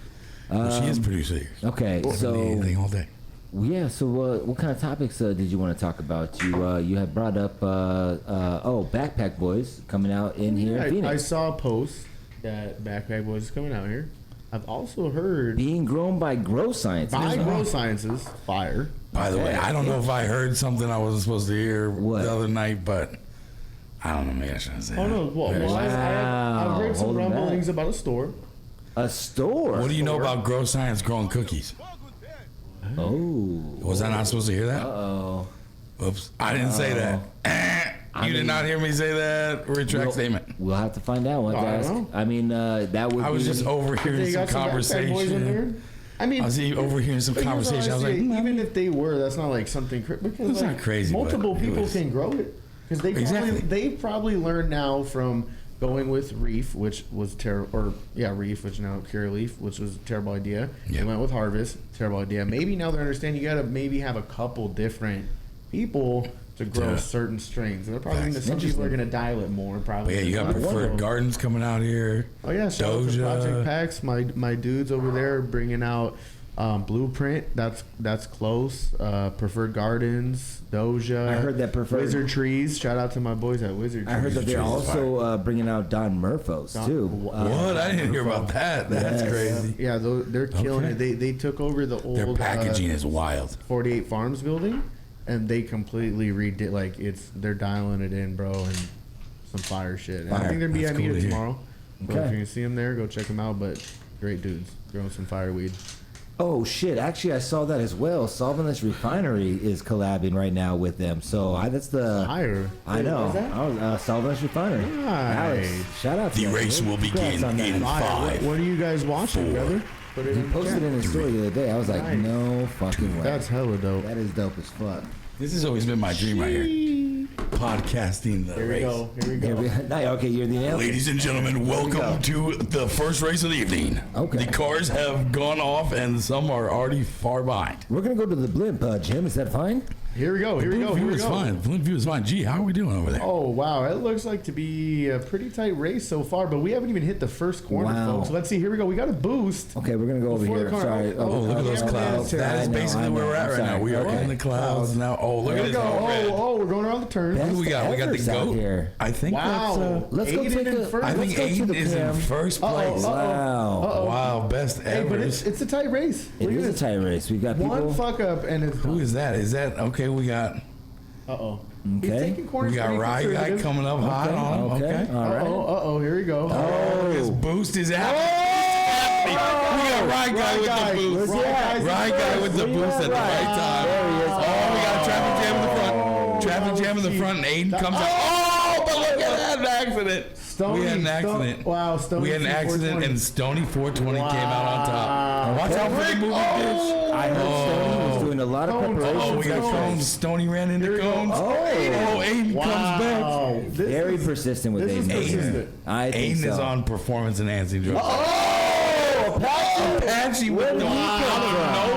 Well, she is producer of the year. Okay, so Anything all day. yeah. So what kind of topics did you want to talk about? You had brought up Backpack Boys coming out in here in I Phoenix. saw a post that Backpack Boys is coming out here. I've also heard Being grown by Grow Science. by Grow Sciences, fire. By the way, I don't know if I heard something I wasn't supposed to hear What? the other night, but I don't know. Maybe I shouldn't say Oh that. no! Well, Maybe I shouldn't. I've heard some Hold it back. rumblings about a store. A store. What do you know about Grow Science growing cookies? Oh. Was I not supposed to hear that? Oh. Oops. I didn't say that. You did not hear me say that. Retract statement. We'll have to find out. We'll have to I ask. don't know. I mean, that would. I was be, just overhearing They some got some Backpack Boys in there. conversation. I mean, I was overhearing some but here's what conversation. I was like, say, even if they were, that's not like something because It's like, not crazy, multiple but it people was- can grow it because they probably learned now from going with Reef, which was terrible, Reef, which now Cure Leaf, which was a terrible idea. Yeah. They went with Harvest, terrible idea. Maybe now they understand you got to maybe have a couple different people to grow certain strains. And they're probably gonna, some people are going to dial it more. Probably. But yeah, you got Preferred Gardens coming out here. Oh yeah, shout out to Doja. Project Packs. My dudes over there are bringing out Blueprint. That's close. Preferred Gardens, Doja. I heard that Preferred Wizard Trees. Shout out to my boys at Wizard Trees. I heard that they're also bringing out Don Murphos too. What? I didn't hear about that. That's crazy. Yeah, they're killing it. They took over the old. Their packaging is wild. 48 Farms building, and they completely redid. Like they're dialing it in, bro, and some fire shit. And I think they're be at Meter tomorrow. So if you can see them there, go check them out. But great dudes, growing some fireweed. Oh shit! Actually, I saw that as well. Solventless Refinery is collabing right now with them. So that's the higher. I know. Solventless Refinery. Nice. Alex, shout out to The you. race will begin in 5. What are you guys watching, brother? Put it He in posted it in his story the other day. I was like, no fucking way. That's hella dope. That is dope as fuck. This has always been my dream right here. Podcasting the race. Here we go. Okay, you're the answer. Ladies and gentlemen, welcome to the first race of the evening. Okay. The cars have gone off and some are already far behind. We're gonna go to the blimp, Jim. Is that fine? Here we go. Here we go. View is fine. Blink view is fine. Gee, how are we doing over there? Oh wow, it looks like to be a pretty tight race so far, but we haven't even hit the first corner, folks. Let's see. Here we go. We got a boost. Okay, we're gonna go over Before the here. corner. Sorry. Oh, look at those clouds. That is basically where we're at right now. We are in the clouds now. Oh, look at Here we this. go. All red. Oh, we're going around the turn. Who do we got? We got the Efforts out goat. here. I think Wow. that's. Let's go Aiden take in a. first. I think let's go to Aiden the is in Pam. first place. Wow. Wow, best Hey, but ever. it's a tight race. It Look at is a this. tight race. We've got people. One fuck up and it's Who is that? Is that okay? We got He's Okay. taking corners. we got pretty Rye Guy conservative. coming up hot on him. Okay. All right. Uh-oh, here we go. Oh, his boost is happening. We got Rye Guy with the boost. Rye Guy with the boost at the right time. Oh, we got a traffic jam in the front. Traffic jam in the front, and Aiden comes out. Oh, but look at that, an accident. We had an accident. Wow, Stony. We had an accident, and Stony 420 came out on top. Watch out for the moving dish. I heard Stony was doing a lot of preparation. Oh, we got cones. Stony ran into cones. Oh, Aiden comes back. Very persistent with This is Aiden. persistent. I think Aiden so. is on performance enhancing drugs. Oh, Apache with the out of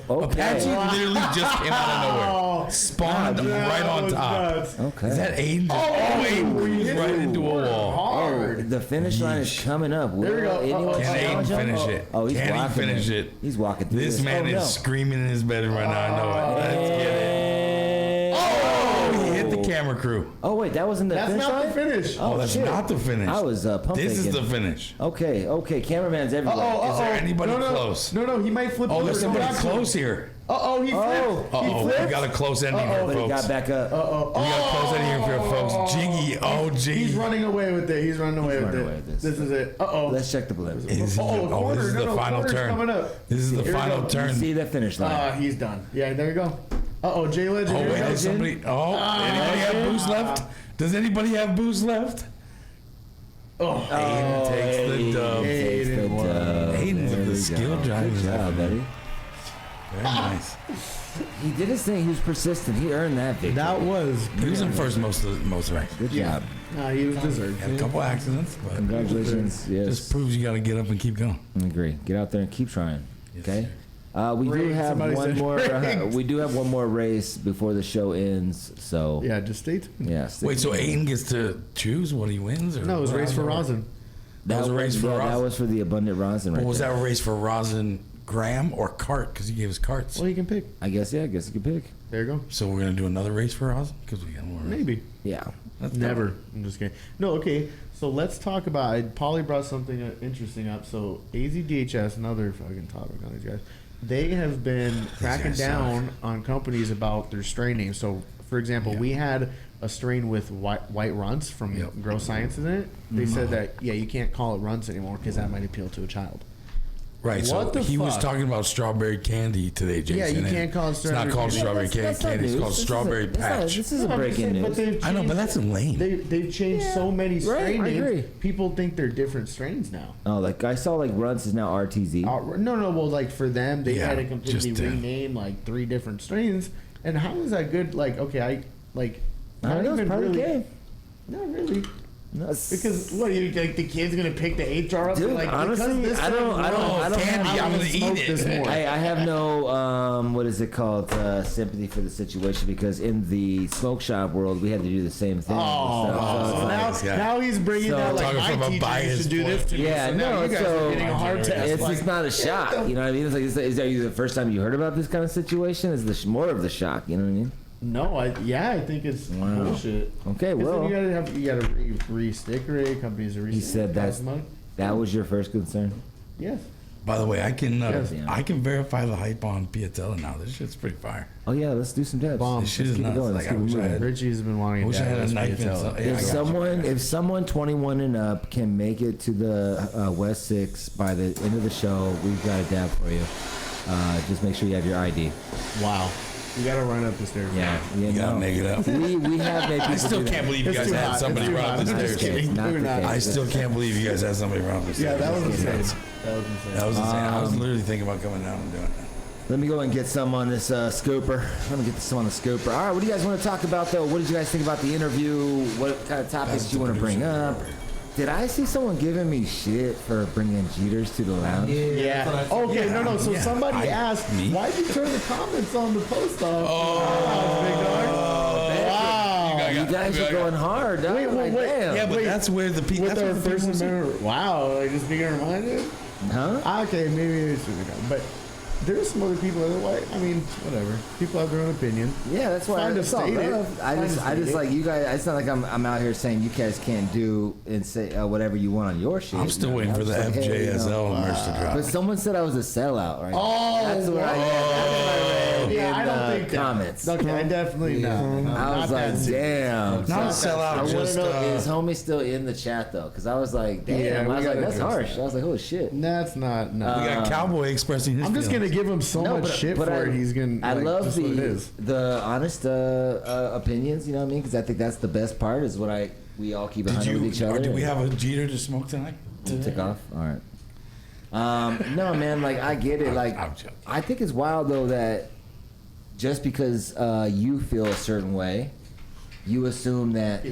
nowhere. Apache literally just came out of nowhere. Spawned right on top. Okay. Is that Aiden? Aiden breathed right into a wall. Hard. The finish line is coming up. There we go. Anyone Can challenge Aiden him? finish it? Oh, he's Can he walking finish it. it? He's walking through This man is no. screaming in his bed right now. I know it. Let's get it. Oh, he hit the camera crew. Oh wait, that wasn't the That's finish not line? the finish. Oh, that's shit. not the finish. I was pump This is faking. the finish. Okay, cameraman's everywhere. Is there anybody close? No, he might flip Oh, over. there's Go somebody back to him. close here. He flipped. Uh-oh, we got a close ending here, But he folks. got back up. We got a close ending here, folks. Jiggy, Jiggy. He's running away with it. He's running away with running away it. with this. This is it. Let's check the blimp. Is he, corner. this is the final corner's turn. coming up. This is the Here we final go. turn. See that finish line. He's done. Yeah, there you go. Jay Legend. Oh, here we wait, go. there's somebody. Oh, anybody have boost left? Does anybody have boost left? Aiden takes the dub. Takes the dub. Aiden's There the we skill go. driver. Good job, buddy. Very nice. He did his thing. He was persistent. He earned that victory. That was. He was in first most right. Good job. Nah, he was deserved. Had a couple accidents, but Congratulations. Yes. just proves you got to get up and keep going. I agree. Get out there and keep trying. Okay. We do Rings. have Somebody one said more. rings. We do have one more race before the show ends. So Yeah, just stay tuned. yeah. stick Wait, so with it. Aiden gets to choose what he wins? Or No, it was what race for happened? rosin. That was a race for yeah, rosin. That was for the abundant rosin. Right But was there. that a race for rosin Graham or cart? Because he gave us carts. Well, you can pick. I guess. Yeah. I guess you could pick. There you go. So we're gonna do another race for rosin because we got more. Maybe. Yeah. That's Never. I'm just kidding. No, okay. So let's talk about. Polly brought something interesting up. So AZDHS, another fucking topic on these guys. They have been cracking guys down on companies about their strain names. So, for example, we had a strain with white runts from Grow Sciences in it. They said that you can't call it runts anymore because that might appeal to a child. Right, so What the he was fuck? talking about strawberry candy today, Jason. Yeah, you and can't call it It's not strawberry called candy. strawberry That's not candy. It's news. called This is strawberry a- patch. This is a No, I'm just breaking saying, but news. they've I know, but changed- that's lame. They've changed so many strain I agree. names. People think they're different strains now. Oh, like I saw like Runts is now RTZ. No. Well, like for them, they Yeah, had to completely just, rename like 3 different strains. And how is that good? Like, okay, I I don't know. It's part of the game. Not really. Because what, you think the kid's gonna pick the HR up? Dude, and like, honestly, because this I don't candy, have, I'm gonna eat it. this more. I have no what is it called, sympathy for the situation, because in the smoke shop world we had to do the same thing. Now he's bringing out like Talking from my a teacher biased used to do this to me. Yeah, so now no, you guys so are getting a hard test. it's like, just not a shock, you know what I mean? It's like, is that the first time you heard about this kind of situation? Is the more of the shock, you know what I mean? No, I think it's bullshit. Okay, 'Cause well, then you gotta re-sticker it. Companies are he said that was your first concern. Yes. By the way, I can Yes. I can verify the hype on Piatella now. This shit's pretty fire. Oh yeah, let's do some dabs. Bomb. This shit is keep it nuts. going. Like, Let's I keep it wish I moving. had. Richie's been wanting I wish I had a knife and some. If someone 21 and up can make it to the West 6 by the end of the show, we've got a dab for you. Just make sure you have your ID. Wow. You gotta run up the stairs. Yeah, You gotta make it up. We have made people I still do can't that. believe you It's guys too had hot. somebody It's too run hot. up the I'm just stairs. kidding. Not We're the not. case. I still can't believe you guys had somebody run up the stairs. Yeah, that was That's insane. nuts. That was insane. That was insane. I was literally thinking about coming down and doing that. Let me go and get some on this scooper. Let me get some on the scooper. All right, what do you guys want to talk about, though? What did you guys think about the interview? What kind of topics do you want to bring up? Did I see someone giving me shit for bringing Jeters to the lounge? Yeah. Okay, no. So somebody asked, me? why'd you turn the comments on the post off? Big dog. Wow. You guys are going hard, dog. Wait, Like, damn. Yeah, but Wait, that's where the people. With That's our where the First people see. Amendment. Wow. Like just being reminded. Huh? Okay, maybe it's but there's some other people that are like, I mean, whatever. People have their own opinion. Yeah, that's why Fine to it's all state it. love. I Fine just to state it. like you guys. It's not like I'm out here saying you guys can't do and say whatever you want on your shit. I'm still you know? waiting for I'm the just like, hey, FJSL you know, merch to drop. But someone said I was a sellout, right? Oh, that's what I read. Yeah, I in, don't think that. comments. Okay, I definitely no. I Not was that like, serious. damn. Not a sellout, I want just, to know is homie still in the chat though? Because I was like, damn. Yeah, we I was like, gotta that's address harsh. that. I was like, oh shit. That's not. No. We got Cowboy expressing his. I'm just gonna feelings. give him so much shit for it. He's gonna. I like, love just what it is. the honest opinions. You know what I mean? Because I think that's the best part. Is what we all keep Did behind with each you? other. Or do we and- have a Jeter to smoke tonight? Tick off. All right. No, man. Like I get it. Like I'm joking. I think it's wild though that just because you feel a certain way, you assume that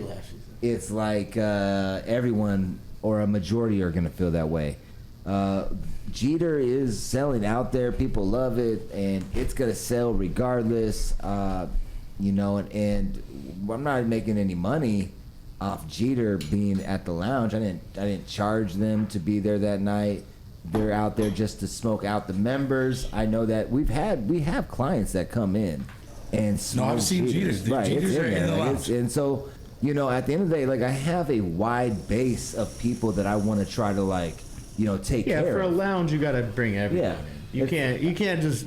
it's like everyone or a majority are gonna feel that way. Jeter is selling out there. People love it, and it's gonna sell regardless. You know, and I'm not making any money off Jeter being at the lounge. I didn't charge them to be there that night. They're out there just to smoke out the members. I know that we have clients that come in and smoke. I've seen Jeters. The Right, Jeters it's are in in there. the Like, lounge. and so, you know, at the end of the day, like I have a wide base of people that I want to try to like, you know, take Yeah, care for a of. lounge, you gotta bring everyone. Yeah. in. You can't just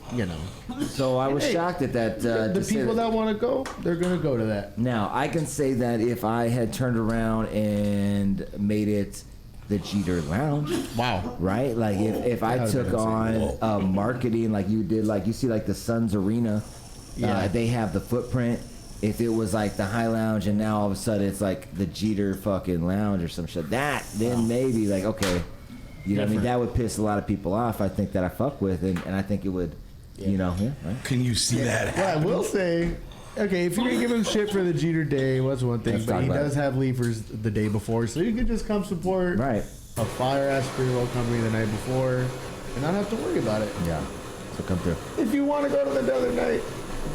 So I was Hey, shocked at that. the to say people that want to go, they're gonna go to that. Now I can say that if I had turned around and made it the Jeter Lounge, Wow. right? Like if I That took would've been on marketing like you did, like you see like the Suns Arena, Yeah. they have the footprint. If it was like the High Lounge and now all of a sudden it's like the Jeter fucking Lounge or some shit, then maybe like okay, you know what I mean? That would piss a lot of people off. I think that I fuck with and I think it would, you know, right? Can you see that? What I will say, okay, if you're gonna give him shit for the Jeter Day, well, that's one thing. Let's But talk he about does it. have leafers the day before, so you could just come support Right. a fire ass pre-roll company the night before, and not have to worry about it. Yeah. So come through. If you want to go to the other night,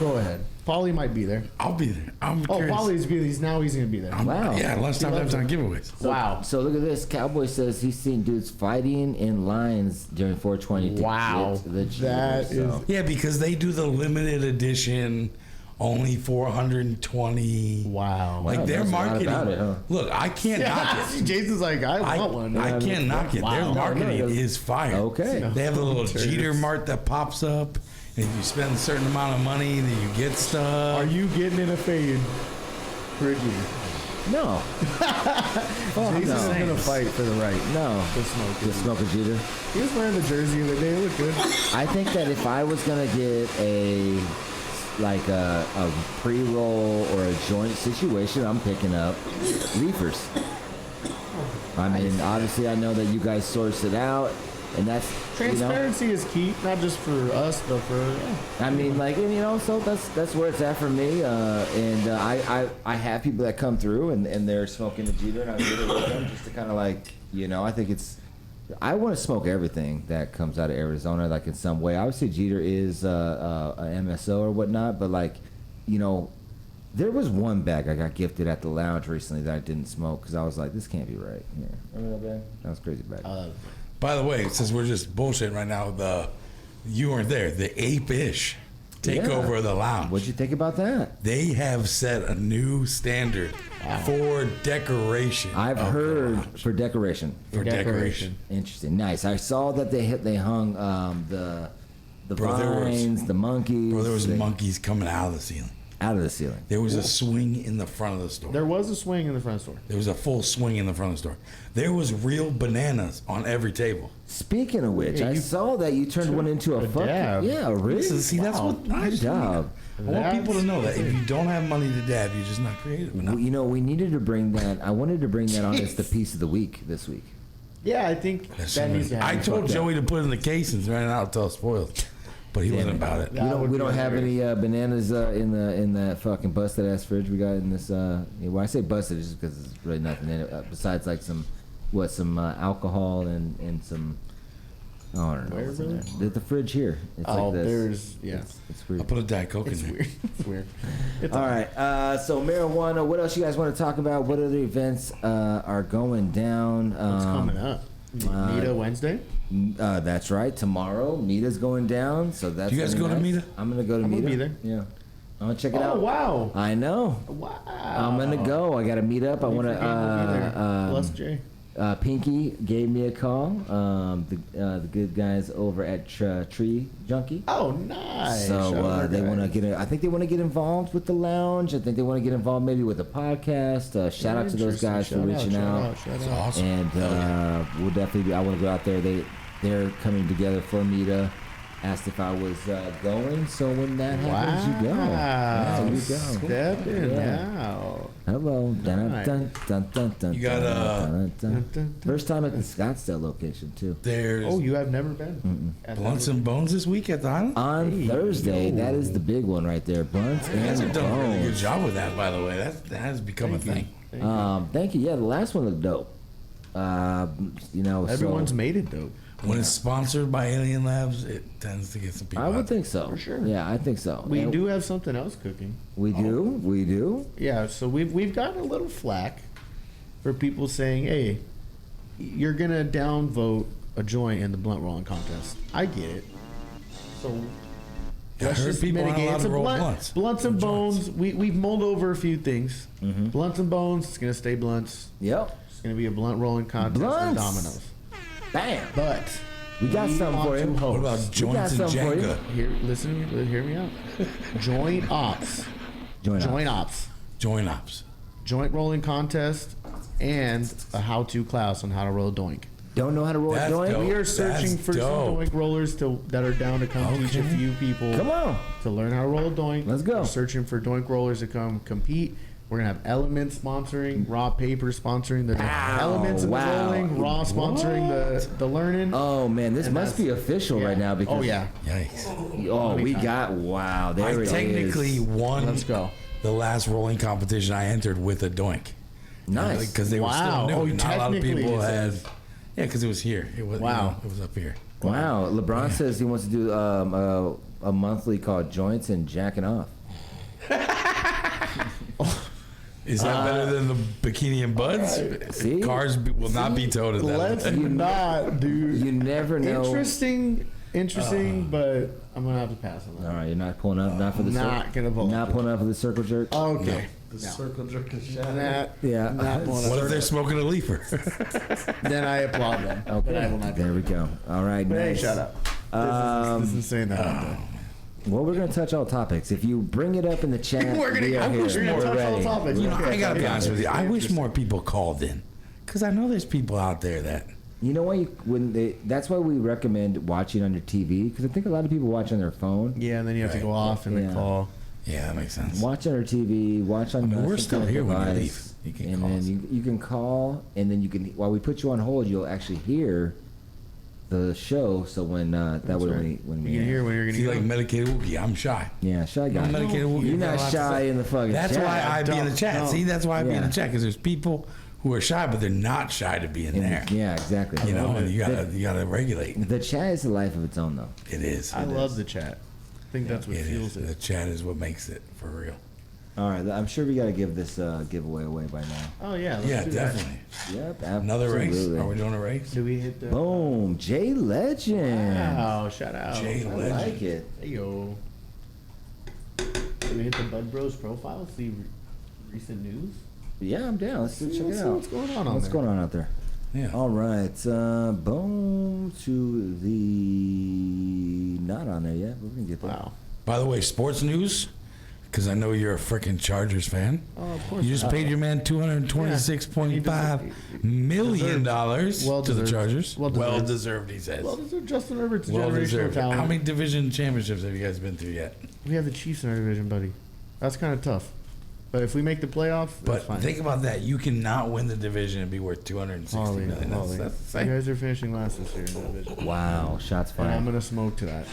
go ahead. Paulie might be there. I'll be there. I'm Oh, curious. Paulie's good. He's gonna be there. Wow. Yeah, lunchtime, halftime giveaways. Wow. So look at this. Cowboy says he's seen dudes fighting in lines during 420 to Wow. get the Jeter. That is. Yeah, because they do the limited edition, only 420. Wow. Like Wow, their that's a lot marketing. about it, huh? Look, I can't knock it. Jason's like, I want one. I can't knock it. Their Wow. marketing is fire. Okay. They have a little Jeter Mart that pops up, and if you spend a certain amount of money, then you get stuff. Are you getting in a fade for a Jeter? No. Jason's no. gonna fight for the right No. to smoke. To smoke a Jeter. He was wearing the jersey the other day. It looked good. I think that if I was gonna get a pre-roll or a joint situation, I'm picking up reefers. I mean, obviously, I know that you guys source it out. And that's Transparency is key, not just for us, but for I mean, like, and, so that's where it's at for me. And I have people that come through and they're smoking the Jeter, and I get it with them just to kind of like, I think I want to smoke everything that comes out of Arizona, like in some way. Obviously, Jeter is a MSO or whatnot, but like, there was one bag I got gifted at the lounge recently that I didn't smoke because I was like, this can't be right. Here, remember that bag? That was a crazy bag. By the way, since we're just bullshitting right now, you weren't there. The Ape-ish takeover of the lounge. What'd you think about that? They have set a new standard for decoration. I've heard for decoration. For decoration. Interesting. Nice. I saw that they hung the vines, the monkeys. Bro, there was monkeys coming out of the ceiling. Out of the ceiling. There was a swing in the front of the store. There was a swing in the front of the store. There was a full swing in the front of the store. There was real bananas on every table. Speaking of which, I saw that you turned one into a fucking dab. Yeah, really. See, that's what Good job. I want people to know that if you don't have money to dab, you're just not creative enough. We needed to bring that. I wanted to bring that on as the piece of the week this week. Yeah, I think that needs to happen. I told Joey to put it in the case and ran out until spoiled. But he wasn't about it. We don't have any bananas in that fucking busted ass fridge we got in this. When I say busted, it's just because it's really nothing in it besides like some alcohol and some. Oh, I don't know. Where What's in really? there. The fridge here. It's like this. It's weird. I'll put a Diet Coke in there. Weird. It's weird. All right. So marijuana. What else you guys want to talk about? What other events are going down? What's coming up? Mita Wednesday. That's right. Tomorrow, Mita's going down. So that's. You guys go to Mita? I'm gonna go to Mita. Be there. Yeah. I'm gonna check it out. Oh wow! I know. Wow. I'm gonna go. I got to meet up. I want to. Plus Jay. Pinky gave me a call. The good guys over at Tree Junkie. Oh, nice. So they want to get. I think they want to get involved with the lounge. I think they want to get involved maybe with the podcast. Shout out to those guys for reaching out. That's awesome. And we'll definitely. I want to go out there. They're coming together for Mita. Asked if I was going, so when that happens, you go. Yeah, you go. Step in now. Hello. Dun, dun, dun, dun, dun, You got dun, dun, dun. First time at the Scottsdale location too. There's You have never been? Blunts and Bones this week at the Island? On Thursday, that is the big one right there. Blunts You guys and have done a really good Bones. job with that, by the way. That has become a thing. Thank you. Yeah, the last one looked dope. Everyone's made it dope. When it's sponsored by Alien Labs, it tends to get some people. I would out there. think so. For sure. Yeah, I think so. We And do have something else cooking. We do. Yeah, so we've gotten a little flack for people saying, "Hey, you're gonna downvote a joint in the blunt rolling contest." I get it. So I let's heard just people aren't mitigate. allowed It's to a roll blunts blunts. and Joints. bones. We've mulled over a few things. Blunts and bones. It's gonna stay blunts. Yep. It's gonna be a blunt rolling contest with Blunts. dominoes. Bam. But We got something for want you. to What host. about joints and something for you. Jenga? Hear me out. Joint ops. Join up. Joint ops. Joint rolling contest and a how-to class on how to roll a doink. Don't know how to roll a That's joint? dope. We are searching That's for some dope. doink rollers that are down to come teach a Okay. few people Come on. to learn how to roll a doink. Let's go. We're searching for doink rollers to come compete. We're gonna have Elements sponsoring, Raw Paper sponsoring the Elements in the rolling, Raw sponsoring the learning. Oh man, this And must that's- be official yeah. right now because Oh yeah, Yikes. Oh, we time. got wow. There I it is. technically won let's go. the last rolling competition I entered with a doink. Nice. Because they were Wow. still Oh, new. Not a lot of technically people you had. said- Yeah, because it was here. It was. Wow. It was up here. Wow. LeBron says he wants to do a monthly called Joints and Jacking Off. Is that better than the bikini and buds? See? Cars will not be towed at that. Let's event. not, dude. You never know. Interesting, but I'm gonna have to pass on All that. right, you're not pulling up, not for the Not gonna pull not up. pulling up for the circle jerk. Okay. The circle jerk is Yeah. Not pulling up. What if they're smoking a leafer? Then I applaud them. But I will not do There we go. All right, But hey, nice. shut up. This is saying that out there. Well, we're gonna touch all topics. If you bring it up in the chat, We're gonna- we are I here. wish we were We're touch all ready. topics. You know, Okay, I gotta be okay. honest with you. I wish more people called in, because I know there's people out there that. You know what? That's why we recommend watching on your TV because I think a lot of people watch on their phone. Yeah, and then you have to go Right. off and Yeah. then call. Yeah, that makes sense. Watch on our TV. Watch on. we're some still kind of here when you device, leave. You can and call then us. you can call, and then you can. While we put you on hold, you'll actually hear the show, so when that way when we You can hear when you're gonna See, go. like medicated Wookie, I'm shy. yeah, shy guy. I'm medicated Wookie. You're Got a not lot to shy say. in the fucking That's chat. why I be in the chat. Don't. See, that's why I be in the Yeah. chat, because there's people who are shy, but they're not shy to be in there. Yeah, exactly. You know, and you gotta regulate. The chat is a life of its own, though. It is. I love the chat. I think that's what It fuels is. The it. chat is what makes it for real. All right, I'm sure we got to give this giveaway away by now. Oh yeah, let's Yeah, do that. definitely. Yep, Another race. absolutely. Are we doing a race? Do we hit the? Boom, Jay Legend. Wow! Shout out. Jay I Legend. like it. Hey yo. Do we hit the Bud Bros profile? See recent news. Yeah, I'm down. Let's check Let's it see out. what's going on What's there. going on out there? Yeah. All right, boom to the not on there yet. We're gonna get there. Wow. By the way, sports news, because I know you're a freaking Chargers fan. Oh, of course. You just paid your man $226.5 million dollars Well to the deserved. Chargers. Well Well deserved. deserved, he says. Well, Justin Herbert's a Well generational deserved. talent. How many division championships have you guys been through yet? We have the Chiefs in our division, buddy. That's kind of tough. But if we make the playoff, that's But fine. think about that. You cannot win the division and be worth $260 million. Holy. That's You insane. guys are finishing last this year in the division. Wow, shots And I'm fired. gonna smoke to that.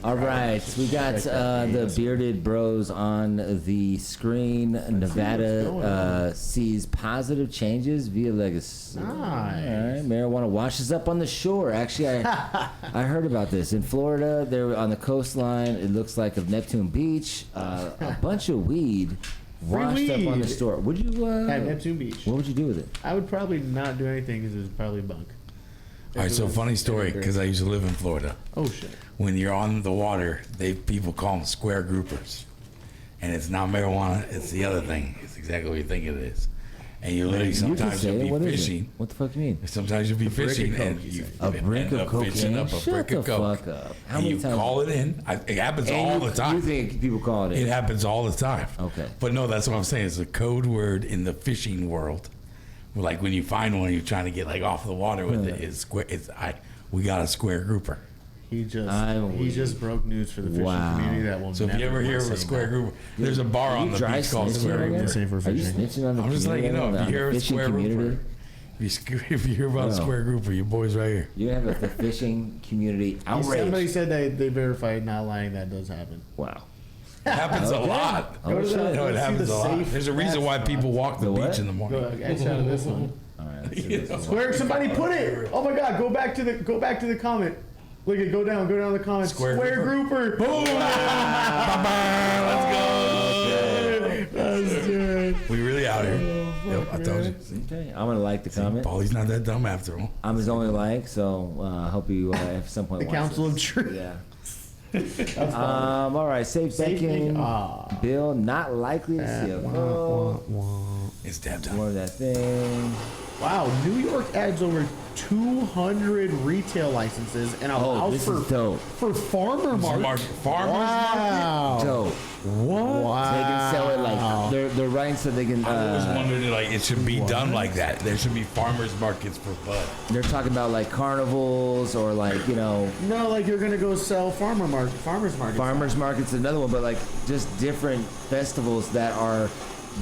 All right, we got the bearded bros on the screen. going Nevada sees positive changes via legacy. Nice. All right, marijuana washes up on the shore. Actually, I heard about this in Florida. They're on the coastline. It looks like of Neptune Beach. A bunch of weed washed up on the weed. shore. Would you? At Neptune Beach. What would you do with it? I would probably not do anything because it's probably bunk. All right, so funny story, because I used to live in Florida. Oh shit. When you're on the water, people call them square groupers. And it's not marijuana, it's the other thing. It's exactly what you think it is. And you literally You can sometimes say you'll it. be What is it? fishing. What the fuck do you mean? Sometimes you'll be brick of fishing coke, and you you say. A brick end of up fishing cocaine? up a Shut brick the of coke. fuck up. How And many you times- call it in. It happens And all you- the time. You think people call it It in? happens all the time. Okay. But no, that's what I'm saying. It's a code word in the fishing world. Like when you find one, you're trying to get like off the water with it. It's square. We got a square grouper. He just broke news for the fishing Wow. community that will So if never you ever hear of a listen square back. grouper, there's a bar on the dry beach called snitching Square on Grouper. there? Same for Are you fishing. snitching on the I'm just letting you know, community, if on you hear the a fishing square community? grouper, if you hear about No. square grouper, your boy's right here. You have the fishing community Somebody outrage. said they verified, not lying, that does happen. Wow. It happens a lot. Oh, Go to shit. the- No, it let's see happens the a lot. safe There's a reason why bass people walk the The what? beach in the Go morning. X out of this one. All right. Let's see this. Where somebody put it? Oh my God! Go back to the comment. Look at go down the comments. Square Square grouper. Boom! Let's go. That's good. We really out here. Yep, I told you. Okay, I'm gonna like the comment. Paulie's not that dumb after all. I'm his only like, so I hope you at some point The watch Council this. of Truth. Yeah. All right, safe banking bill not likely to see a vote. It's dab time. More of that thing. Wow, New York adds over 200 retail licenses and allows this for is dope. farmer market. Farmers market. Wow. Dope. What? Wow. They can sell it like they're writing so they can. I always wondered, like, it should be done like that. There should be farmers markets for bud. They're talking about like carnivals or like No, like you're gonna go sell farmers market. farmers markets. Another one, but like just different festivals that are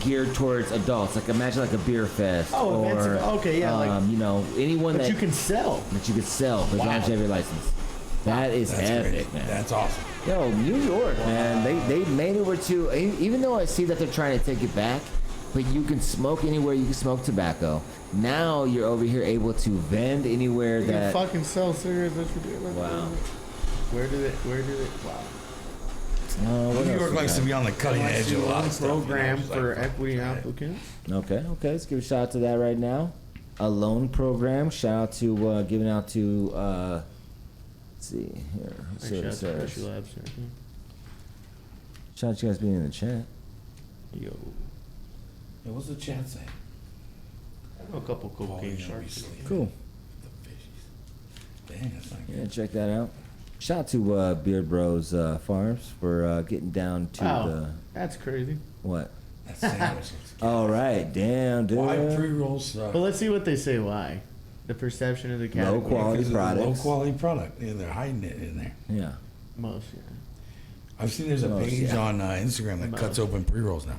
geared towards adults. Like imagine like a beer fest. Oh, or, events. Okay, yeah, like anyone that that you can sell. that you could sell as long as you have your license. That is That's epic, great. man. That's awesome. Yo, New York, man. They made it where to, even though I see that they're trying to take it back, but you can smoke anywhere you can smoke tobacco. Now you're over here able to vend anywhere You can that. fucking sell cigarettes. That's ridiculous. Wow. Where did it? Wow. What New else York we likes got? to be on the cutting edge of a lot of stuff. Program you know, for it's like, equity applicants. Okay. Let's give a shout out to that right now. A loan program. Shout out to giving out to. Let's see here. Let's see what it says. Special Labs. Shout out to you guys being in the chat. Yo, Hey, what's the chat saying? I know a couple cocaine sharks. Cool. The fishies. Dang, that's not good. Yeah, check that out. Shout out to Beard Bros Farms for getting down to Wow, the that's crazy. what? That sandwich looks good. All right, damn, dude. Why pre-rolls? But let's see what they say. Why? The perception of the category. Low quality Because it's a low products. quality product. Yeah, they're hiding it in there. Yeah. Most. Yeah. I've seen there's a Oh, page yeah. on Instagram that cuts open pre-rolls now.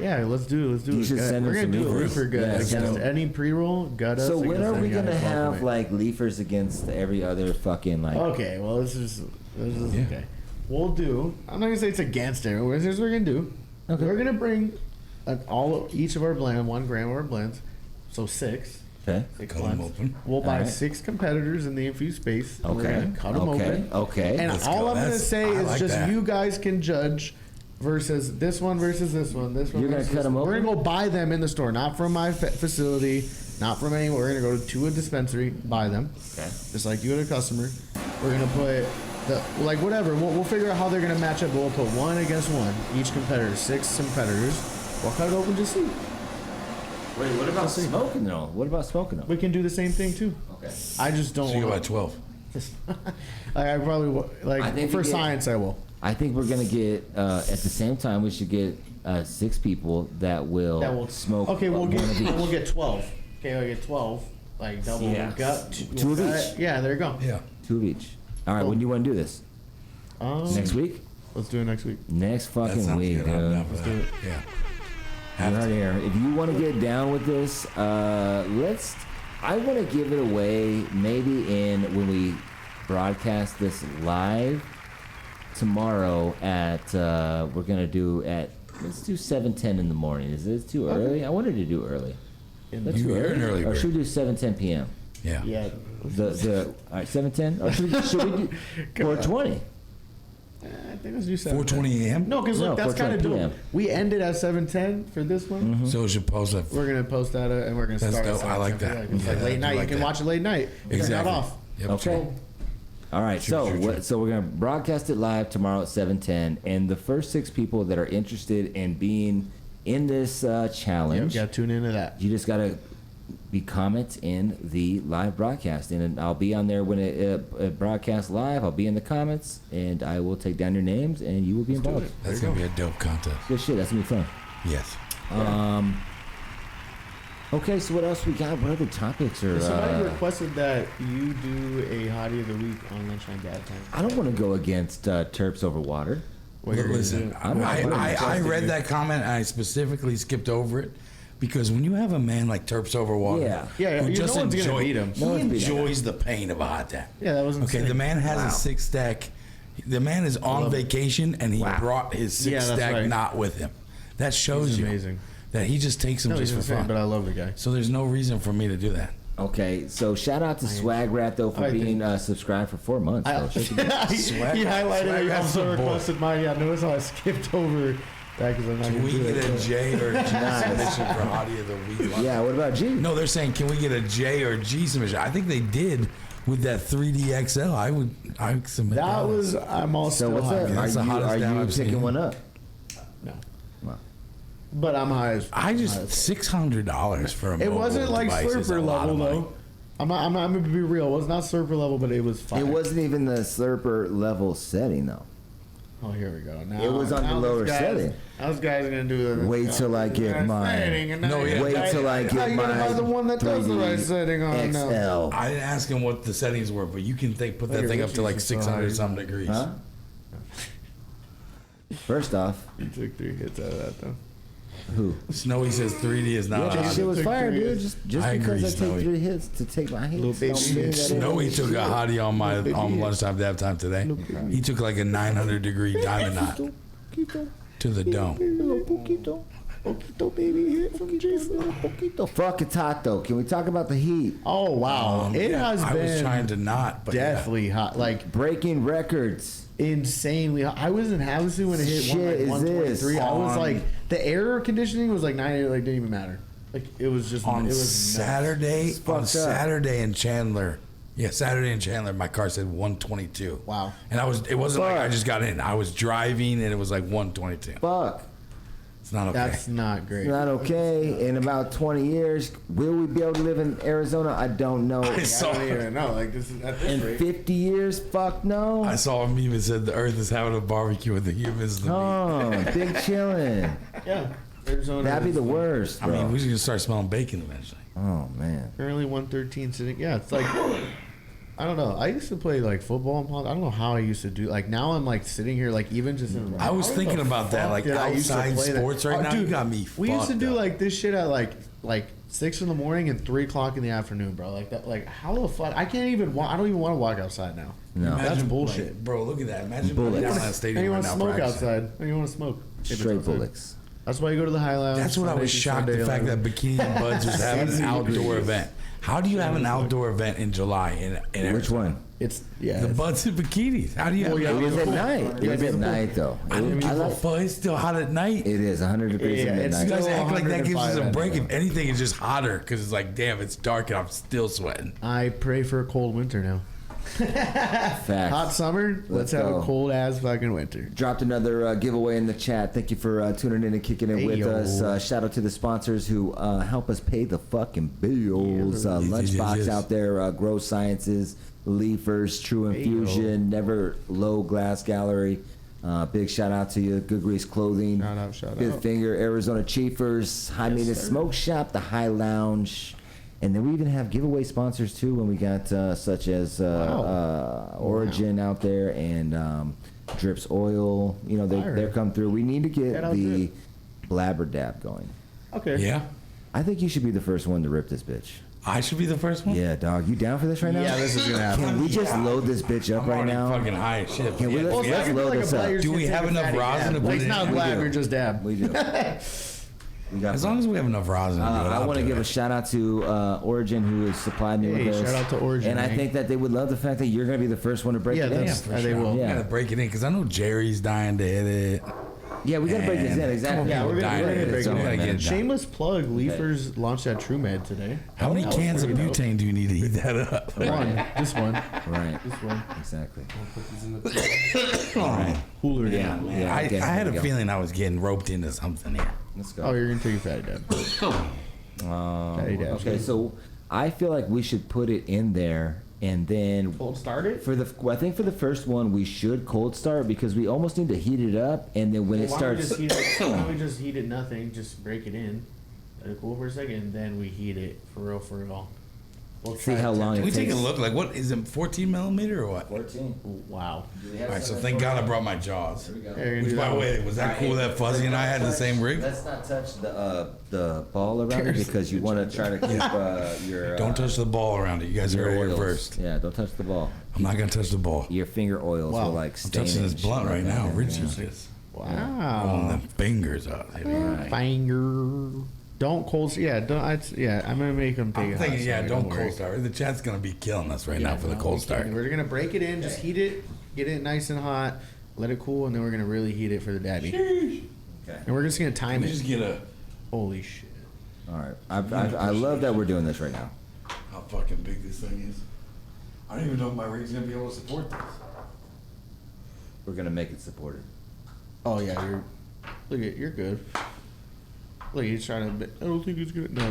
Yeah, let's do it. You should send We're them gonna some do a leafers. leafer gut Yeah, against send them. any pre-roll. Gut us. So when against are we any gonna guys have welcome like leafers against every other fucking like? Okay, well this is okay. We'll do. I'm not gonna say it's against everyone. Here's what we're gonna do. Okay. We're gonna bring each of our blend, 1 gram of our blends, so 6. Okay. 6 Cut 'em blends. open. We'll buy Alright. 6 competitors in the infused space. and We're Okay. gonna cut them open. Okay. And Let's all go. I'm gonna That's- say I is like just that. you guys can judge versus this one versus this one. This one. You're gonna versus cut this 'em one. We're open? gonna go buy them in the store, not from my facility, not from anywhere. We're gonna go to a dispensary, buy them. Okay. Just like you and a customer. We're gonna put like whatever. We'll figure out how they're gonna match up. But we'll put 1 against 1. Each competitor, 6 competitors. We'll cut it open to see. Wait, what about smoking though? What about smoking them? We can do the same thing too. Okay. I just don't So you go by want. 12. I probably like I think for we get- science. I will. I think we're gonna get at the same time. We should get 6 people that will smoke. Okay, one of each. we'll get 12. Okay, we'll get 12. Like double Yeah. gut. Two of gut. each. Yeah, there you go. Yeah. 2 of each. All right. When do you want to do this? Next week? Let's do it next week. Next That fucking sounds week, good. I'm dude. down for that. Yeah. You heard it here. If you want to get down with this, I want to give it away maybe when we broadcast this live tomorrow at we're gonna do at let's do 7:10 in the morning. Is it too early? I wanted to do early. That's too You're an early Or bird. should we do 7:10 p.m.? Yeah. Yeah. The all right 7:10 or should we do 4:20? I think let's do 7. 4:20 a.m. No, because No, look, that's 4:20 kind of doing. PM. We ended at 7:10 for this one. So it should post that. We're gonna post that and we're gonna That's start. dope. at I like 7:10. that. It's Yeah, like I late do night. like You can that. watch it late night. Turn that Exactly. off. Yep. Okay. All right, so we're gonna broadcast it live tomorrow at 7:10, and the first 6 people that are interested in being in this challenge, You gotta tune into that. you just gotta be comment in the live broadcast, and I'll be on there when it broadcasts live. I'll be in the comments, and I will take down your names, and you will be involved. That's gonna be a dope contest. Good shit. That's gonna be fun. Yes. Okay, so what else we got? What other topics are? Somebody requested that you do a hottie of the week on Lunchtime Dad Time. I don't want to go against Terps over water. What you're gonna Listen, do. I read that comment and I specifically skipped over it because when you have a man like Terps over water, Yeah. Yeah, who no just one's gonna beat him. he No one's beating him. enjoys the pain of a hot tap. Yeah, that wasn't Okay, the man has a 6-stack. The man is on vacation and he brought his Yeah, that's 6-stack right. not with him. That shows He's you amazing. that he just takes them No, he's just for insane, fun. but I love the guy. So there's no reason for me to do that. Okay, so shout out to Swag Rat though for I being subscribed for 4 months. I, though. he Shit to do. highlighted Swag it. Rat's Also the boy. requested mine. Yeah, notice how I skipped over that because I'm not Can going we to do get it. a J or a G submission for Hottie of the Week? Yeah, what about G? No, they're saying, can we get a J or G submission? I think they did with that 3D XL. I would submit that. That was. I'm all So still what's high. up? That's the hottest Are down you I've picking seen. one up? No. Wow. But I'm high as. I just $600 for a It mobile wasn't like device is a Slurper lot level of money. though. I'm gonna be real. It was not Slurper level, but it was fine. It wasn't even the Slurper level setting though. Oh, here we go. Now, It was on the lower setting. Those guys are gonna do the. Wait till I get mine. No, yeah. Wait till I Now get you gotta buy the one that does the right 3D setting on now. XL. I didn't ask him what the settings were, but you can put that Look at thing up to like Richie's so 600 high. some degrees. Huh? First off, You took 3 hits out of that though. who? Snowy says 3D is Yeah, not that on. shit was Took fire, 3 dude. hits. Just I because agree, I take Snowy. 3 hits to take my hits. Little baby don't mean hits. that it Snowy ain't took a shit. hottie on my baby on hit. lunchtime dab time today. He took like a 900 degree diamond knot to the dome. Poquito. Poquito baby hit from Jason. Poquito. Fuck, it's hot though. Can we talk about the heat? Oh wow, it Yeah, has I was been trying to not, but yeah. deathly hot, like Breaking records. insanely hot. I was in Havasu when it hit Shit is 123. this I was on- like, the air conditioning was like 90, like didn't even matter. Like it was just on it was Saturday, fucked on up. Saturday in Chandler. Yeah, Saturday in Chandler, my car said 122. Wow. And it wasn't like Fuck. I just got in. I was driving and it was like 122. Fuck. It's not okay. That's not great. Not okay. In about 20 years, will we be able to live in Arizona? I don't know. I saw, I don't even know. Like this is at this In rate. 50 years, fuck no. I saw a meme that said the earth is having a barbecue with the humans. Oh, big chillin'. Yeah, Arizona. That'd be is the worst, I bro. mean, we're just going to start smelling bacon eventually. Oh, man. currently 113 sitting. Yeah, it's like I don't know. I used to play like football and politics. I don't know how I used to do. Like now I'm like sitting here, like even just in. I was thinking about that, like outside sports right now. Dude, You got me. We used to do up. like this shit at like 6 in the morning and 3 o'clock in the afternoon, bro. Like that. Like how the fuck? I can't even. I don't even want to walk outside now. No. That's Imagine, bullshit. like, bro. Look at that. Imagine Bullets. down that And stadium you right want now. to smoke practicing. outside? And you want to smoke? Straight bullets. That's why you go to the High Lounge. That's what I was shocked. The fact that Bikini Buds was having an outdoor event. How do you have an outdoor event in July? In Which one? It's The Buds and Bikinis. How do you? Well, have It was at night. It was at the night, though. I love, but it's still hot at night. It is 100 degrees Yeah, at it's midnight. You guys still act like that gives us a 105 break. at If anything, it's just hotter because it's like, damn, it's dark and I'm still sweating. I pray for a cold winter now. Facts. Hot summer. Let's have go. a cold ass fucking winter. Dropped another giveaway in the chat. Thank you for tuning in and kicking it Hey, with yo. us. Shout out to the sponsors who help us pay the fucking bills. Lunchbox yes. out there, Grow Sciences, Leafers, True Infusion, Never Low Glass Gallery. Big shout out to you. Good Grease Clothing. Shout Fifth out. Finger, Arizona Chiefers, High Maintenance Smoke Shop, the High Lounge. And then we even have giveaway sponsors too when we got such as Origin out there and Drips Oil. You know, they're come through. We need to get Shout out the Drip. Blabber Dab going. Okay. Yeah, I think you should be the first one to rip this bitch. I should be the first one. Yeah, dog. You down for this right now? Yeah, this is gonna happen. Can we just load this bitch up I'm right already now? fucking high as shit. Can we Yeah, let's yeah. let's load this up? Do we have enough rosin to put It's in? not We blab, do. you're just dab. We do. We got As long as we have enough rosin. I want to give a shout out to Origin who has supplied me Hey, with this. shout out to Origin, And I man. think that they would love the fact that you're going to be the first one to break Yeah, it in. that's- they will. We Yeah. gotta break it in because I know Jerry's dying to hit it. Yeah, we got to break this in. And Exactly. Yeah, we're dying gonna to hit break it. it So we in. gotta get it done. Shameless plug. Leafers launched at TrueMed today. How many That was cans of pretty dope. butane do you need to heat that up? One. Just one. Right. Just one. Exactly. All right. Cooler. Yeah, down. man. Yeah, I okay, had there a we go. feeling I was getting roped into something here. Let's Oh, go. you're gonna take your fatty dab. Fatty dab. Okay, so I feel like we should put it in there and then Cold start it. I think for the first one we should cold start because we almost need to heat it up and then when it Why don't we starts just heat it? Why don't we just heat it? Nothing. Just break it in. Let it cool for a second, and then we heat it for real. We'll see try how it long Can it we take takes. a look? Like, what is it? 14 millimeter or what? 14. Wow. All right. So thank God I brought my jaws. Here we go. Yeah, you're gonna Which, do by that the one. way, was that cool that Fuzzy and I had the same rig? Let's not touch the ball around it because you want to try to keep your Don't touch the ball around it. You guys your are here oils. first. Yeah, don't touch the ball. I'm not gonna touch the ball. Your finger oils Wow. will like I'm stain touching it this and shit blunt like right that. now. Yeah. Rich is this. Rolling Wow. them fingers out. Finger. Don't cold. Yeah. Don't. I'm gonna make them take I'm it. thinking, hot, yeah, so don't worry. cold start. The chat's gonna be killing us right Yeah, now for the no, cold we start. can't. We're gonna break it in. Just heat it. Get it nice and hot. Let it cool, and then we're gonna really heat it for the dabby. Okay. And we're just gonna time Let me it. just get a. Holy shit. All right. I love that we're doing this right now. How fucking big this thing is. I don't even know if my rig's gonna be able to support this. We're gonna make it supported. Oh yeah, you're good. Look, he's trying to. I don't think it's good. No,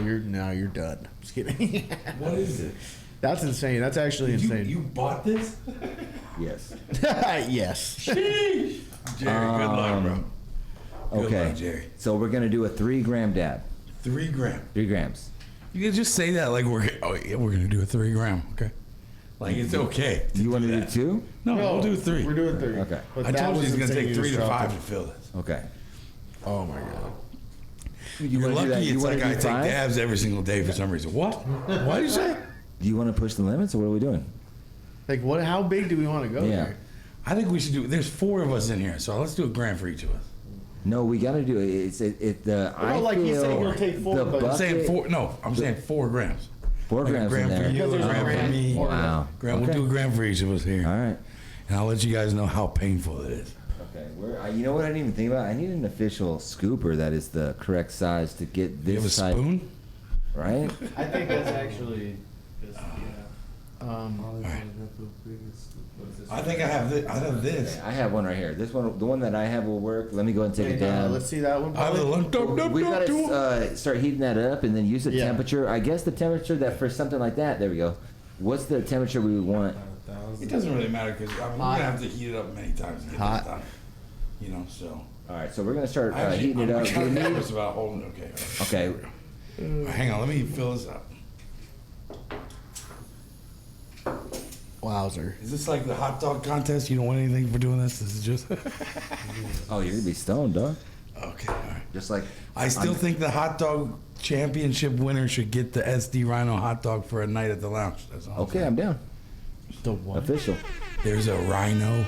you're done. Just kidding. What is it? That's insane. That's actually insane. You bought this? Yes. Yes. Jerry, good luck, bro. Good Okay. luck, Jerry. So we're gonna do a 3 gram dab. 3 gram. 3 grams. You can just say that like we're gonna do a 3 gram, okay? Like it's okay. You want to do that. 2? No, we'll do 3. We're doing 3. Okay. But I that told you was it's gonna insane. take You 3 to just 5 dropped to fill this. Okay. it. Oh my god. You're wanna do lucky that? You it's wanna like do I take 5? dabs every single day for some reason. What? What did you say? Do you want to push the limits, or what are we doing? Like what? How big do we want to go? Yeah. Here? I think we should do. There's 4 of us in here, so let's do a gram for each of us. No, we got to do it. I like feel he's saying he'll take 4, the but- I'm bucket, saying 4. No, I'm saying 4 grams. 4 Like a grams gram in for there. you, a Because there's a gram for gram. me. Wow. Gram, We'll Okay. do a gram for each of us here, All right. and I'll let you guys know how painful it is. Okay. You know what I didn't even think about? I need an official scooper that is the correct size to get You have a this size. spoon? Right? I think that's actually. I think I have this. I have this. I have one right here. This one, the one that I have will work. Let me go and take it down. Let's see that one. I have the We gotta start heating that up and then use the Yeah. temperature. I guess the temperature that for something like that. There we go. What's the temperature we would want? It doesn't really matter because we're gonna have to heat it up many times to get Hot. this done. You know, so. All right, so we're gonna start Actually, heating it I'm up. kind of We need- nervous about holding. Okay. Okay. Hang on, let me fill this up. Wowzer. Is this like the hot dog contest? You don't win anything for doing this? This is just... Oh, you're gonna be stoned, dog. Okay, all right. Just like I still think the hot dog championship winner should get the SD Rhino hot dog for a night at the lounge. That's all. okay, I'm down. The what? Official. There's a Rhino,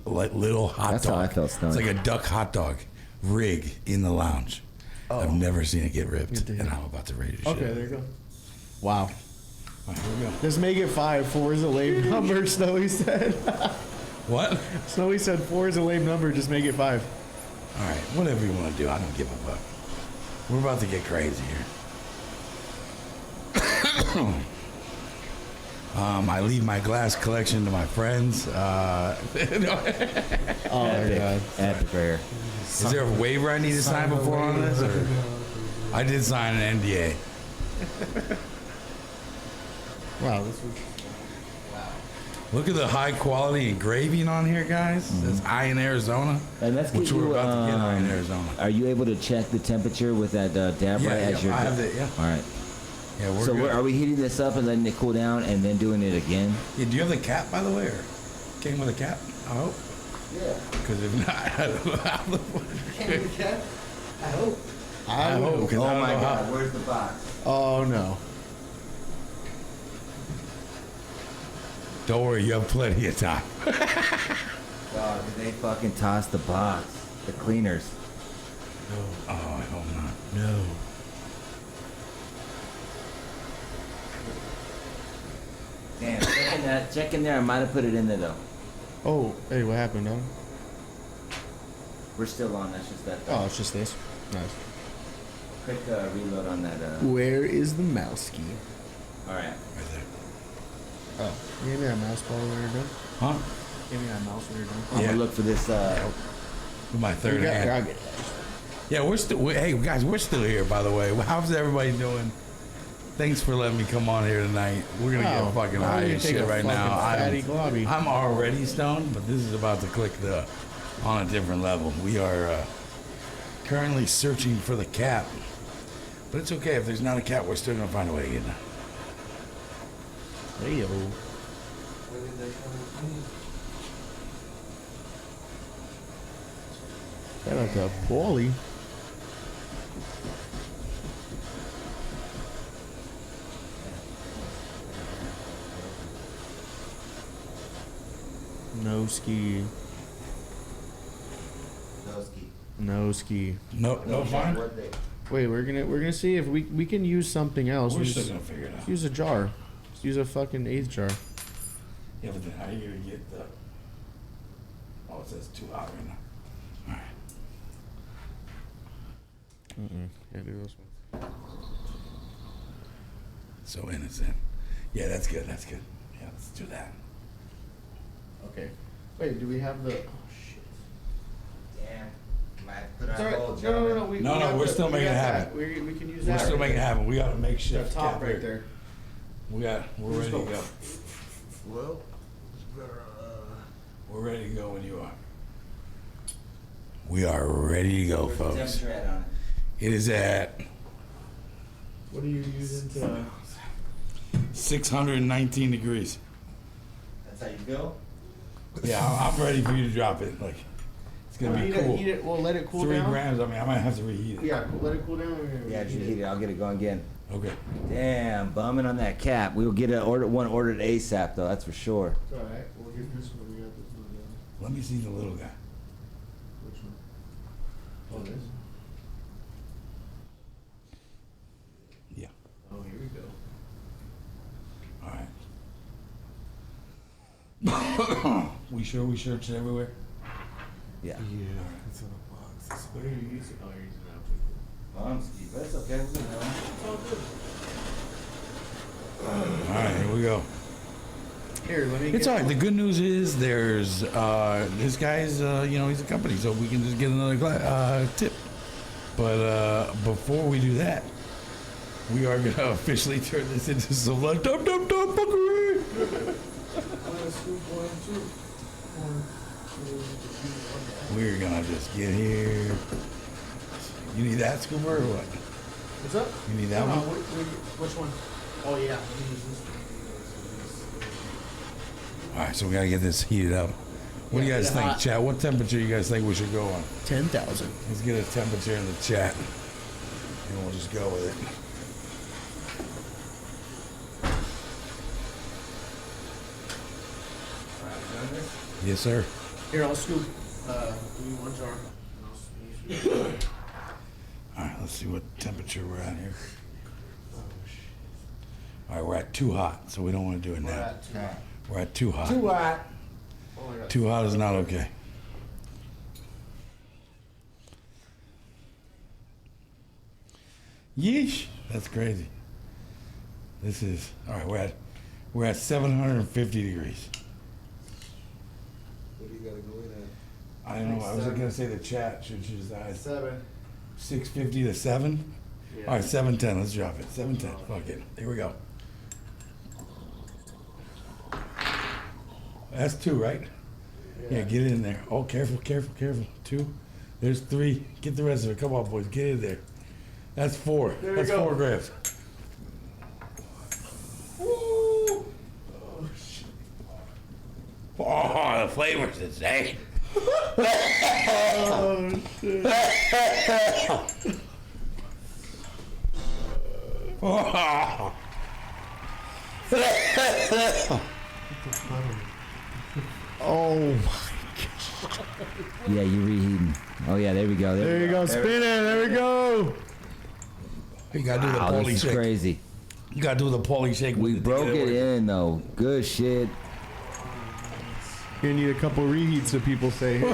like little hot That's dog. how I felt stoned. It's like a duck hot dog rig in the lounge. I've never seen it get ripped, and I'm about to rate it. Okay, there you go. Wow. All right, here we go. Just make it 5. 4 is a lame number, Snowy said. What? Snowy said 4 is a lame number, just make it 5. All right, whatever you want to do. I don't give a fuck. We're about to get crazy here. I leave my glass collection to my friends. Oh my god. Epic rare. Is there a waiver I need to sign before on this? Or? I did sign an NDA. Wow, this was... Look at the high quality engraving on here, guys. That's I in Arizona, And let's which get we're you, about to get I in Arizona. Are you able to check the temperature with that dab right as your? I have it. Yeah, All right. yeah, we're So good. are we heating this up and letting it cool down and then doing it again? Yeah, do you have the cap, by the way, or came with a cap? I hope. Yeah. Because if not, I don't know how the fuck. I hope. hope. 'Cause Oh I don't my know how- God! Where's the box? Oh no. Don't worry, you have plenty of time. God, did they fucking toss the box? The cleaners. Oh, I hope not. No. Damn, check in there. I might have put it in there though. Oh, hey, what happened, dog? We're still on. That's just that. Oh, it's just this. Nice. Quick reload on that. Where is the mouse key? All right. Right there. Oh, give me that mouse ball when you're done. Huh? Give me that mouse when you're done. I'm Yeah. gonna look for this. With my third hand. I'll get it. Yeah, we're still. Hey, guys, we're still here. By the way, how's everybody doing? Thanks for letting me come on here tonight. We're gonna Wow. get fucking Why high don't you as take shit a right fucking now. fatty globby? I'm already stoned, but this is about to click on a different level. We are currently searching for the cap, but it's okay if there's not a cap. We're still gonna find a way to get it. Hey yo. Shout out to Paulie. No ski. No ski. No fine. Wait, we're gonna see if we can use something else. We're Use- still gonna figure it out. Use a jar. Just use a fucking eighth jar. Yeah, but then how are you gonna get the? Oh, it says too hot right now. All right. Can't do this one. So innocent. Yeah, that's good. That's good. Yeah, let's do that. Okay. Wait, do we have the? Oh shit. Damn. Might put It's our all right. whole No. We No, have we're the- still we making got it that. happen. We can use We're that. still right making it there. happen. We got a The makeshift top cap right here. there. We're ready to go. Well, We're ready to go when you are. We are ready to go, Where's the folks. temperature at on it? It is at what are you using to? 619 degrees. That's how you feel? Yeah, I'm ready for you to drop it. Like, it's gonna be cool. Heat it. We'll let it cool 3 down. grams. I mean, I might have to reheat it. Yeah, let it cool down. Yeah, just heat it. I'll get it going again. Okay. Damn, bumming on that cap. We'll get one ordered ASAP though. That's for sure. It's all right. We'll get this one. We got this one. Let me see the little guy. Which one? Oh, this. Yeah. Oh, here we go. All right. we searched everywhere. Yeah. It's in a box. What are you using? Oh, you're using that. Bums, that's okay. We're good, man. It's all good. All right, here we go. Here, let me. It's all right. The good news is there's this guy's he's a company, so we can just get another tip. But before we do that, we are gonna officially turn this into some like dum fuckery. We're gonna just get here. You need that scooper or what? What's up? You need that one? Which one? Oh yeah. right, so we gotta get this heated up. What do you guys think, chat? What temperature you guys think we should go on? 10,000. Let's get a temperature in the chat, and we'll just go with it. Yes, sir. Here, I'll scoop. Give me 1 jar. All right, let's see what temperature we're at here. All right, we're at too hot, so we don't want to do it now. We're at too hot. Too hot. Too hot is not okay. Yeesh, that's crazy. This is all right. We're at 750 degrees. What do you gotta go in at? I don't know. I was gonna say the chat should decide 7. 650 to 7. Yeah. All right, 710. Let's drop it. 710. Fuck it. Here we go. That's 2, right? Yeah, get in there. Oh, careful. 2. There's 3. Get the rest of it. Come on, boys. Get in there. That's 4. That's 4 grams. Woo! Oh, shit. Oh, the flavor's insane. Oh, shit. Oh. Oh my Yeah, you reheating. Oh yeah, there we go. There you go. Spin it. There we go. You gotta do the Wow, Paulie this is shake. crazy. You gotta do the Paulie shake. We broke it in though. Good shit. You're gonna need a couple reheats so people say. We're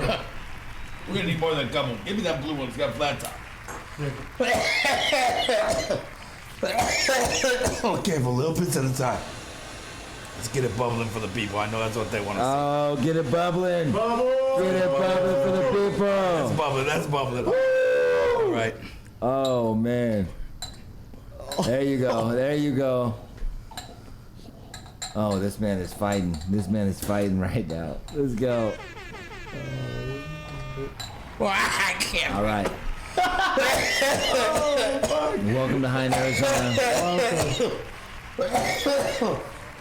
gonna need more than a couple. Give me that blue one. It's got flat top. Oh, careful, little bits at a time. Let's get it bubbling for the people. I know that's what they want to see. Oh, get it bubbling. Bubble. Get it bubbling for the people. That's bubbling. That's bubbling. Woo! All right. Oh man. There you go. There you go. Oh, this man is fighting. This man is fighting right now. Let's go. Well, I can't. All right. Welcome to High Arizona.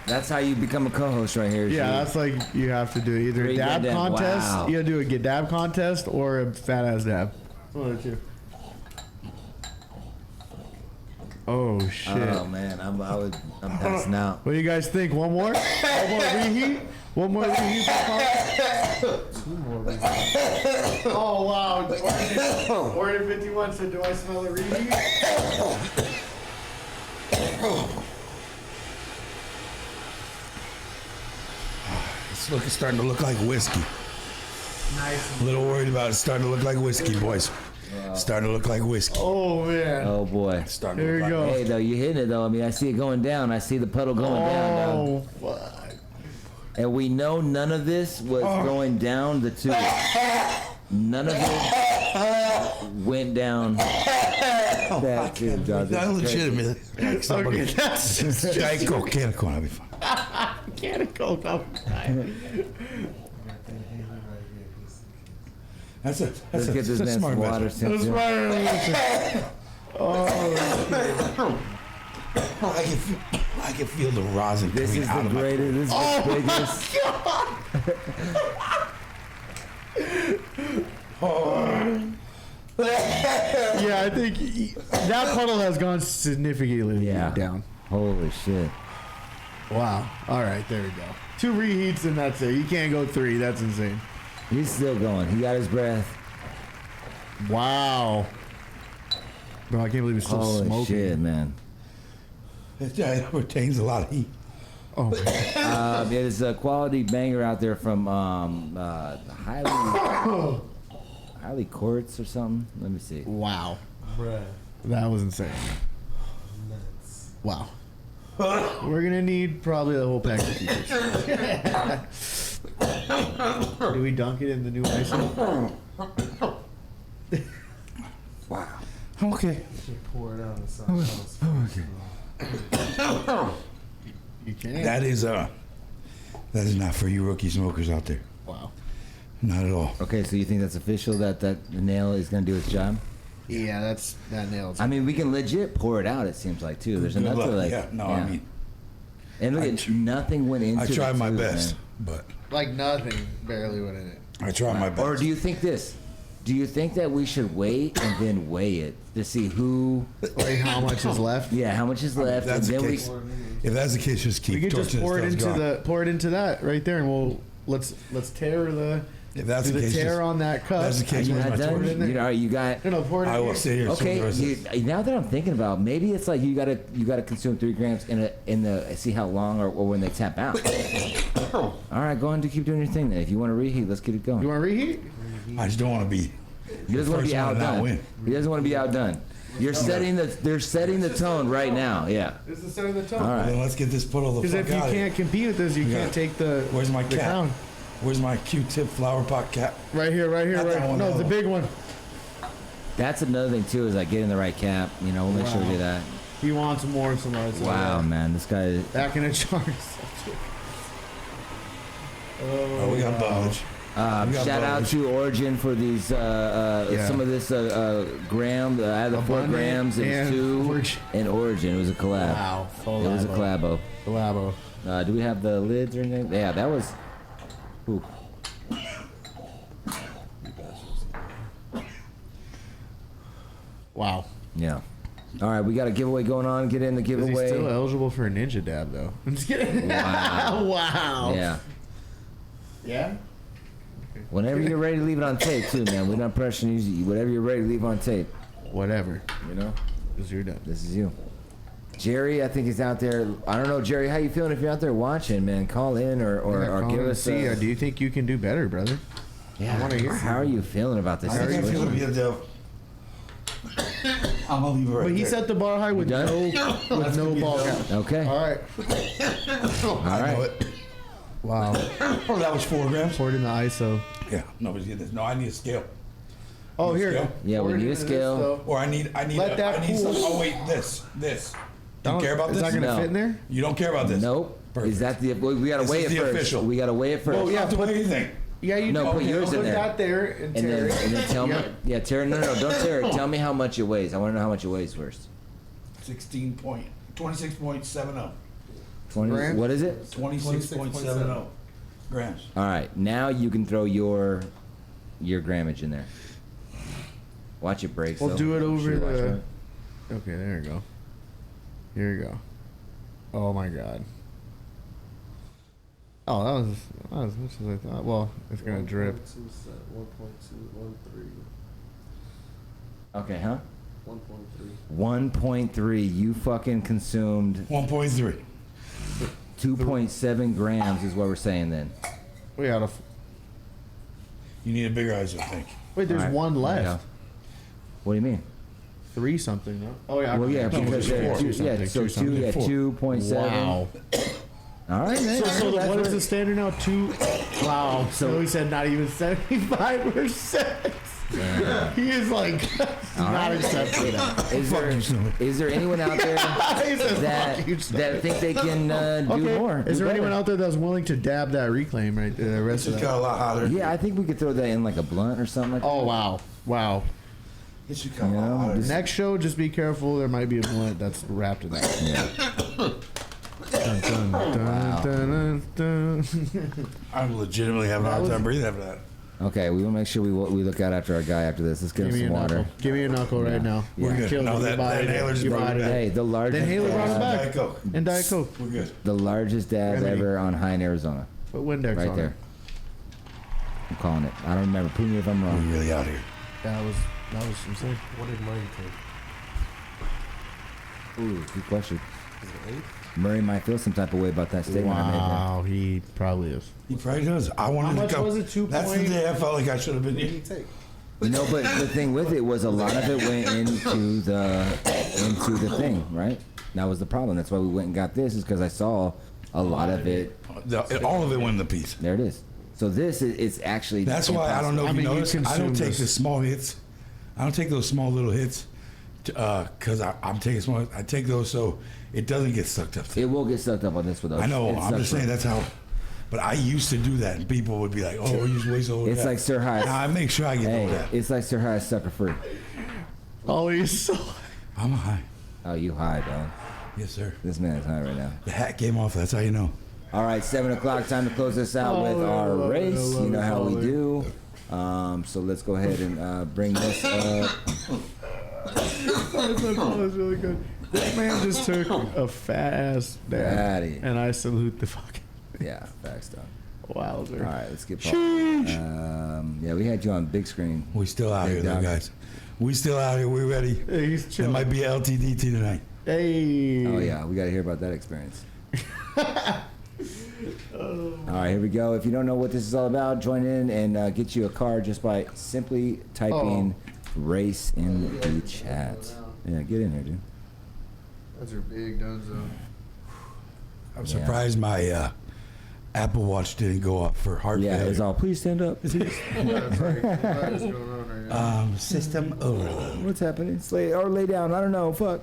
That's how you become a co-host right here. Yeah, that's like you have to do either a Three dab dab. contest. Wow. You gotta do a get dab contest or a fat ass dab. One or two. Oh shit! Oh man, I'm passing out. What do you guys think? One more? One more reheat? One more reheat? Two more reheat. Oh wow! Order 51 said, "Do I smell a reheat?" It's starting to look like whiskey. Nice. A little worried about it. Starting to look like whiskey, boys. Starting to look like whiskey. Oh man! Oh boy. Starting There to you look go. Hey, though, you hitting it though. I mean, I see it going down. I see the puddle going down. Oh Though. fuck! And we know none of this was going down the tube. None of it went down that tube, Josh. That's legitimate. Okay, that's Can of Coke, I'll be fine. Can of Coke. Let's Let's get this man some water. That's right. Oh, I can feel the rosin This coming is out the of my. greatest. This is the biggest. yeah, I think that puddle has gone significantly down. Holy shit. Wow. All right, there we go. 2 reheats and that's it. You can't go 3. That's insane. He's still going. He got his breath. Wow. Bro, I can't believe it's still Holy smoking. shit, man. It retains a lot of heat. Oh, There's a quality banger out there from Highly Courts or something. Let me see. wow. Bruh. That was insane. Wow. We're gonna need probably the whole pack of features. Do we dunk it in the new ice? Wow. Okay. Pour it out in Okay. You can. That is not for you rookie smokers out there. Wow. Not at all. Okay, so you think that's official that the nail is going to do its job? Yeah, that nails it. I mean, we can legit pour it out, it seems like, too. There's enough to like... I mean, And look, nothing went into I tried the my food, best, man. but Like nothing, barely went in it. I tried my best. Or do you think this? Do you think that we should wait and then weigh it to see who? Like how much is left? Yeah, how much is left, and That's then the we. case. If that's the case, just keep. We could just torching pour it until into it's gone. pour it into that right there, and let's tear the. If that's do the the case, tear just- on that cup. That's the Are case. you Where's not my done? torch? in there. You, all right, you got. No, pour it in I will here. stay here. Okay, So now that I'm thinking about, maybe it's like you gotta consume 3 grams in the see how long or when they tap out. All right, go ahead and keep doing your thing then. If you want to reheat, let's get it going. You want to reheat? I just don't want to be. He doesn't want to first be one to not outdone. win. He doesn't want to be outdone. They're setting the tone right now. Yeah. This is setting the tone. All right. Then let's get this puddle the Because fuck if you out of here. can't compete with this, you Yeah. can't take the. Where's my the cap? crown. Where's my Q-tip flower pot cap? Right here, right here, Not that right. one, No, the the other big one. That's another thing too, is like getting the right cap. You know, we'll make sure we do that. He wants more, so much. Wow, man, this guy. Back in a jar. Oh, we got Dodge. We got Shout out Dodge. to Origin for these some of this gram. I had the 4 Abundant grams. It was and 2 Origin. and Origin. It was a collab. Wow. It was a collabo. Collabo. Do we have the lids or anything? Yeah, that was. Ooh. Wow. Yeah. All right, we got a giveaway going on. Get in the Is he giveaway. still eligible for a ninja dab, though? I'm just kidding. Wow. Wow. Yeah. Yeah? Whenever you're ready to leave it on tape, too, man. We're not pressuring you. Whatever you're ready to leave on tape. Whatever. You know? Because you're done. This is you. Jerry, I think he's out there. I don't know, Jerry, how you feeling if you're out there watching, man? Call in or give us see. Do you think you can do better, brother? Yeah. I wanna hear. How are you feeling about this I think I feel to situation? be a devil. I'm gonna leave it right But he there. set the bar high with done? no ball count. Okay. All right. All I know right. it. Wow. Oh, that was 4 grams. Poured in the ISO. Yeah, nobody's getting this. No, I need a scale. Oh, Need a here. scale? Yeah, we Pour it need a into this, scale. though. Or I need. Let that I need cool. some. Oh wait, this. Do you care about Is this? that going to No. fit in there? You don't care about this. Nope. Perfect. Is that the? We gotta This weigh is it the first. official. We gotta weigh it first. Well, you have to weigh anything. Yeah, you No, do. put yours in Put there. that there and And tear then, it. and then tell me. Yep. Yeah, tear it. No, don't tear it. Tell me how much it weighs. I want to know how much it weighs first. 26.70. 20. Grams? What is it? 26.70 grams. All right. Now you can throw your grammage in there. Watch it break. We'll so do it make over sure you watch the. it. Okay, there you go. Here you go. Oh my god. Oh, that was as much as I thought. Well, it's gonna drip. 1.2, 1.3. Okay, huh? 1.3. 1.3. You fucking consumed 1.3. 2.7 grams is what we're saying then. We got a. You need a bigger ISO, I think. Wait, there's All right. one There you left. go. What do you mean? 3 something, no? Oh yeah. Well, yeah, okay. because it's four. two, yeah, so two, yeah, 2.7. Wow. All right, man. So That's what is what- the standard now? 2. Wow. So he said not even 75%. He is like not accepting that. Is there anyone out there He said, that "Fuck you, that think they can do more? Is do there anyone better? out there that's willing to dab that reclaim right there? The rest It's of got that? a lot hotter. Yeah, I think we could throw that in like a blunt or something like Oh wow, wow. It should come You a know, lot hotter. just- Next show, just be careful. There might be a blunt that's wrapped in that. that. Dun, dun, dun, dun, dun, dun. I'm legitimately having a hard time breathing after that. Okay, we will make sure we look out after our guy after this. Let's get Give him me a some water. knuckle. Give me a kknuckle right now. Yeah. We're good. Killed No, it. that You bought it. inhaler just You brought bought it it. back. Hey, the largest Then Haley brought it back. Diet Coke. And Diet Coke. We're good. the largest dab Remedy. ever on High in Arizona. Put Windex Right on there. it. I'm calling it. I don't remember. Prove me if I'm wrong. We're really out here. That was insane. What did mine take? Ooh, good question. Is it 8? Murray might feel some type of way about that statement I made there. Wow, he probably is. He probably does. I wanted How to much come. was it? 2 That's the point- day I felt like I should have been What did here. he take? You know, but the thing with it was a lot of it went into the thing, right? That was the problem. That's why we went and got this, is because I saw a lot of it. All of it went in the piece. There it is. So this is it's actually. That's why I don't know if I you mean, you noticed. I don't consume take this. the small hits. I don't take those small little hits because I'm taking small. I take those so it doesn't get sucked up. It will get sucked up on this one though. I know. It's I'm just sucked saying up. that's how. But I used to do that, and people would be like, "Oh, you just waste all It's that." like SayHIGH. Now I make sure I get all Hey, that. it's like SayHIGH sucker free. Oh, he's so. I'm high. Oh, you high, dog. Yes, sir. This man's high right now. The hat came off. That's how you know. All right, 7 o'clock. Time to close this out with our race. You know how we do. So let's go ahead and bring this up. That was really good. This man just took a fat ass dab, and I salute the fucking. Yeah, facts though. Wowzer. All right, let's get yeah, we had you on big screen. We still out here, though, guys. We still out here. We're ready. Hey, he's chilling. It might be LTDT tonight. Hey. Oh yeah, we got to hear about that experience. All right, here we go. If you don't know what this is all about, join in and get you a card just by simply typing race in the chat. Yeah, get in here, dude. That's your big dunzo. I'm surprised my Apple Watch didn't go off for heart failure. Yeah, it's all, please stand up. That's right. What is going on right now? System overload. What's happening? Lay down. I don't know. Fuck.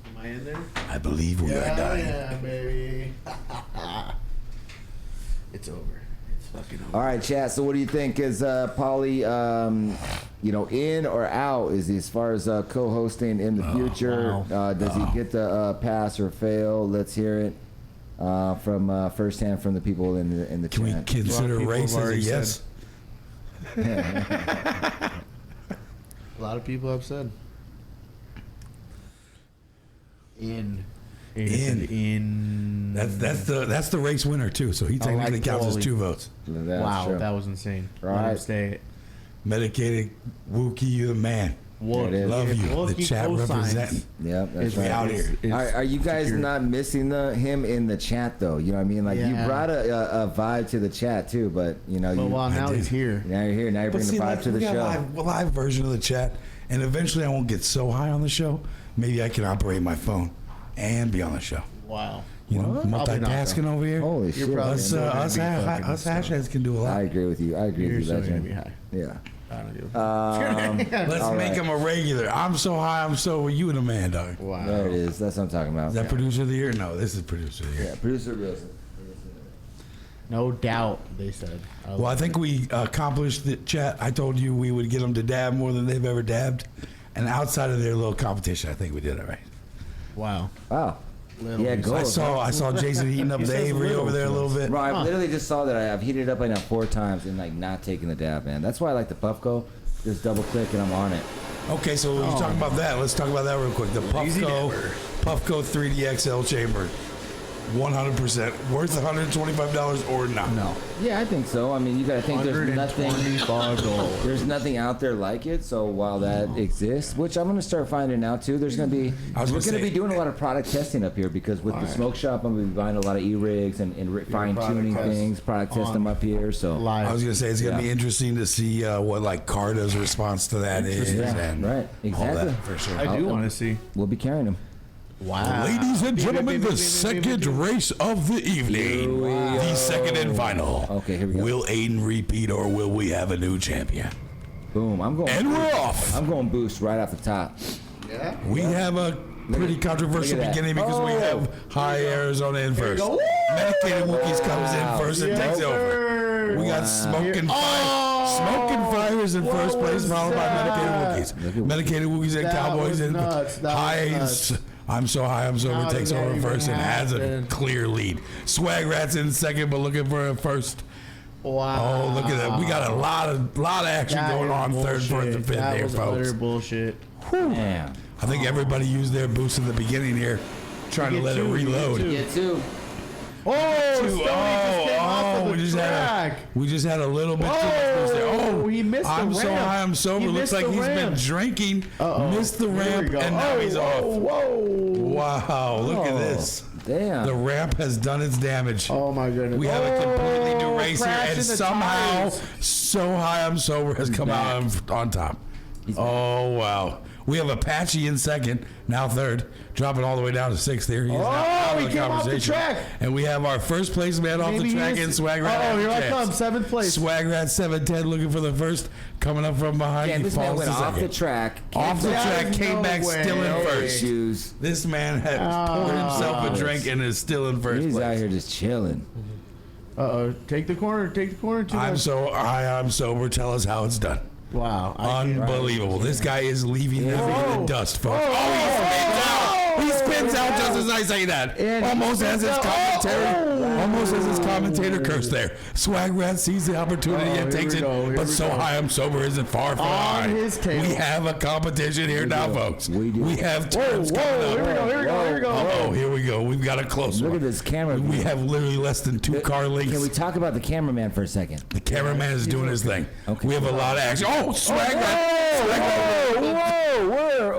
Am I in there? I believe we are dying. Yeah, baby. It's over. It's fucking over. All right, chat. So what do you think? Is Pauly, in or out? Is he, as far as co-hosting in the future? Wow. Does he get the pass or fail? Let's hear it from firsthand from the people in the Can chat. we consider race as a yes? A lot of people have said. In. That's the race winner too. So he technically counts as 2 votes. Wow, true. that was insane. Right. Let him stay. Medicated Wookie, you the man. What? Love you. Wookie The chat cosigns. representing. Yep, that's We right. out here. Are you guys secure. not missing him in the chat though? You know what I mean? Like you Yeah. brought a vibe to the chat too, but But now he's here. Now you're here. Now you're bringing the vibe to the we got show. a live version of the chat, and eventually I won't get so high on the show. Maybe I can operate my phone and be on the show. Wow. You know, Probably not, multitasking though. over here. Holy shit! probably Us still gonna be fucking hashtags can do a lot. I agree with you. I agree You're with you, still gonna legend. be high. Yeah. I don't give a Let's All make right. him a regular. I'm so high, I'm so you and the man, dog. Wow. There it is. That's what I'm talking about. Is that producer of the year? No, this is producer of the year. Yeah, producer Wilson. No doubt, they said. Well, I think we accomplished the chat. I told you we would get them to dab more than they've ever dabbed. And outside of their little competition, I think we did it right. Wow. Wow. Little Yeah, piece. go. I saw Jason heating up He the says Avery little over there a to little us. bit. Bro, I literally just saw that I've heated it up like now 4 times and like not taking the dab, man. That's why I like the Puffco. Just double click and I'm on it. Okay, so we're talking about that. Let's talk about that real quick. The Puffco 3D XL chamber. 100% worth $125 or not? No. Yeah, I think so. I mean, you gotta think there's nothing. $125. There's nothing out there like it. So while that exists, which I'm gonna start finding out too, there's gonna be. We're gonna be doing a lot of product testing up here because with the smoke shop, I'm gonna be buying a lot of e-rigs and fine tuning things, product test them up here. So I was gonna say it's gonna be interesting to see what like Carda's response to that is. Yeah, and right, exactly. all that, for sure. I do want to see. We'll be carrying them. Wow. Ladies and gentlemen, the second race of the evening. The second and final. Okay, here we go. Will Aiden repeat or will we have a new champion? Boom! I'm going. And we're off. I'm going boost right off the top. Yeah. We have a pretty controversial look at that. beginning because we have High Arizona in first. go. Medicated Wookiees comes in first and takes over. We got Smoking Fires in first place, followed by Medicated Wookiees. Medicated Wookiees and That Cowboys was in nuts. That was High. nuts. I'm so high, I'm sober. How Takes did that over even first and has a happen? clear lead. Swag Rat's in second, but looking for a first. Wow. Oh, look at that! We got a lot of action That going is on third, bullshit. fourth, and fifth That here, was folks. utter bullshit. Damn. I think everybody used their boost in the beginning here, trying to let it reload. Get 2. Oh, Stoney just came off of the track. We just had a little bit too much boost there. Oh, he missed the I'm so ramp. high, I'm sober. He Looks missed like the he's been ramp. drinking, missed the There we ramp, go. and now he's off. Whoa. Wow, look at this. Damn. The ramp has done its damage. Oh my goodness. We have a completely new race here, crash and in the somehow, tires. So High I'm Sober has come out on top. Oh, wow. We have Apache in second, now third, dropping all the way down to sixth here. He is now out of he the came off the conversation. track. And we have our first place man off the track in Swag Rat. Oh, here I Chance. come. 7th place. Swag Rat 710 looking for the first, coming up from behind. Damn, He this man falls went to off the second. track. Off the track, There's came no back way. still in No first. Shoes. This man had poured himself a drink and is still in first He's place. out here just chilling. Uh-oh. Take the corner. Take the corner. I'm so high, I'm sober. Tell us how it's done. Wow. Unbelievable. This guy is leaving everything in the dust, folks. Oh, he spins out. He spins out just as I say that. Almost as his commentary. Almost as his commentator curse there. Swag Rat sees the opportunity and takes it. But So High I'm Sober isn't far from high. We have a competition here now, folks. We have turns coming up. Here we go. Oh, here we go. We've got a close one. Look at this camera. We have literally less than 2 car lengths. Can we talk about the cameraman for a second? The cameraman is doing his thing. Okay. We have a lot of action. Oh, Swag Rat.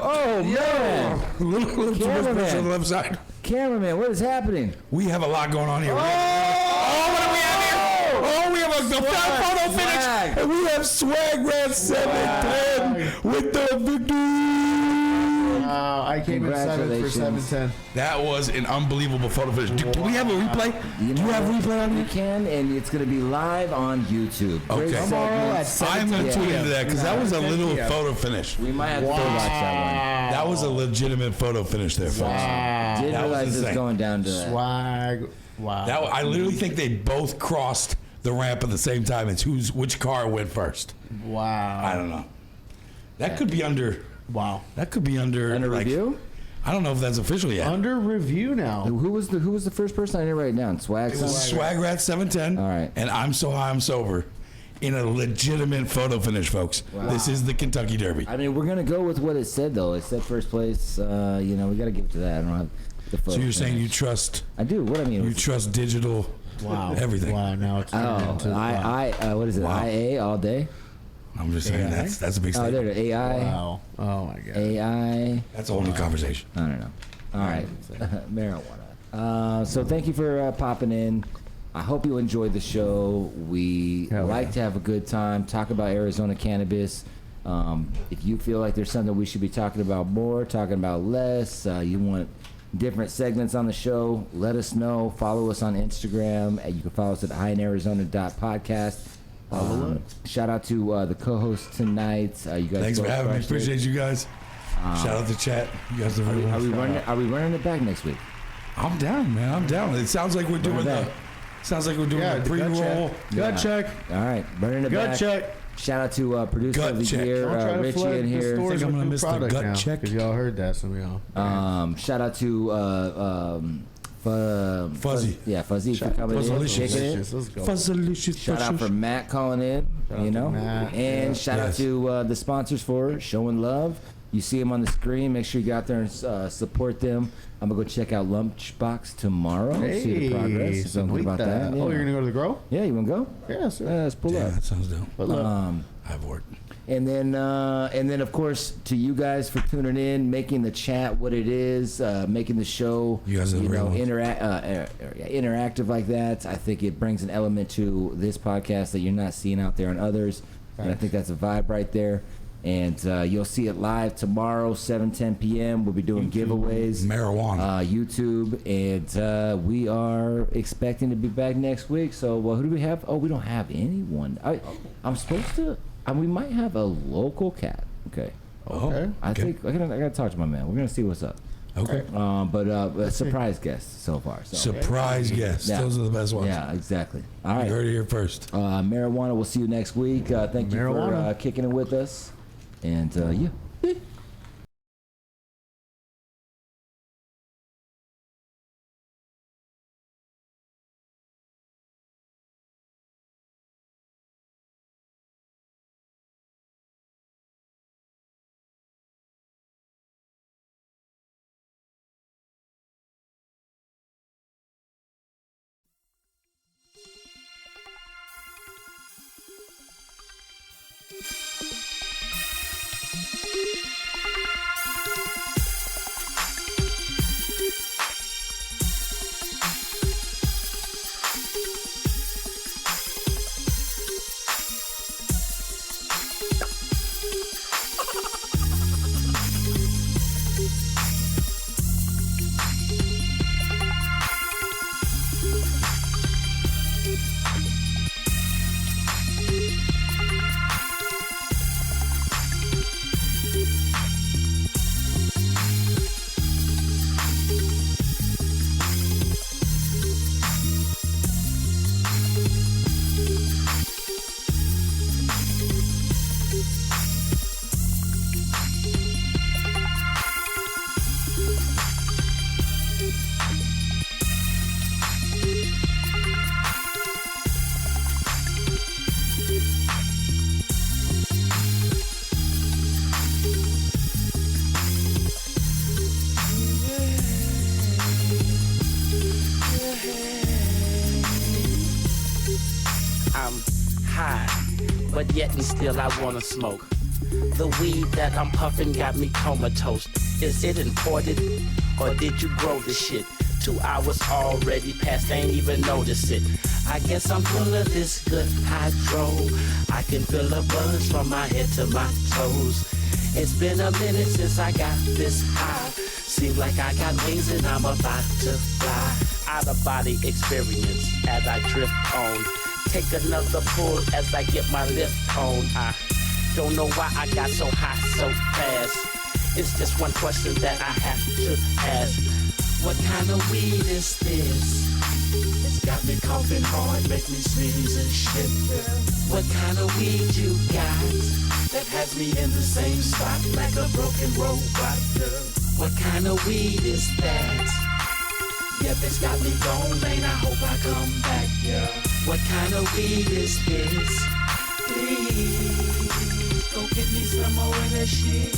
Oh, man. Little too much pressure on the left side. Cameraman, what is happening? We have a lot going on here. What do we have here? Oh, we have a photo finish. And we have Swag Rat 710 with the victory. I came in 7th for 710. That was an unbelievable photo finish. Do we have a replay? Do you have a replay on You here? can, and it's going to be live on YouTube. Okay. Tomorrow at 7 I'm going to tune into that because that was a 10 little p.m. photo finish. We might have to go watch that That was a legitimate photo finish there, folks. one. Didn't That was realize it's insane. going down to that. Swag. Wow. I literally think they both crossed the ramp at the same time. It's which car went first. Wow. I don't know. That could be under. Wow. That could be under like, review? I don't know if that's official yet. Under review now. Who was the first person? I didn't write it down. Swag. It was Swag Rat 710. All right. And I'm So High I'm Sober in a legitimate photo finish, folks. Wow. This is the Kentucky Derby. I mean, we're gonna go with what it said though. It said first place. We got to give it to that. I don't have the photo. So you're saying you finish. trust? I do. What I mean? You trust digital? Wow. Everything. Wow. Now it's what is it? Wow. IA all day. I'm just saying that's a big Oh, statement. there. AI. Wow. Oh my god. AI. That's a whole new conversation. I don't know. All right. Marijuana. So thank you for popping in. I hope you enjoyed the show. We like to have a good time, talk about Arizona cannabis. If you feel like there's something we should be talking about more, talking about less, you want different segments on the show, let us know. Follow us on Instagram. You can follow us at highainarizona.podcast. Shout out to the co-host tonight. You guys. Thanks for having me. Appreciate you guys. Shout out to chat. You guys are really Are we running it back next week? I'm down, man. I'm down. It sounds like we're doing the pre-roll. Gut check. All right, running it back. Gut check. Shout out to producer Gut of the check. year, Don't try to Richie flood in the here. stores I think I'm with gonna new miss the product gut now, check. 'cause y'all heard that, so we all. Shout out to Fuzzy. Yeah, Fuzzy for coming in, Fuzzalicious. kicking it. Let's go. Fuzzalicious. Shout out for Matt calling in, Matt, and shout out Yes. to the sponsors for showing love. You see them on the screen. Make sure you go out there and support them. I'm gonna go check out Lunchbox tomorrow. See the progress. Something about that. Yeah. Oh, you're gonna go to the grow? Yeah, you wanna go? Yeah, sir. Let's pull Yeah, up. that sounds dope. But look, I have work. And then of course to you guys for tuning in, making the chat what it is, making the show You guys are the real ones. interactive like that. I think it brings an element to this podcast that you're not seeing out there on others, and I think that's a vibe right there. And you'll see it live tomorrow, 7:10 p.m. We'll be doing giveaways, Marijuana. YouTube, and we are expecting to be back next week. So, who do we have? Oh, we don't have anyone. I'm supposed to. We might have a local cat. Okay. okay. I think I gotta talk to my man. We're gonna see what's up. Okay. But a surprise guest so far. So. Surprise guests. Yeah. Those are the best ones. Yeah, exactly. All right. You heard it here first. Marijuana. We'll see you next week. Thank you for kicking it with us. And yeah. high, but yet and still I wanna smoke. The weed that I'm puffing got me comatose. Is it imported, or did you grow the shit? 2 hours already passed, ain't even noticed it. I guess I'm full of this good hydro. I can feel a buzz from my head to my toes. It's been a minute since I got this high. Seems like I got wings and I'm about to fly. Out of body experience as I drift on. Take another pull as I get my lift on. I don't know why I got so high so fast. It's just one question that I have to ask. What kind of weed is this? It's got me coughing hard, make me sneeze and shit. What kind of weed you got that has me in the same spot like a broken robot? What kind of weed is that? Yep, it's got me gone, man, I hope I come back, yeah. What kind of weed is this? Please, go get me some more of that shit.